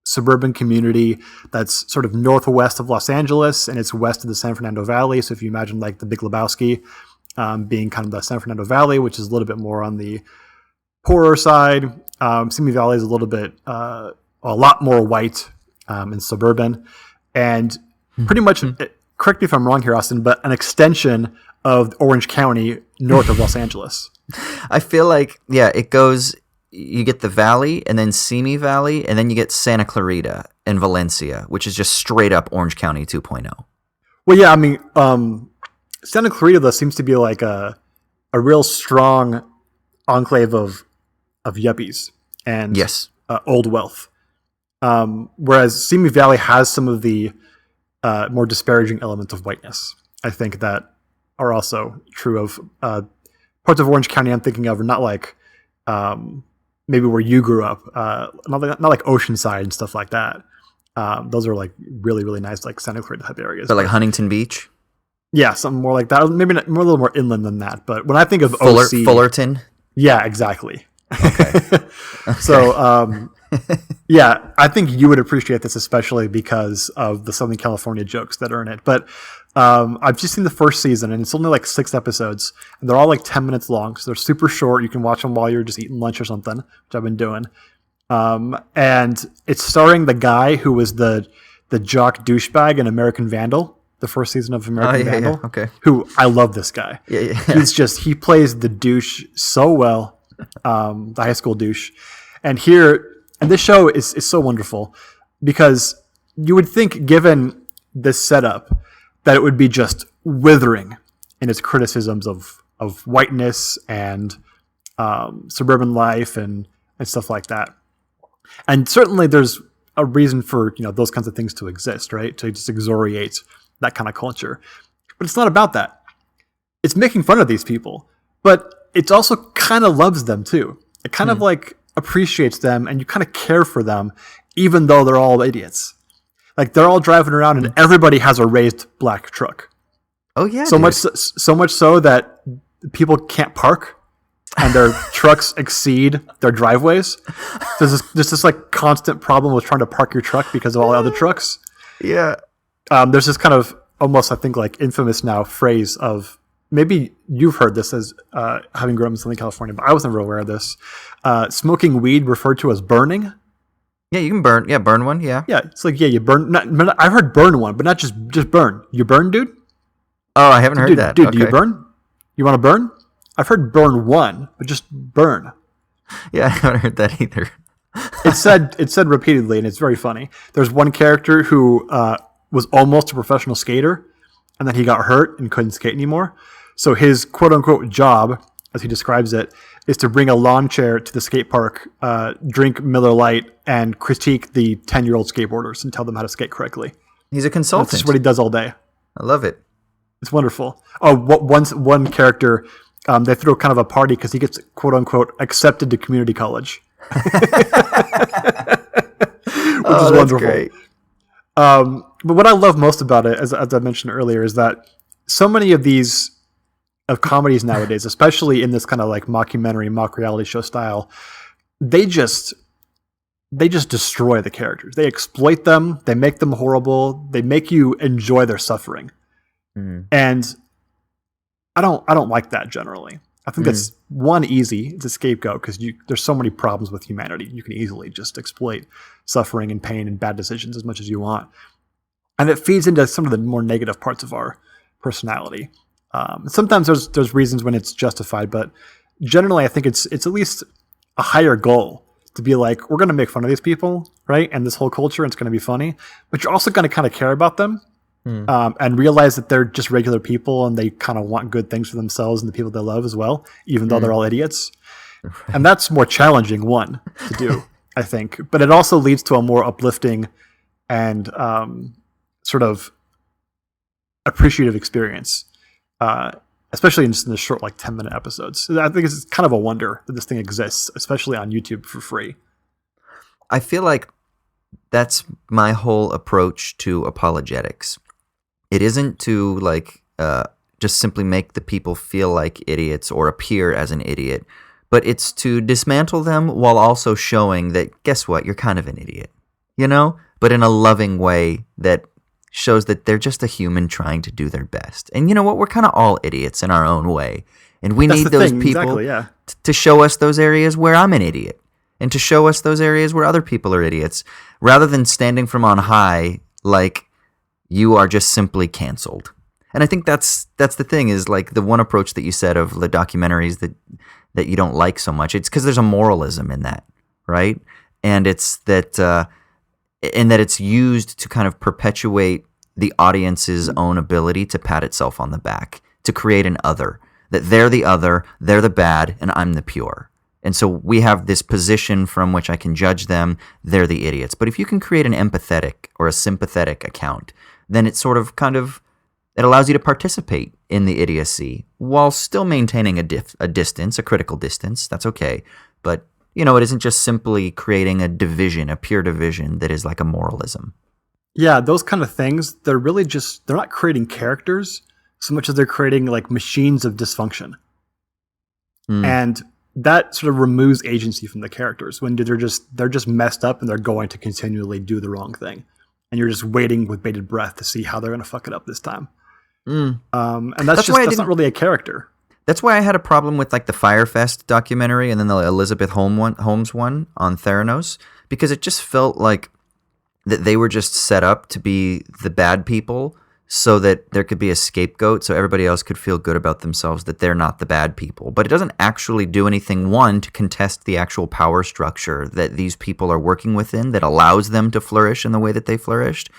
suburban community that's sort of northwest of Los Angeles, and it's west of the San Fernando Valley. So if you imagine like the Big Lebowski being kind of the San Fernando Valley, which is a little bit more on the poorer side, Simi Valley is a little bit a lot more white and suburban, and pretty much, correct me if I'm wrong here, Austin, but an extension of Orange County north of Los Angeles. I feel like, yeah, it goes, you get the valley and then Simi Valley, and then you get Santa Clarita and Valencia, which is just straight up Orange County 2.0. Well, yeah, I mean, Santa Clarita though seems to be like a real strong enclave of yuppies and yes, old wealth. Whereas Simi Valley has some of the more disparaging elements of whiteness, I think, that are also true of parts of Orange County I'm thinking of are not like maybe where you grew up, not like Oceanside and stuff like that. Those are like really, really nice, like Santa Clarita type areas. But like Huntington Beach? Yeah, something more like that. Maybe not, more a little more inland than that. But when I think of OC, Fullerton? Yeah, exactly. Okay. So, yeah, I think you would appreciate this, especially because of the Southern California jokes that are in it. But I've just seen the first season, and it's only like 6 episodes, and they're all like 10 minutes long. So they're super short. You can watch them while you're just eating lunch or something, which I've been doing. And it's starring the guy who was the jock douchebag in American Vandal, the first season of American Vandal. Yeah. Okay. Who I love this guy. Yeah. He plays the douche so well, the high school douche. And this show is so wonderful because you would think, given this setup, that it would be just withering in its criticisms of whiteness and suburban life and stuff like that. And certainly there's a reason for those kinds of things to exist, right? To just excoriate that kind of culture. But it's not about that. It's making fun of these people, but it also kind of loves them too. It kind of like appreciates them, and you kind of care for them, even though they're all idiots. Like they're all driving around, and everybody has a raised black truck. Oh yeah. So much so that people can't park, and their trucks exceed their driveways. There's this like constant problem with trying to park your truck because of all the other trucks. Yeah. There's this kind of almost, I think, like infamous now phrase of, maybe you've heard this as having grown up in Southern California, but I was never aware of this. Smoking weed referred to as burning. Yeah, you can burn. Yeah, burn one. Yeah. Yeah, it's like, you burn. I've heard burn one, but not just burn. You burn, dude? Oh, I haven't heard that. Dude, okay. Do you burn? You want to burn? I've heard burn one, but just burn. Yeah, I haven't heard that either. It's said repeatedly, and it's very funny. There's one character who was almost a professional skater, and then he got hurt and couldn't skate anymore. So his quote-unquote job, as he describes it, is to bring a lawn chair to the skate park, drink Miller Lite, and critique the 10-year-old skateboarders and tell them how to skate correctly. He's a consultant. That's just what he does all day. I love it. It's wonderful. Oh, one character, they threw kind of a party because he gets, quote-unquote, accepted to community college. Which is wonderful. Great. But what I love most about it, as I mentioned earlier, is that so many of these comedies nowadays, especially in this kind of like mockumentary, mock reality show style, they just destroy the characters. They exploit them. They make them horrible. They make you enjoy their suffering. Mm. And I don't like that generally. I think that's one easy. It's a scapegoat because there's so many problems with humanity. You can easily just exploit suffering and pain and bad decisions as much as you want. And it feeds into some of the more negative parts of our personality. Sometimes there's reasons when it's justified, but generally I think it's at least a higher goal to be like, we're going to make fun of these people, right? And this whole culture, and it's going to be funny, but you're also going to kind of care about them and realize that they're just regular people and they kind of want good things for themselves and the people they love as well, even though they're all idiots. Right. And that's more challenging one to do, I think. But it also leads to a more uplifting and sort of appreciative experience, especially in the short, like 10-minute episodes. I think it's kind of a wonder that this thing exists, especially on YouTube for free. I feel like that's my whole approach to apologetics. It isn't to like just simply make the people feel like idiots or appear as an idiot, but it's to dismantle them while also showing that, guess what, you're kind of an idiot, but in a loving way that shows that they're just a human trying to do their best. And you know what? We're kind of all idiots in our own way. And we need those people to show us those areas where I'm an idiot and to show us those areas where other people are idiots, rather than standing from on high like you are just simply canceled. And I think that's the thing, is like the one approach that you said of the documentaries that you don't like so much. It's because there's a moralism in that, right? And it's that in that it's used to kind of perpetuate the audience's own ability to pat itself on the back, to create an other, that they're the other, they're the bad, and I'm the pure. And so we have this position from which I can judge them, they're the idiots. But if you can create an empathetic or a sympathetic account, then it sort of it allows you to participate in the idiocy while still maintaining a distance, a critical distance. That's okay. But it isn't just simply creating a division, a pure division that is like a moralism. Yeah, those kind of things, they're not creating characters so much as they're creating like machines of dysfunction. And that sort of removes agency from the characters when they're just messed up and they're going to continually do the wrong thing, and you're just waiting with bated breath to see how they're going to fuck it up this time. And that's not really a character. That's why I had a problem with like the Firefest documentary and then the Elizabeth Holmes one on Theranos, because it just felt like that they were just set up to be the bad people so that there could be a scapegoat so everybody else could feel good about themselves that they're not the bad people. But it doesn't actually do anything, one, to contest the actual power structure that these people are working within that allows them to flourish in the way that they flourished,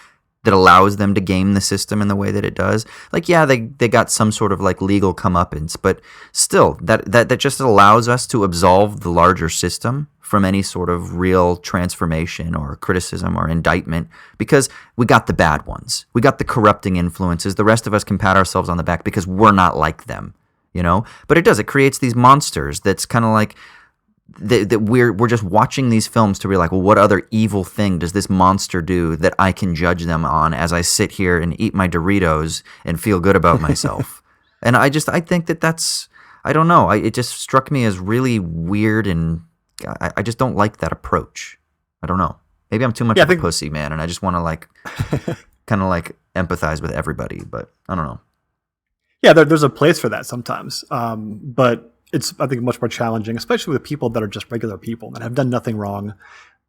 that allows them to game the system in the way that it does. Like, yeah, they got some sort of like legal comeuppance, but still, that just allows us to absolve the larger system from any sort of real transformation or criticism or indictment, because we got the bad ones. We got the corrupting influences. The rest of us can pat ourselves on the back because we're not like them, you know? But it creates these monsters that's kind of like, that we're just watching these films to be like, well, what other evil thing does this monster do that I can judge them on as I sit here and eat my Doritos and feel good about myself? And I think that's, I don't know. It just struck me as really weird, and I just don't like that approach. I don't know. Maybe I'm too much of a pussy, man, and I just want to like kind of like empathize with everybody, but I don't know. Yeah, there's a place for that sometimes, but it's, I think, much more challenging, especially with people that are just regular people that have done nothing wrong.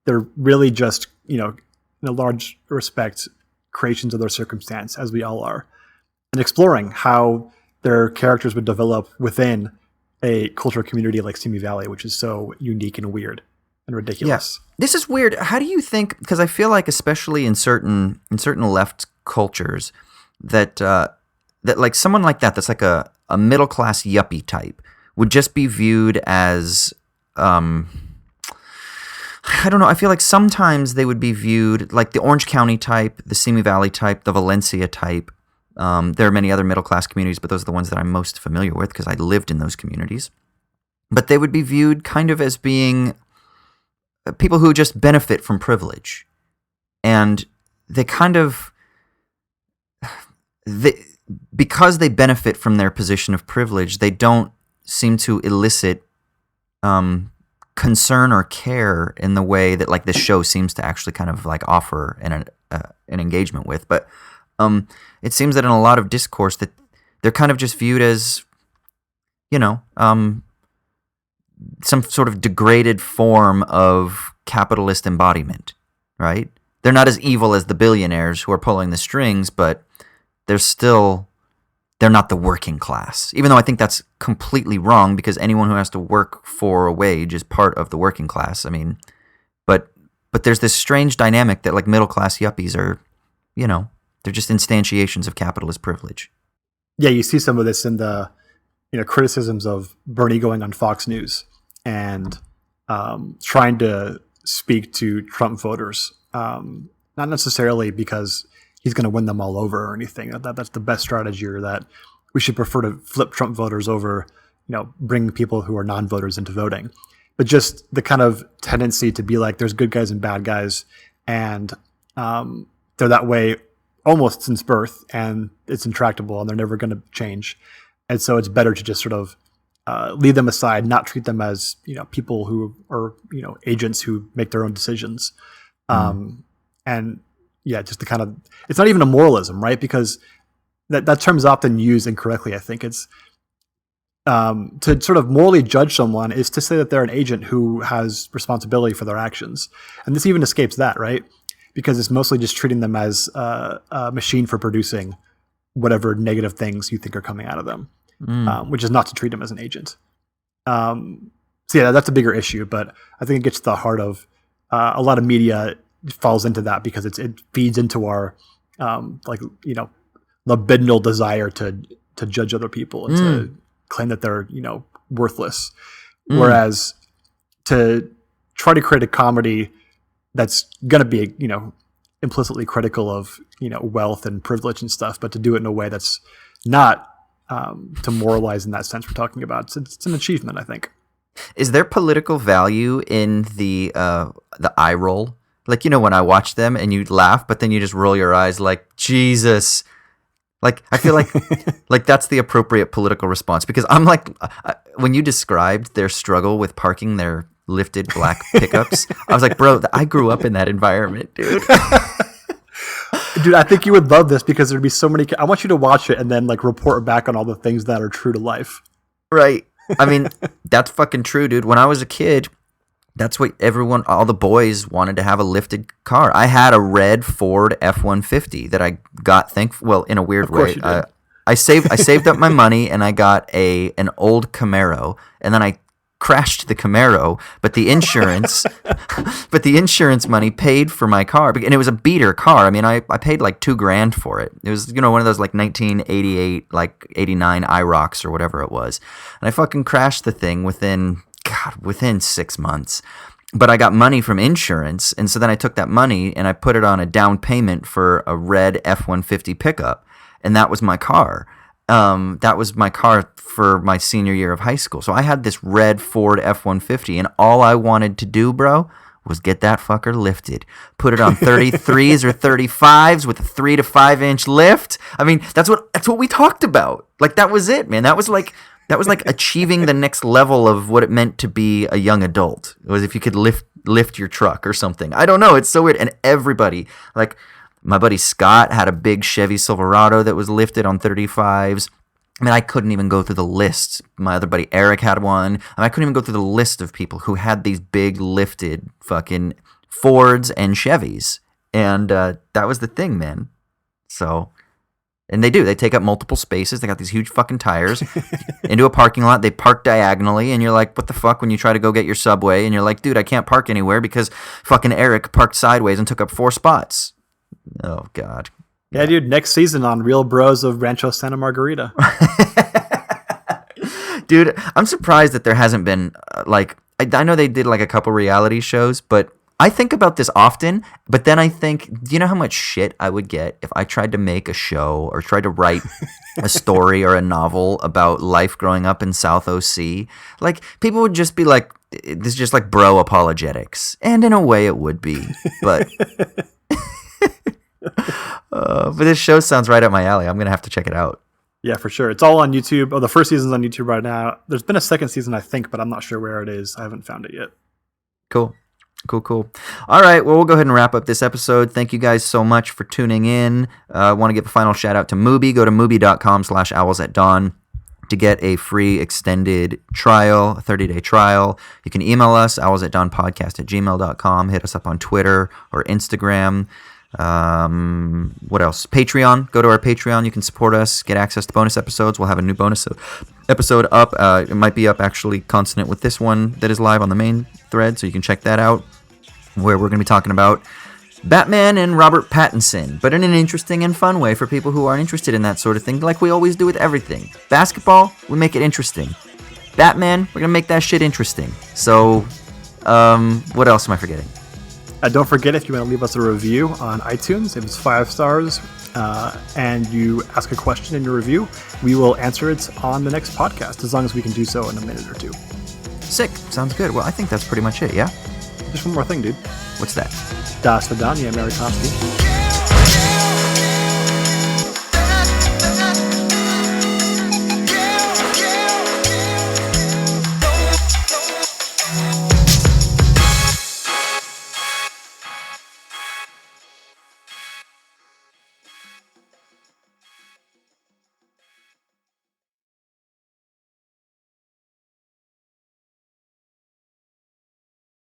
They're really just, in a large respect, creations of their circumstance, as we all are, and exploring how their characters would develop within a cultural community like Simi Valley, which is so unique and weird and ridiculous. Yeah. This is weird. How do you think, because I feel like especially in certain left cultures that like someone like that's like a middle-class yuppie type would just be viewed as, I don't know, I feel like sometimes they would be viewed like the Orange County type, the Simi Valley type, the Valencia type. There are many other middle-class communities, but those are the ones that I'm most familiar with because I lived in those communities. But they would be viewed kind of as being people who just benefit from privilege. And they kind of, because they benefit from their position of privilege, they don't seem to elicit concern or care in the way that like this show seems to actually kind of like offer an engagement with. But it seems that in a lot of discourse that they're kind of just viewed as, some sort of degraded form of capitalist embodiment, right? They're not as evil as the billionaires who are pulling the strings, but they're not the working class. Even though I think that's completely wrong, because anyone who has to work for a wage is part of the working class. I mean, but there's this strange dynamic that like middle class yuppies are, they're just instantiations of capitalist privilege. Yeah, you see some of this in the criticisms of Bernie going on Fox News and trying to speak to Trump voters, not necessarily because he's going to win them all over or anything. That's the best strategy, or that we should prefer to flip Trump voters over, bring people who are non-voters into voting. But just the kind of tendency to be like, there's good guys and bad guys, and they're that way almost since birth, and it's intractable, and they're never going to change. And so it's better to just sort of leave them aside, not treat them as people who are agents who make their own decisions, and yeah, just to kind of, it's not even a moralism, right? Because that term's often used incorrectly. I think it's to sort of morally judge someone is to say that they're an agent who has responsibility for their actions, and this even escapes that, right? Because it's mostly just treating them as a machine for producing whatever negative things you think are coming out of them, which is not to treat them as an agent. So yeah, that's a bigger issue, but I think it gets to the heart of a lot of media falls into that because it feeds into our libidinal desire to judge other people and to claim that they're worthless, whereas to try to create a comedy that's going to be implicitly critical of wealth and privilege and stuff, but to do it in a way that's not to moralize in that sense we're talking about. It's an achievement, I think. Is there political value in the eye roll? Like, when I watch them and you laugh, but then you just roll your eyes like, Jesus, Like, I feel like that's the appropriate political response, because I'm like, when you described their struggle with parking their lifted black pickups, I was like, bro, I grew up in that environment, dude. Dude, I think you would love this because there'd be so many. I want you to watch it and then like report back on all the things that are true to life. Right. I mean, that's fucking true, dude. When I was a kid, that's what all the boys wanted to have, a lifted car. I had a red Ford F-150 that I got, in a weird way. I saved up my money and I got an old Camaro, and then I crashed the Camaro, but the insurance money paid for my car, and it was a beater car. I mean, I paid like $2,000 for it. It was, one of those like 1988, like 89 IROCs or whatever it was, and I fucking crashed the thing within 6 months. But I got money from insurance, and so then I took that money and I put it on a down payment for a red F-150 pickup, and that was my car. That was my car for my senior year of high school. So I had this red Ford F-150, and all I wanted to do, bro, was get that fucker lifted. Put it on 33s or 35s with a 3 to 5 inch lift. I mean, that's what we talked about. Like, that was it, man. That was like achieving the next level of what it meant to be a young adult. It was if you could lift your truck or something. I don't know. It's so weird. And everybody, like, my buddy Scott had a big Chevy Silverado that was lifted on 35s. I mean, I couldn't even go through the list. My other buddy Eric had one. I couldn't even go through the list of people who had these big lifted fucking Fords and Chevys. And that was the thing, man. So, and they take up multiple spaces. They got these huge fucking tires into a parking lot. They park diagonally, and you're like, what the fuck, when you try to go get your Subway, and you're like, dude, I can't park anywhere because fucking Eric parked sideways and took up 4 spots. Oh, God. Yeah, dude, next season on Real Bros of Rancho Santa Margarita. Dude, I'm surprised that there hasn't been, I know they did like a couple reality shows, but I think about this often, but then I think, do you know how much shit I would get if I tried to make a show or tried to write a story or a novel about life growing up in South OC? Like, people would just be like, this is just like bro apologetics. And in a way it would be, but... but this show sounds right up my alley. I'm going to have to check it out. Yeah, for sure. It's all on YouTube. Oh, the first season's on YouTube right now. There's been a second season, I think, but I'm not sure where it is. I haven't found it yet. Cool. All right, well, we'll go ahead and wrap up this episode. Thank you guys so much for tuning in. I want to give a final shout out to Mubi. Go to mubi.com/owlsatdawn to get a free extended trial, a 30-day trial. You can email us, owlsatdawnpodcast@gmail.com. Hit us up on Twitter or Instagram. What else? Patreon. Go to our Patreon. You can support us, get access to bonus episodes. We'll have a new bonus episode up. It might be up actually consonant with this one that is live on the main thread, so you can check that out, where we're going to be talking about Batman and Robert Pattinson, but in an interesting and fun way for people who aren't interested in that sort of thing, like we always do with everything. Basketball, we make it interesting. Batman, we're going to make that shit interesting. So, what else am I forgetting? Don't forget, if you want to leave us a review on iTunes, if it's 5 stars, and you ask a question in your review, we will answer it on the next podcast, as long as we can do so in a minute or two. Sick. Sounds good. Well, I think that's pretty much it, yeah? Just one more thing, dude. What's that? Das Vidania, Amerikanski.